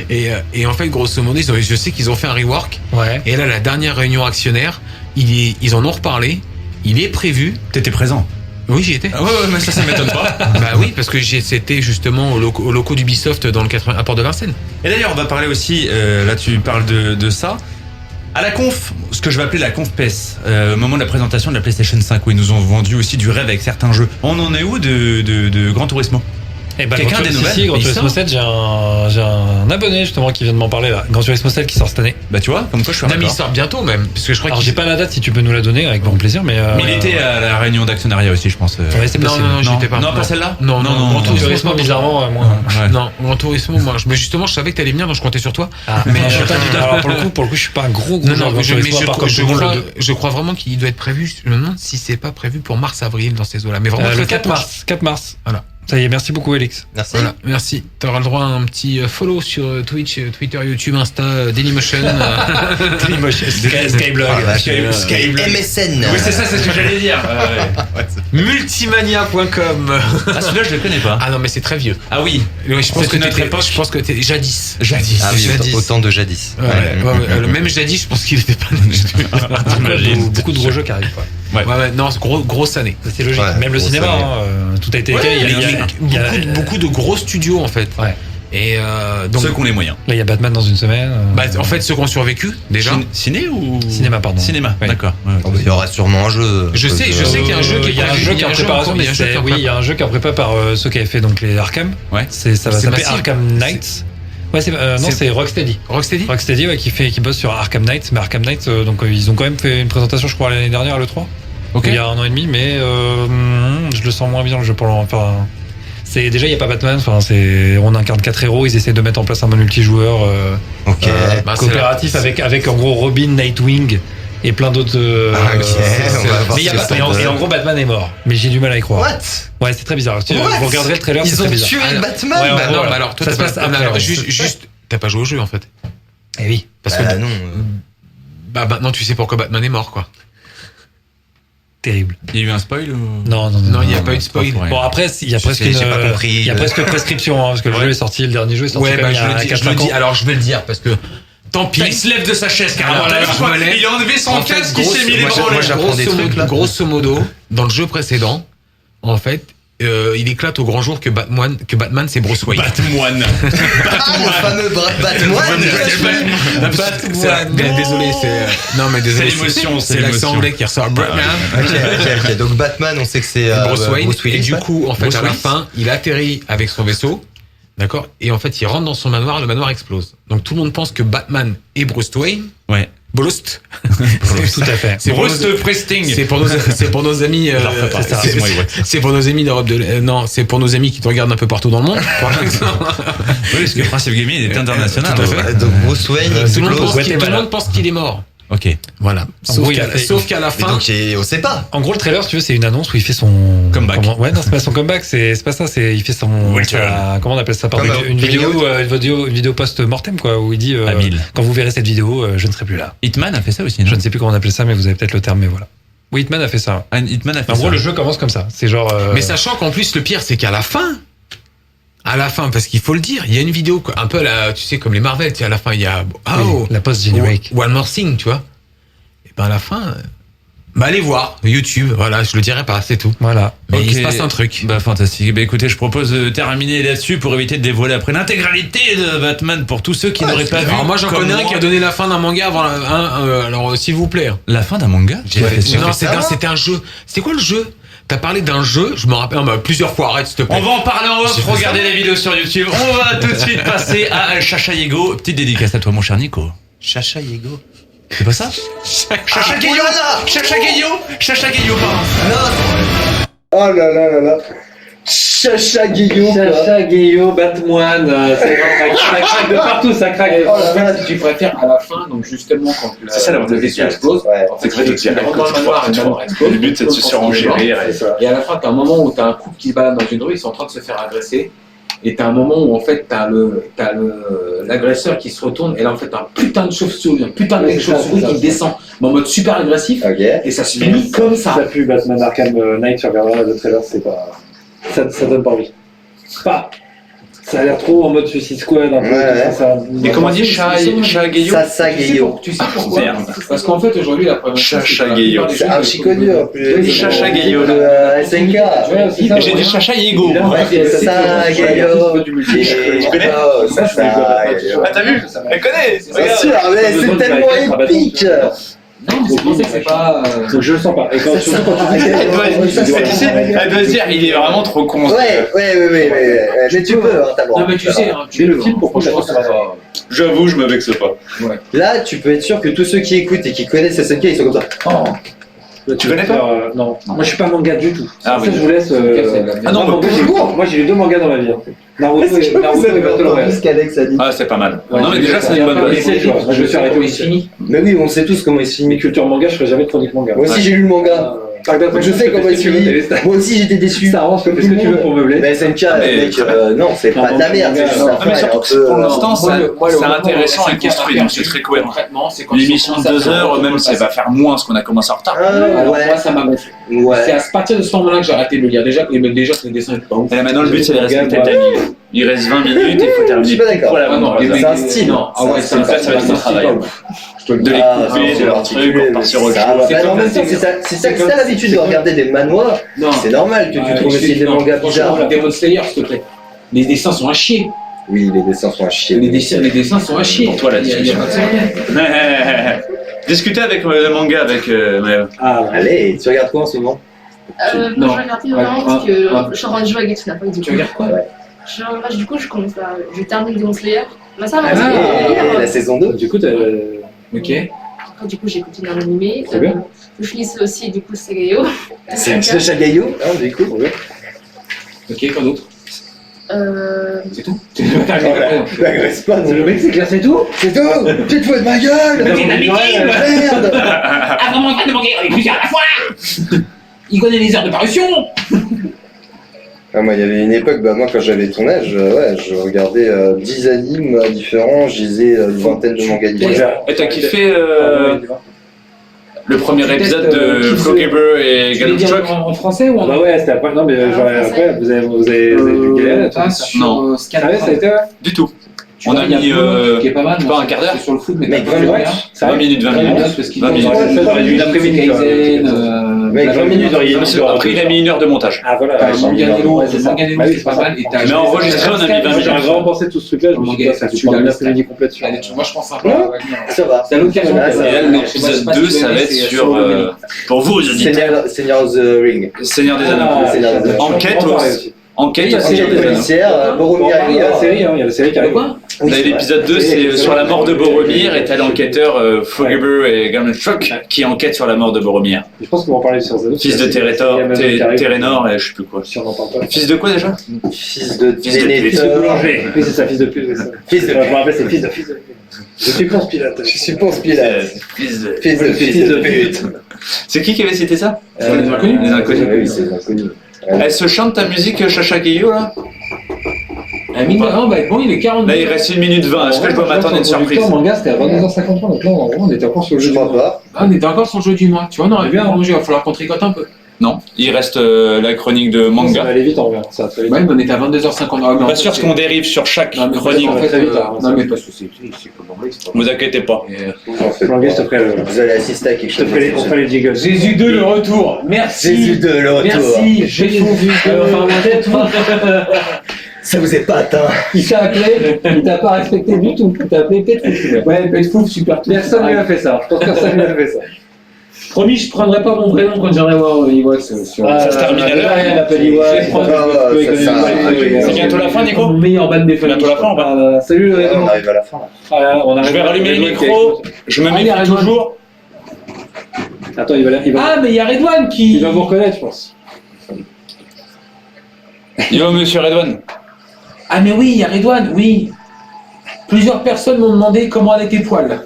Et en fait, grosso modo, je sais qu'ils ont fait un rework. Ouais. Et là, la dernière réunion actionnaire, ils en ont reparlé. Il est prévu. T'étais présent? Oui, j'y étais. Ouais, mais ça m'étonne pas. Bah oui, parce que c'était justement au locaux d'Ubisoft dans le 80 à Port de Vincennes. Et d'ailleurs, on va parler aussi, là tu parles de ça, à la conf, ce que je vais appeler la conf PES, au moment de la présentation de la PlayStation 5, où ils nous ont vendu aussi du rêve avec certains jeux. On en est où de Gran Turismo? Eh ben, Quelqu'un des nouvelles? Si, Gran Turismo 7, j'ai un abonné justement qui vient de m'en parler là. Gran Turismo 7 qui sort cette année. Bah tu vois, comme quoi je suis Non, mais il sort bientôt même. Parce que je crois Alors j'ai pas la date, si tu peux nous la donner avec grand plaisir, mais. Mais il était à la réunion d'actionnariat aussi, je pense. Ouais, c'est possible. Non, j'étais pas. Non, pas celle-là? Non. Gran Turismo, bizarrement, moi. Non, Gran Turismo, moi. Mais justement, je savais que t'allais venir, donc je comptais sur toi. Mais je suis pas du tout. Alors pour le coup, je suis pas un gros joueur de Gran Turismo. Je crois vraiment qu'il doit être prévu. Je me demande si c'est pas prévu pour mars-avril dans ces eaux-là. Mais vraiment le 4 mars. Voilà. Ça y est, merci beaucoup, Alex. Merci. Voilà, merci. T'auras le droit à un petit follow sur Twitch, Twitter, YouTube, Insta, Dailymotion. Dailymotion, Skyblog, Skyblog. MSN. Oui, c'est ça, c'est ce que j'allais dire. Multimania.com. Ah, celui-là, je le connais pas. Ah non, mais c'est très vieux. Ah oui. Je pense que t'es jadis. Ah oui, autant de jadis. Le même jadis, je pense qu'il était pas né. Beaucoup de gros jeux qui arrivent. Ouais, non, c'est grosse année. C'est logique. Même le cinéma, tout a été beaucoup de gros studios en fait. Ouais. Et donc ceux qui ont les moyens. Là, il y a Batman dans une semaine. En fait, ceux qui ont survécu déjà. Ciné ou cinéma, pardon. Cinéma, ouais. D'accord. Il y aura sûrement un jeu. Je sais qu'il y a un jeu qui est il y a un jeu qui est en préparation. Oui, il y a un jeu qui est en prépa par ceux qui avaient fait donc les Arkham. Ouais. Ça va s'appeler Arkham Knights. Ouais, c'est Rocksteady. Rocksteady, ouais, qui bosse sur Arkham Knight. Mais Arkham Knight, donc ils ont quand même fait une présentation, je crois, l'année dernière à l'E3. Okay. Il y a 1 an et demi, mais je le sens moins bien le jeu pour enfin, c'est déjà il y a pas Batman. Enfin, on incarne 4 héros. Ils essaient de mettre en place un multijoueur coopératif avec en gros Robin, Nightwing et plein d'autres. Et en gros Batman est mort. Mais j'ai du mal à y croire. What? Ouais, c'est très bizarre. Vous regarderez le trailer, c'est très bizarre. Ils ont tué Batman. Ouais, non, mais alors toi, ça se passe après. Juste, t'as pas joué au jeu en fait. Eh oui. Parce que non. Bah maintenant tu sais pourquoi Batman est mort quoi. Terrible. Il y a eu un spoil ou... Non, il n'y a pas eu de spoil. Bon, après, il y a presque prescription, hein, parce que le jeu est sorti, le dernier jeu est sorti il y a 4-5 ans. Alors, je vais le dire, parce que tant pis. Il se lève de sa chaise, carrément. Il a enlevé son casque, il s'est mis les bras j'apprends des trucs, là. Grosso modo, dans le jeu précédent, en fait, il écclate au grand jour que Batman c'est Bruce Wayne. Batman. Le fameux Batman. Désolé, c'est l'émotion, c'est l'accent anglais qui ressort. Batman. Ok. Donc Batman, on sait que c'est Bruce Wayne. Et du ouais. coup, en fait, à la fin, il atterrit avec son vaisseau. D'accord. Et en fait, il rentre dans son manoir, le manoir explose. Donc tout le monde pense que Batman est Bruce Wayne. Ouais. Brust. Tout à fait. C'est Presting. C'est pour nos amis. C'est pour nos amis d'Europe de l'Est. Non, c'est pour nos amis qui te regardent un peu partout dans le monde. Oui, parce que Principe Gaming est international. Donc Bruce Wayne, tout le monde pense qu'il est mort. Ok. Voilà. Sauf qu'à la fin. Donc on sait pas. En gros, le trailer, si tu veux, c'est une annonce où il fait son comeback. Ouais, non, c'est pas son comeback, c'est pas ça. Il fait son. Comment on appelle ça? Pardon. Une vidéo post-mortem, quoi, où il dit quand vous verrez cette vidéo, je ne serai plus là. Hitman a fait ça aussi. Je ne sais plus comment on appelle ça, mais vous avez peut-être le terme, mais voilà. Oui, Hitman a fait ça. Hitman a fait en ça. gros, le jeu commence comme ça. C'est genre. Mais sachant qu'en plus, le pire, c'est qu'à la fin, parce qu'il faut le dire, il y a une vidéo, un peu tu sais, comme les Marvel, tu sais, à la fin, il y a, la post-générique. One More Thing, tu vois. Et ben, à la fin, allez voir, YouTube, voilà, je le dirai pas, c'est tout. Voilà. Mais il se passe un truc. Bah, fantastique. Bah, écoutez, je propose de terminer là-dessus pour éviter de dévoiler après l'intégralité de Batman pour tous ceux qui n'auraient pas vu. Alors, moi, j'en connais un qui a donné la fin d'un manga avant alors, s'il vous plaît. La fin d'un manga? Non, c'était un jeu. C'était quoi le jeu? T'as parlé d'un jeu, je me rappelle plusieurs fois, arrête s'il te plaît. On va en parler en off, regardez les vidéos sur YouTube. On va tout de suite passer à Chacha Yego. Petite dédicace à toi, mon cher Nico. Chacha Yego. C'est pas ça? Chacha Gueyo. Chacha Gueyo, pardon. Oh là là là là. Chacha Gueyo. Chacha Gueyo, Batman, ça craque de partout, ça craque. En fait, si tu préfères à la fin, donc justement quand c'est ça l'avantage vaisseau explose, c'est vrai que tu rentres dans le manoir et le manoir explose. Le but c'est de se surenchérir. Et à la fin, t'as un moment où t'as un couple qui se balade dans une rue, ils sont en train de se faire agresser. Et t'as un moment où en fait t'as l'agresseur qui se retourne et là en fait t'as un putain de chauve-souris, un putain de chauve-souris qui descend en mode super agressif et ça se finit comme ça. Ça pue Batman Arkham Knight, tu regarderas le trailer, c'est pas. Ça donne pas envie. Pas. Ça a l'air trop en mode Suicide Squad, un peu. Et comment on dit Chacha Gueyo? Chacha Gueyo. Tu sais pourquoi? Parce qu'en fait aujourd'hui la première Chacha Gueyo. C'est archi connu en plus. Chacha Gueyo. SNK. J'ai dit Chacha Yego. Chacha Gueyo. Tu connais? Ah, t'as vu? Elle connaît. Bien sûr, mais c'est tellement épique. Non, mais c'est pour ça que c'est pas. Je le sens pas. Et quand tu elle doit se dire, il est vraiment trop con. Ouais. Mais tu peux, t'as le droit. Non, mais tu sais, le film pour franchement, j'avoue, je me vexe pas. Là, tu peux être sûr que tous ceux qui écoutent et qui connaissent SNK, ils sont comme ça. Tu connais pas? Non. Moi, je suis pas manga du tout. Ah oui. Je vous laisse. Ah non, moi, j'ai lu 2 mangas dans ma vie. Naruto et Battle Royale. Ah, c'est pas mal. Non, mais déjà, c'est une bonne base. Je me suis arrêté ici. Mais oui, on sait tous comment il se finit. Mes cultures manga, je ferai jamais de chronique manga. Moi aussi, j'ai lu le manga. Je sais comment il se finit. Moi aussi, j'étais déçu. Ça avance, qu'est-ce que tu veux pour meubler? Mais SNK, mec, non, c'est pas de la merde. Mais surtout, pour l'instant, c'est intéressant et construit, donc c'est très cohérent. L'émission de 2 heures, même si elle va faire moins, parce qu'on a commencé en retard. Moi, ça m'a gonflé. C'est à partir de ce moment-là que j'ai arrêté de le lire. Déjà que le dessin était pas ouf. Et maintenant, le but, c'est de respecter le timing. Il reste 20 minutes et il faut terminer. Je suis pas d'accord. C'est un style. Ah ouais, c'est un travail. De les couper, de leur truc, pour partir au jeu. En même temps, c'est ça que t'as l'habitude de regarder des manoirs. C'est normal que tu trouves aussi des mangas bizarres. Demon Slayer, s'il te plaît. Les dessins sont à chier. Oui, les dessins sont à chier. Les dessins sont à chier. Pour toi, la discussion. Discuter avec le manga, avec Maëva. Allez, tu regardes quoi en ce moment? Non. Je regarde vraiment parce que je suis en train de jouer avec Getsu. Tu regardes quoi? Du coup, je termine Demon Slayer. Ça va, la saison 2. Du coup, ok. Du coup, j'ai continué à l'animer. Je finis aussi, du coup, c'est Gaio. C'est Chacha Gueyo, du coup. Ok, quoi d'autre? C'est tout? T'agresses pas, le mec, c'est clair, c'est tout? C'est tout! Tu te fous de ma gueule! Merde! Ah, vraiment, en train de manquer plusieurs à la fois! Il connaît les heures de parution! Moi, il y avait une époque, moi, quand j'avais ton âge, je regardais 10 animes différents, je lisais une vingtaine de mangas différents. Et t'as kiffé le premier épisode de Flogeber et Galop Truck en français ou en bah ouais, c'était après. Non, mais après, vous avez galéré. Non, ça a été du tout. On a mis qui est pas mal, un quart d'heure sur le foot, mais 20 minutes. 20 minutes. Parce qu'il 20 minutes. L'après-midi. Mec, 20 minutes. Après, il a mis 1 heure de montage. Ah voilà. Manganello, c'est pas mal. Mais enregistré, on a mis 20 minutes. J'aurais vraiment pensé tout ce truc-là. Je me suis dit, ça tu parles l'après-midi complète. Moi, je pense un peu. Ça va. C'est l'occasion. L'épisode 2, ça va être sur. Pour vous, les auditeurs. Seigneur of the Ring. Seigneur des Anneaux. Enquête policière, Boromir. Il y a la série, il y a la série qui arrive. L'épisode 2, c'est sur la mort de Boromir et t'as l'enquêteur Flogeber et Galop Truck qui enquête sur la mort de Boromir. Je pense qu'on va en parler sur Zeno. Fils de Térénor et je sais plus quoi. Si on en parle pas. Fils de quoi déjà? Fils de boulanger. Oui, c'est ça, fils de pute. Fils de je me rappelle, c'est fils de. Je suis Ponce Pilate. Fils de pute. C'est qui avait cité ça? Les Inconnus. Les Inconnus. Oui, c'est les Inconnus. Elle se chante ta musique Chacha Gueyo là? Mine de rien, on va être bon, il est 42. Là, il reste 1 minute 20. Est-ce que je peux m'attendre à une surprise? Le manga, c'était à 22h53, donc là, on était encore sur le jeu du mois. On était encore sur le jeu du mois. Tu vois, non, bien rangé, il va falloir qu'on tricote un peu. Non, il reste la chronique de manga. Ça va aller vite, on verra. Ça va très vite. Ouais, mais on était à 22h50. Pas sûr qu'on dérive sur chaque chronique. Non, mais parce que c'est comme anglais. Vous inquiétez pas. L'anglais, je te ferai Vous allez assister à quelque chose. On ferait les jiggles. Jésus 2, le retour. Merci. Jésus 2, le retour. Merci, Jésus 2. Ça vous est pas atteint. Il t'a appelé, il t'a pas respecté du tout. Il t'a appelé Petfouf. Ouais, Petfouf, super. Personne ne lui a fait ça. Je pense que personne ne lui a fait ça. Promis, je prendrai pas mon vrai nom quand j'irai voir Iwax. Ça se termine à l'heure. Il appelle Iwax. C'est bientôt la fin, Nico? Meilleur band des Bientôt la fin, on va. Salut, On arrive à la fin. Je vais rallumer le micro. Je me mets toujours. Attends, il va. Ah, mais il y a Redouane qui. Il va vous reconnaître, je pense. Yo, monsieur Redouane. Ah, mais oui, il y a Redouane, oui. Plusieurs personnes m'ont demandé comment allaient tes poils.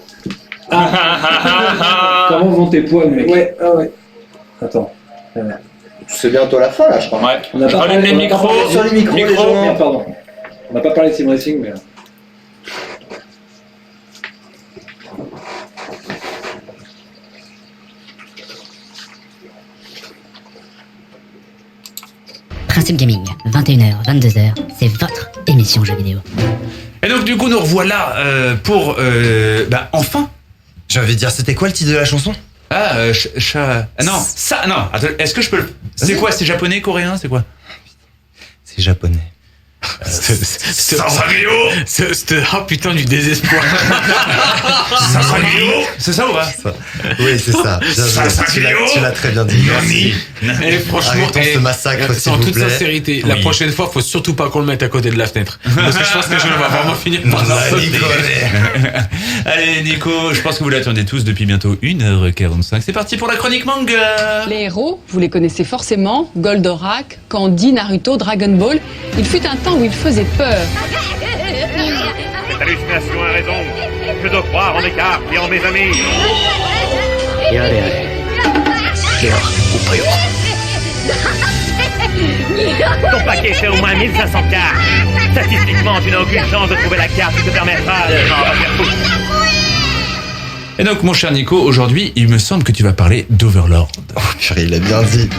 Comment vont tes poils, mec? Ouais, ah ouais. Attends. C'est bientôt la fin, là, je crois. Ouais. On a pas Rallume les micros. Sur les micros, les gens. Merde, pardon. On n'a pas parlé de sim racing, mais. Principe Gaming, 21h, 22h, c'est votre émission jeux vidéo. Et donc du coup nous revoilà pour enfin. J'ai envie de dire, c'était quoi le titre de la chanson? Non, ça, non, attends, est-ce que je peux le... C'est quoi, c'est japonais, coréen, c'est quoi? C'est japonais. Oh putain du désespoir. C'est ça ou pas? Oui, c'est ça. Tu l'as très bien dit. Merci. Et franchement, arrêtons ce massacre, s'il en vous toute plaît. sincérité, la prochaine fois, faut surtout pas qu'on le mette à côté de la fenêtre. Parce que je pense que je vais vraiment finir par Allez Nico, je pense que vous l'attendez tous depuis bientôt 1h45. C'est parti pour la chronique manga. Les héros, vous les connaissez forcément, Goldorak, Candy, Naruto, Dragon Ball. Il fut un temps où ils faisaient peur. Cette hallucination a raison. Je dois croire en mes cartes et en mes amis. Ton paquet fait au moins 1500 cartes. Statistiquement, tu n'as aucune chance de trouver la carte qui te permettra de m'en refaire foutre. Et donc mon cher Nico, aujourd'hui, il me semble que tu vas parler d'Overlord. Oh purée, il a bien dit.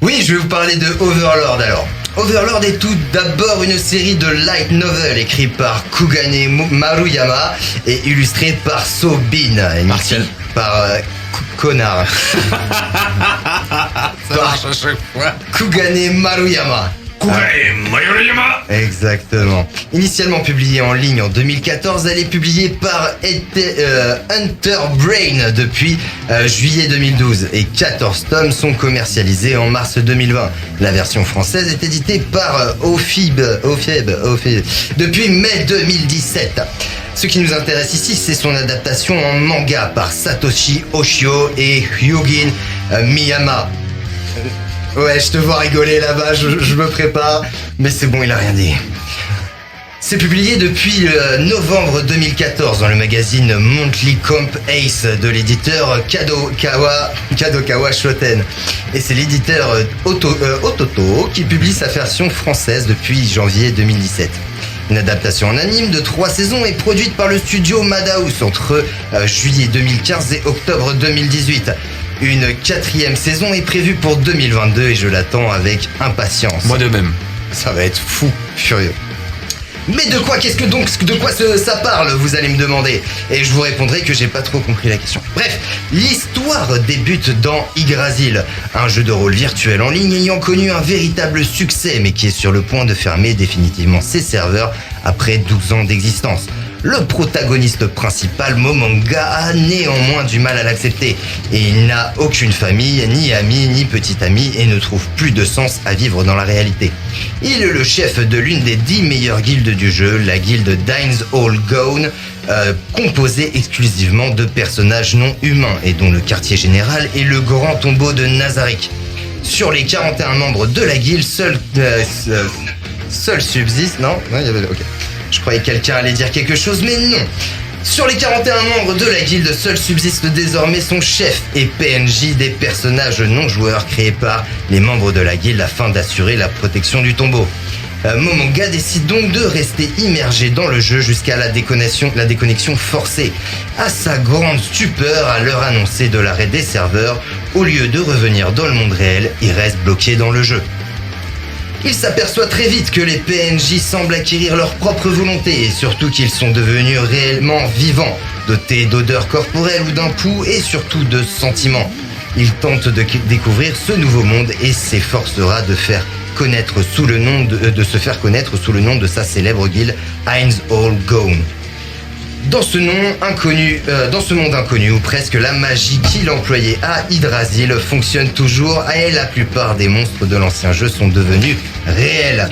Oui, je vais vous parler de Overlord alors. Overlord est tout d'abord une série de light novel écrite par Kugane Maruyama et illustrée par Sobin, Martial par connard. Ça marche à chaque fois. Kugane Maruyama. Exactement. Initialement publiée en ligne en 2014, elle est publiée par Hunter Brain depuis juillet 2012 et 14 tomes sont commercialisés en mars 2020. La version française est éditée par Ophib depuis mai 2017. Ce qui nous intéresse ici, c'est son adaptation en manga par Satoshi Oshio et Hyugin Miyama. Ouais, je te vois rigoler là-bas, je me prépare, mais c'est bon, il a rien dit. C'est publié depuis novembre 2014 dans le magazine Monthly Comp Ace de l'éditeur Kadokawa Shoten. Et c'est l'éditeur Ototo qui publie sa version française depuis janvier 2017. Une adaptation en anime de 3 saisons est produite par le studio Madhouse entre juillet 2015 et octobre 2018. Une 4e saison est prévue pour 2022 et je l'attends avec impatience. Moi de même. Ça va être fou, furieux. Mais de quoi ça parle, vous allez me demander. Et je vous répondrai que j'ai pas trop compris la question. Bref, l'histoire débute dans Yggdrasil, un jeu de rôle virtuel en ligne ayant connu un véritable succès, mais qui est sur le point de fermer définitivement ses serveurs après 12 ans d'existence. Le protagoniste principal, Momanga, a néanmoins du mal à l'accepter. Et il n'a aucune famille, ni amis, ni petit ami, et ne trouve plus de sens à vivre dans la réalité. Il est le chef de l'une des 10 meilleures guildes du jeu, la guilde Dines All Gone, composée exclusivement de personnages non humains, et dont le quartier général est le grand tombeau de Nazarick. Sur les 41 membres de la guilde, seul subsiste... Non, il y avait... Ok. Je croyais que quelqu'un allait dire quelque chose, mais non. Sur les 41 membres de la guilde, seul subsiste désormais son chef et PNJ, des personnages non joueurs créés par les membres de la guilde afin d'assurer la protection du tombeau. Momonga décide donc de rester immergé dans le jeu jusqu'à la déconnexion forcée. À sa grande stupeur, à l'heure annoncée de l'arrêt des serveurs, au lieu de revenir dans le monde réel, il reste bloqué dans le jeu. Il s'aperçoit très vite que les PNJ semblent acquérir leur propre volonté et surtout qu'ils sont devenus réellement vivants, dotés d'odeurs corporelles ou d'un pouls et surtout de sentiments. Il tente de découvrir ce nouveau monde et s'efforcera de se faire connaître sous le nom de sa célèbre guilde Heinz All Gone. Dans ce monde inconnu où presque la magie qu'il employait à Yggdrasil fonctionne toujours et la plupart des monstres de l'ancien jeu sont devenus réels.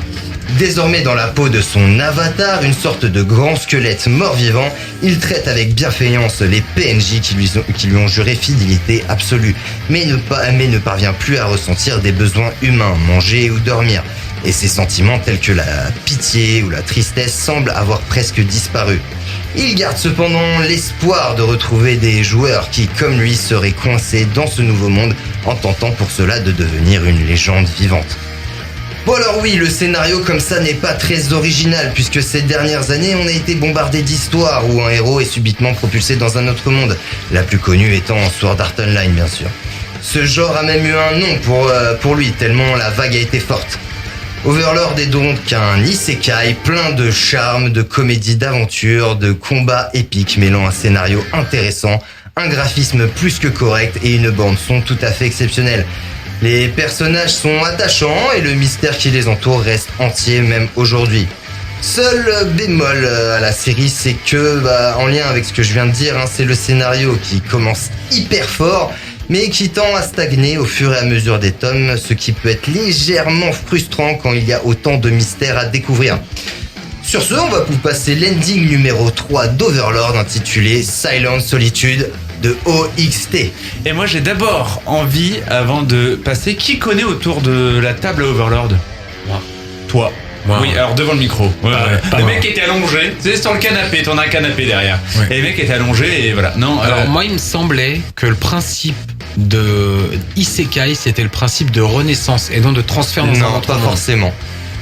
Désormais dans la peau de son avatar, une sorte de grand squelette mort-vivant, il traite avec bienveillance les PNJ qui lui ont juré fidélité absolue, mais ne parvient plus à ressentir des besoins humains, manger ou dormir. Et ses sentiments tels que la pitié ou la tristesse semblent avoir presque disparu. Il garde cependant l'espoir de retrouver des joueurs qui, comme lui, seraient coincés dans ce nouveau monde en tentant pour cela de devenir une légende vivante. Bon alors oui, le scénario comme ça n'est pas très original puisque ces dernières années on a été bombardé d'histoires où un héros est subitement propulsé dans un autre monde, la plus connue étant Sword Art Online bien sûr. Ce genre a même eu un nom pour lui tellement la vague a été forte. Overlord est donc un isekai plein de charme, de comédie d'aventure, de combats épiques mêlant un scénario intéressant, un graphisme plus que correct et une bande son tout à fait exceptionnelle. Les personnages sont attachants et le mystère qui les entoure reste entier même aujourd'hui. Seul bémol à la série, c'est que, en lien avec ce que je viens de dire, c'est le scénario qui commence hyper fort, mais qui tend à stagner au fur et à mesure des tomes, ce qui peut être légèrement frustrant quand il y a autant de mystères à découvrir. Sur ce, on va vous passer l'ending numéro 3 d'Overlord intitulé Silent Solitude de OXT. Et moi j'ai d'abord envie, avant de passer, qui connaît autour de la table Overlord? Moi. Toi. Moi, oui, alors devant le micro. Le mec était allongé, tu sais, sur le canapé, t'en as un canapé derrière. Ouais. Et le mec était allongé et voilà. Non, alors moi il me semblait que le principe de Isekai c'était le principe de renaissance et non de transfert dans un autre monde.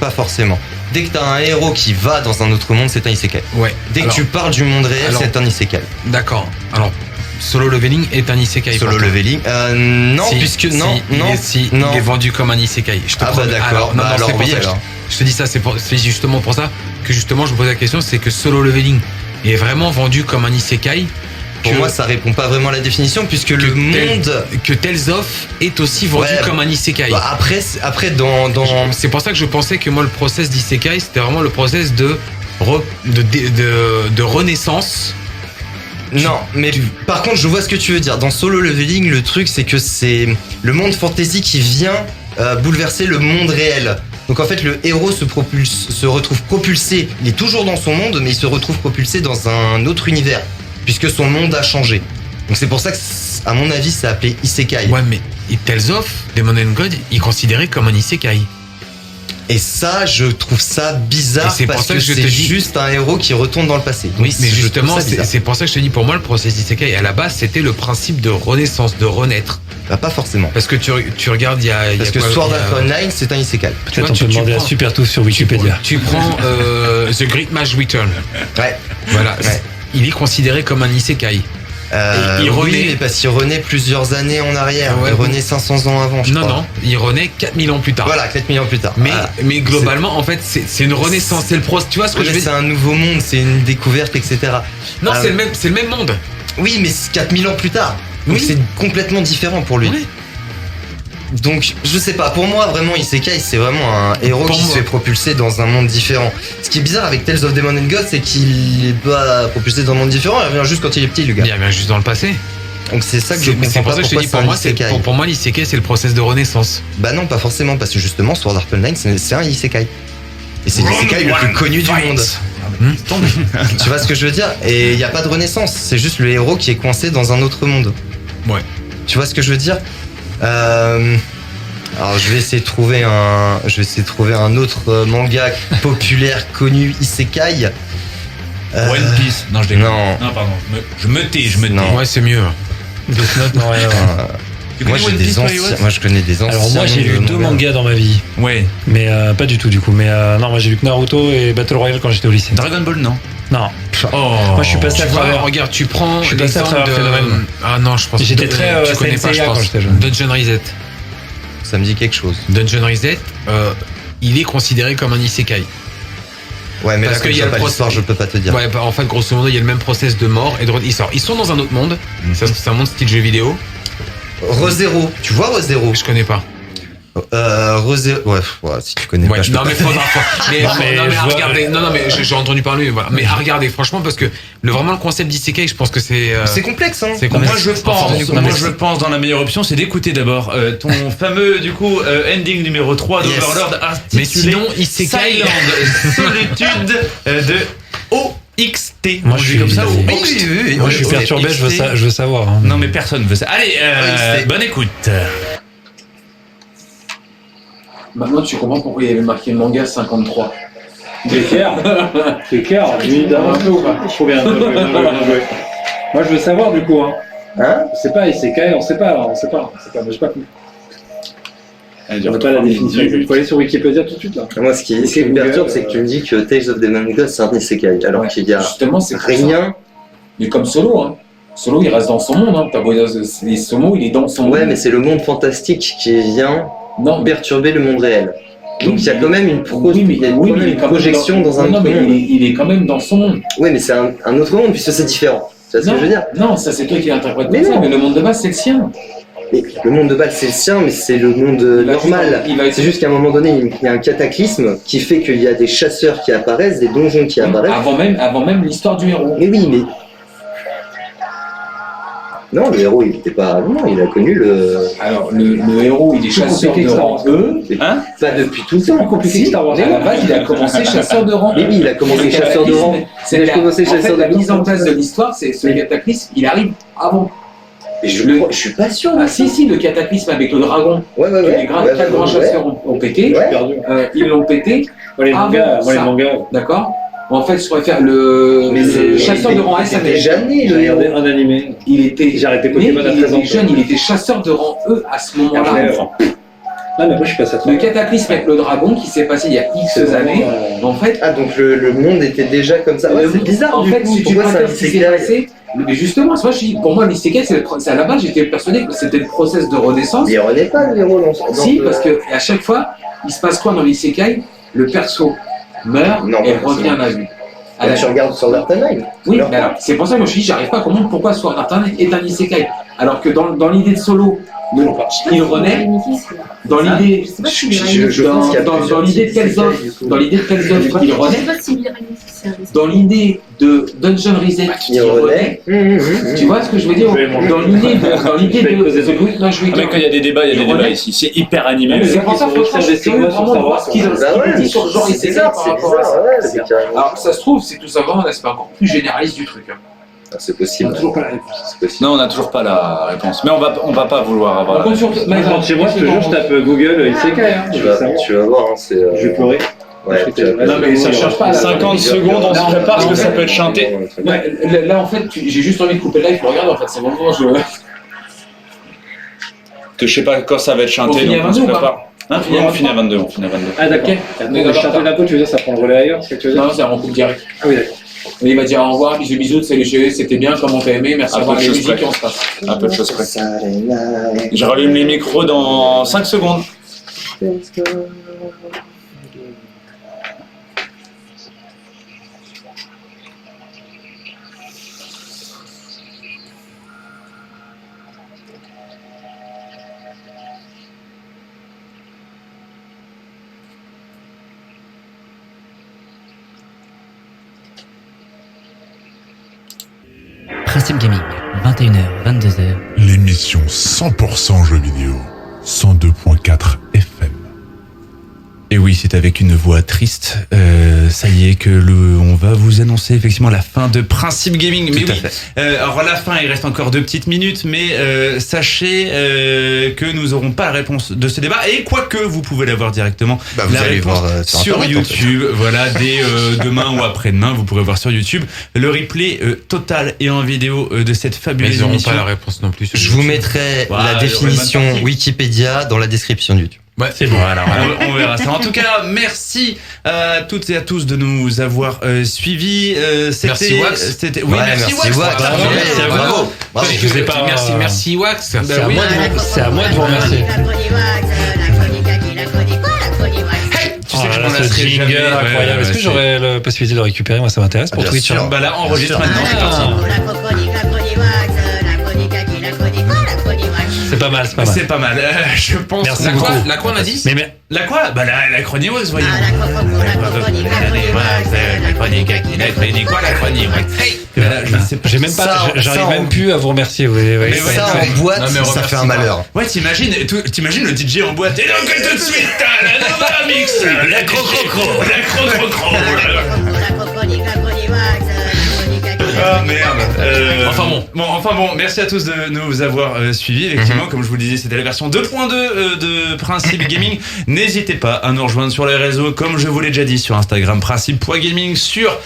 Pas forcément. Dès que t'as un héros qui va dans un autre monde, c'est un Isekai. Ouais. Dès que tu parles du monde réel, c'est un Isekai. D'accord. Alors Solo Leveling est un Isekai. Solo Leveling non, si, puisque si, non. Il est vendu comme un Isekai. Je te promets. D'accord. Alors oui, alors. Je te dis ça, c'est justement pour ça que justement je me pose la question, c'est que Solo Leveling est vraiment vendu comme un Isekai. Pour moi, ça répond pas vraiment à la définition puisque le monde que Tales of est aussi vendu comme un Isekai. Après dans c'est pour ça que je pensais que moi le process d'Isekai c'était vraiment le process de renaissance. Non, mais par contre, je vois ce que tu veux dire. Dans Solo Leveling, le truc c'est que c'est le monde fantasy qui vient bouleverser le monde réel. Donc en fait le héros se retrouve propulsé, il est toujours dans son monde mais il se retrouve propulsé dans un autre univers puisque son monde a changé. Donc c'est pour ça que à mon avis c'est appelé Isekai. Ouais mais Tales of, Demon and God, il est considéré comme un Isekai. Et ça je trouve ça bizarre c'est parce que c'est juste un héros qui retourne dans le passé. Donc oui mais justement c'est pour ça que je te dis pour moi le process Isekai à la base c'était le principe de renaissance, de renaître. Pas forcément. Parce que tu regardes, il y a. Parce que Sword Art Online, c'est un Isekai. Peut-être on peut demander à Supertooth sur Wikipédia. Tu prends The Great Mage Return. Ouais. Voilà. Ouais. Il est considéré comme un Isekai. Il renaît. Oui, parce qu'il renaît plusieurs années en arrière. Ouais, il renaît 500 ans avant, je crois. Non, il renaît 4000 ans plus tard. Voilà, 4000 ans plus tard. Mais globalement, en fait, c'est une renaissance. C'est le tu vois ce que je veux dire? C'est un nouveau monde, c'est une découverte, etc. Non, c'est le même monde. Oui, mais c'est 4000 ans plus tard. Donc c'est complètement différent pour lui. Oui. Donc je sais pas, pour moi vraiment Isekai c'est vraiment un héros qui se fait propulser dans un monde différent. Ce qui est bizarre avec Tales of Demon and God c'est qu'il est pas propulsé dans un monde différent, il revient juste quand il est petit le gars. Il revient juste dans le passé. Donc c'est ça que je comprends pas pourquoi c'est un Isekai. Pour moi l'Isekai c'est le process de renaissance. Bah non pas forcément parce que justement Sword Art Online c'est un Isekai. Et c'est l'Isekai le plus connu du monde. Tu vois ce que je veux dire? Et il y a pas de renaissance, c'est juste le héros qui est coincé dans un autre monde. Ouais. Tu vois ce que je veux dire? Alors je vais essayer de trouver un autre manga populaire connu Isekai. One Piece. Non, je déconne. Non, pardon. Je me tais. Non. Ouais, c'est mieux. Death Note, non, rien. Moi, j'ai des anciens. Moi, je connais des anciens. Alors, moi, j'ai lu 2 mangas dans ma vie. Ouais. Mais pas du tout, du coup. Mais non, moi, j'ai lu que Naruto et Battle Royale quand j'étais au lycée. Dragon Ball, non? Non. Oh. Moi, je suis passé à travers. Regarde, tu prends. Je suis passé à travers Phénomène. Ah non, je pense. J'étais très tu connais pas, je Senseiya pense. quand j'étais jeune. Dungeon Reset. Ça me dit quelque chose. Dungeon Reset, il est considéré comme un isekai. Ouais, mais parce là, comme il pas l'histoire, je peux pas te dire. Ouais, bah, en fait, grosso modo, il y a le même process de mort et de ils sont dans un autre monde. C'est un monde style jeu vidéo. ReZero. Tu vois ReZero? Je connais pas. ReZero. Ouais, si tu connais pas. Non, mais regardez. Non, mais j'ai entendu parler. Voilà. Mais à regarder, franchement, parce que vraiment le concept d'Isekai, je pense que c'est. C'est complexe, hein. C'est complexe. Moi, je pense dans la meilleure option, c'est d'écouter d'abord ton fameux, du coup, ending numéro 3 d'Overlord intitulé mais sinon, Isekai. Silent Solitude de OXT. Moi, je suis comme ça. Oui. Moi, je suis perturbé, je veux savoir. Hein. Non, mais personne veut ça. Allez, bonne écoute. Maintenant, tu comprends pourquoi il y avait marqué manga 53. C'est clair. C'est clair. Lui, un peu ou pas? Trop bien. Bien joué. Moi, je veux savoir du coup. Hein? Je sais pas, Isekai, on sait pas. Mais j'ai pas compris. On n'a pas la définition. Il faut aller sur Wikipédia tout de suite là. Moi, ce qui me perturbe, c'est que tu me dis que Tales of the Manga c'est un Isekai, alors qu'il y a justement, c'est rien. Mais comme Solo, hein. Solo, il reste dans son monde. Hein. Solo, il est dans son monde. Ouais, mais c'est le monde fantastique qui vient perturber le monde réel. Donc il y a quand même une projection dans un autre monde. Il est quand même dans son monde. Oui, mais c'est un autre monde puisque c'est différent. Tu vois ce que je veux dire? Non, ça c'est toi qui l'interprètes comme ça, mais le monde de base c'est le sien. Et le monde de base c'est le sien, mais c'est le monde normal. C'est juste qu'à un moment donné, il y a un cataclysme qui fait qu'il y a des chasseurs qui apparaissent, des donjons qui apparaissent. Avant même l'histoire du héros. Mais oui, mais... Non, le héros, il n'était pas... Non, il a connu le... Alors, le héros, il est chasseur de rang E. Hein? Pas depuis tout le temps. C'est plus compliqué que Star Wars. À la base, il a commencé chasseur de rang. Mais oui, il a commencé chasseur de rang. C'est la mise en place de l'histoire, c'est ce cataclysme, il arrive avant. Et je suis pas sûr. Ah si, le cataclysme avec le dragon. Ouais. Les quatre grands chasseurs ont pété. Ils l'ont pété. Moi, les mangas. D'accord. En fait, je préfère le chasseur de rang S. Il était déjà né, j'ai regardé un animé. J'ai arrêté Pokémon à 13 ans. Il était jeune, il était chasseur de rang E à ce moment-là. Ah, mais moi, je suis passé à le cataclysme avec le dragon qui s'est passé il y a X années. En fait. Ah, donc le monde était déjà comme ça. Ouais, c'est bizarre. En fait, si tu vois ce qui s'est passé. Mais justement, pour moi, l'isekai, c'est à la base, j'étais persuadé que c'était le process de renaissance. Mais il renaît pas le héros dans Si, parce qu'à chaque fois, il se passe quoi dans l'isekai? Le perso meurt et revient à la vie. Tu regardes Sword Art Online. Oui, mais alors, c'est pour ça que je me suis dit, j'arrive pas à comprendre pourquoi Sword Art Online est un isekai. Alors que dans l'idée de Solo, il renaît. Dans l'idée, dans l'idée de Tales of, il renaît. Dans l'idée de Dungeon Reset, il renaît. Tu vois ce que je veux dire? Dans l'idée de Louis, non, je vais dire. Quand il y a des débats, il y a des débats ici. C'est hyper animé. C'est pour ça que je suis vraiment de voir ce qu'ils dit sur le genre isekai par rapport à ça. Alors, ça se trouve, c'est tout simplement un aspect encore plus généraliste du truc. C'est possible. On n'a toujours pas la réponse. Non, on n'a toujours pas la réponse. Mais on va pas vouloir avoir la réponse. Moi, chez moi, je te jure, je tape Google Isekai. Tu vas voir, c'est... Je vais pleurer. Ouais, non, mais ça change pas. 50 secondes, on se prépare parce que ça peut être chanté. Là, en fait, j'ai juste envie de couper le live pour regarder. En fait, c'est le moment où je sais pas quand ça va être chanté, donc on se prépare. On finit à 22. Ah, d'accord. Donc, chanter d'un coup, tu veux dire, ça prend le relais ailleurs? Non, c'est en coupe direct. Ah oui, d'accord. Il va dire au revoir, bisous, salut chérie, c'était bien, comment t'as aimé, merci d'avoir les musiques et on se passe. Un peu de choses près. Je rallume les micros dans 5 secondes. Principe Gaming, 21h, 22h. L'émission 100% jeux vidéo, 102.4 FM. Et oui, oui, c'est avec une voix triste. Ça y est que on va vous annoncer effectivement la fin de Principe Gaming. Mais Tout à oui, fait. alors la fin, il reste encore 2 petites minutes, mais sachez que nous n'aurons pas la réponse de ce débat. Et quoique, vous pouvez l'avoir directement. Vous la allez réponse voir sur Internet, YouTube. Voilà, dès demain ou après-demain, vous pourrez voir sur YouTube le replay total et en vidéo de cette Mais fabuleuse ils n'auront émission. pas la réponse non plus. Je vous mettrai la définition Wikipédia dans la description de YouTube. Ouais, c'est bon. Voilà, on verra ça. En tout cas, merci à toutes et à tous de nous avoir suivis. Merci Wax. Oui, merci Wax. Merci à vous. Bravo. Je sais pas. Merci Wax. C'est à moi de vous remercier. Tu sais que je m'en ce lasserai jingle jamais. incroyable. Est-ce que j'aurais la possibilité de le récupérer? Moi, ça m'intéresse pour Bien Twitch. sûr. Bah là, enregistre maintenant, c'est parti. C'est pas mal, c'est pas mal. C'est pas mal. Je pense. Merci La beaucoup. quoi La quoi on a dit? Mais La quoi? Bah la chronique Wax, voyons. Ah, La chronique quoi? La chronique Wax. Là, je sais pas. j'ai même pas, Ça, j'arrive ça, même plus à vous remercier. Vous voyez, Mais ça en boîte, Non, mais ça remercie fait un pas. malheur. Ouais, t'imagines le DJ en boîte. Et donc tout de suite, la nova mix, la crocrocro, la crocrocro. Ah merde. Enfin bon, merci à tous de nous avoir suivis. Effectivement, comme je vous le disais, c'était la version 2.2 de Principe Gaming. N'hésitez pas à nous rejoindre sur les réseaux, comme je vous l'ai déjà dit, sur Instagram, Principe.gaming, sur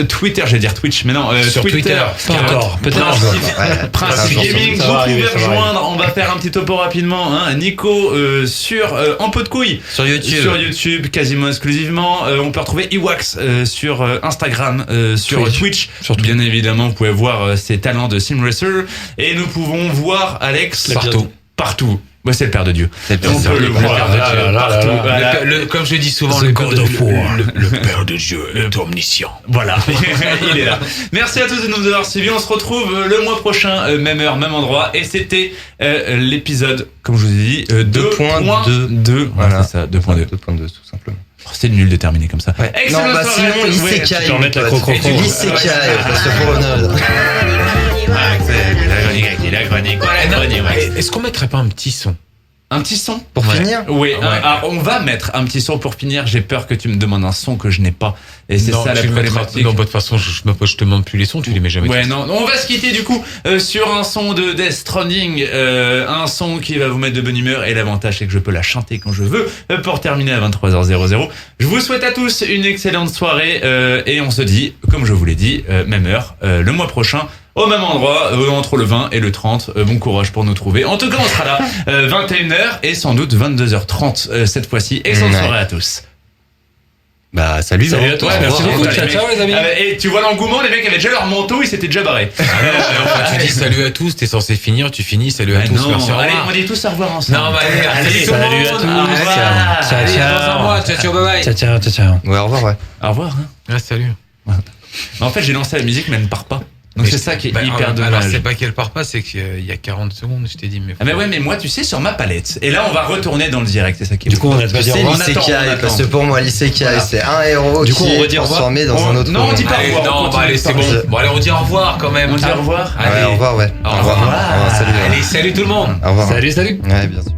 Twitter, j'allais dire Twitch, mais non, Sur Twitter. Pas encore, peut-être. Principe Gaming, Ça vous va pouvez arriver, ça va rejoindre. On va faire un petit topo rapidement. Hein. Nico sur En Pot de Couille Sur YouTube. Sur YouTube, quasiment exclusivement. On peut retrouver Ewax sur Instagram, sur Twitch. Surtout. Bien évidemment, vous pouvez voir ses talents de sim racer. Et nous pouvons voir Alex partout. Ouais, c'est le Père de Dieu. C'est le Père On de peut Dieu. le voir partout. Voilà. Comme je dis souvent, The le God of War. le Père de Dieu est omniscient. Voilà, il est là. Merci à tous de nous avoir suivis. On se retrouve le mois prochain, même heure, même endroit. Et c'était l'épisode, comme je vous ai dit, 2.2. Voilà, c'est ça, 2.2. 2.2, tout simplement. Oh, c'est nul de terminer comme ça. Non, bah sinon, Isekai. Tu peux remettre la crocro. Tu dis Isekai, parce que pour revenir. La chronique. Est-ce qu'on mettrait pas un petit son? Un petit son Pour finir? Oui, alors on va mettre un petit son pour finir. J'ai peur que tu me demandes un son que je n'ai pas. Et c'est ça la problématique. Non, de toute façon, je te demande plus les sons, tu les mets jamais. Ouais, non, on va se quitter du coup sur un son de Death Stranding, un son qui va vous mettre de bonne humeur. Et l'avantage, c'est que je peux la chanter quand je veux pour terminer à 23h00. Je vous souhaite à tous une excellente soirée et on se dit, comme je vous l'ai dit, même heure, le mois prochain. Au même endroit, entre le 20 et le 30. Bon courage pour nous trouver. En tout cas, on sera là 21h et sans doute 22h30 cette fois-ci. Excellente soirée à tous. Bah salut à tous. Merci beaucoup. Ciao les amis. Et tu vois l'engouement, les mecs avaient déjà leur manteau, ils s'étaient déjà barrés. Tu dis salut à tous, t'es censé finir, tu finis, salut à tous, non, merci, au revoir. allez, on dit tous au revoir ensemble. Non, bah allez, Salut à tous. Ciao, bye bye. Ciao. Ouais, au revoir, ouais. Au revoir. Hein. Ah, salut. En fait, j'ai lancé la musique, mais elle ne part pas. Donc c'est ça qui est hyper dommage. Alors c'est pas qu'elle part pas, c'est qu'il y a 40 secondes, je t'ai dit. Mais ah mais ouais, mais moi tu sais sur ma palette. Et là on va retourner dans le direct, c'est ça qui est. Du coup on a pas dit au revoir. L'isekai, parce que pour moi l'isekai c'est un héros du coup, qui on est redit au revoir. transformé dans un autre. Non, on dit pas au revoir. Non, bah allez, c'est bon. Bon allez, on dit au revoir quand même. On dit au revoir. Ouais, au revoir, ouais. Au revoir. Salut. Allez, salut tout le monde. Au revoir. Salut. Ouais, bien sûr.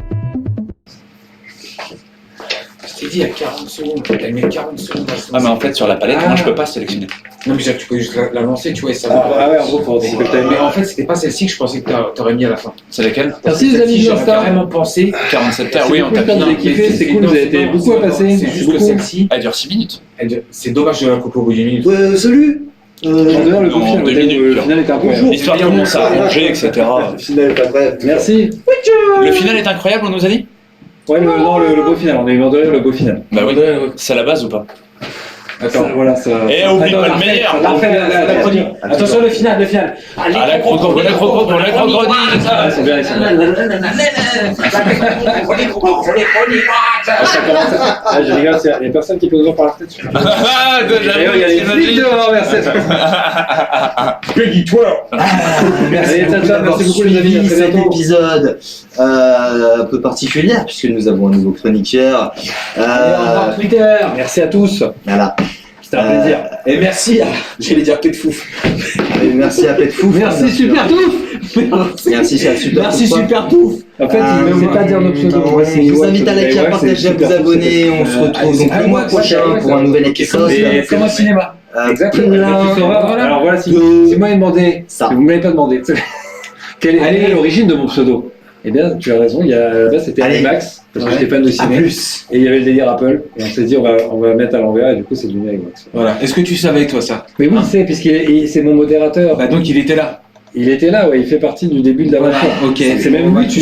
Je t'ai dit il y a 40 secondes, t'as mis 40 secondes. Ah, mais en fait, sur la palette, moi, je peux pas sélectionner. Non, mais tu peux juste la lancer, tu vois, et ça va. Ah ouais, en gros, pour découper. Mais en fait, c'était pas celle-ci que je pensais que t'aurais mis à la fin. C'est laquelle? Merci les amis, j'aurais carrément pensé. 47 heures, oui, on t'a tape bien. C'est cool, vous avez été beaucoup à passer. C'est juste que celle-ci. Elle dure 6 minutes. C'est dommage de la couper au bout d'une minute. Salut D'ailleurs, le final est incroyable. L'histoire de commencer à manger, etc. Le final est incroyable. Merci. Le final est incroyable, on nous a dit? Ouais, non, le beau final, on a eu mort de rire, le beau final. Bah oui, c'est la base ou pas? Attends, voilà, ça. Et oublie pas le meilleur! La chronique. Attention, le final. Ah, la crocodile! C'est bien, c'est bien. Je regarde, il y a personne qui peut nous en parler là-dessus. D'ailleurs, il y a des flics dehors, merci. Peggy 12! Merci beaucoup, les amis. Cet épisode un peu particulier, puisque nous avons un nouveau chroniqueur. Au revoir Twitter. Merci à tous. Voilà. C'était un plaisir. Et merci à, j'allais dire Pet Fouf. Merci à Pet Fouf. Merci Super Touf. Merci, cher Super. Merci, Super Pouf. En fait, il ne sait pas dire nos pseudos. Je vous invite à liker, à partager, à vous abonner. On se retrouve donc le mois prochain pour un nouvel épisode. Comme au cinéma. Exactement. Tu sauras, alors voilà, si moi il demandait, ça. Vous ne me l'avez pas demandé, quelle est l'origine de mon pseudo? Eh bien, tu as raison, là c'était Max, parce que j'étais fan de ciné. Et il y avait le délire Apple, et on s'est dit on va mettre à l'envers, et du coup c'est devenu avec Max. Voilà. Est-ce que tu savais toi ça? Mais oui, c'est c'est mon modérateur. Bah donc il était là. Il était là, ouais, il fait partie du début de l'aventure. Ok. C'est même lui, tu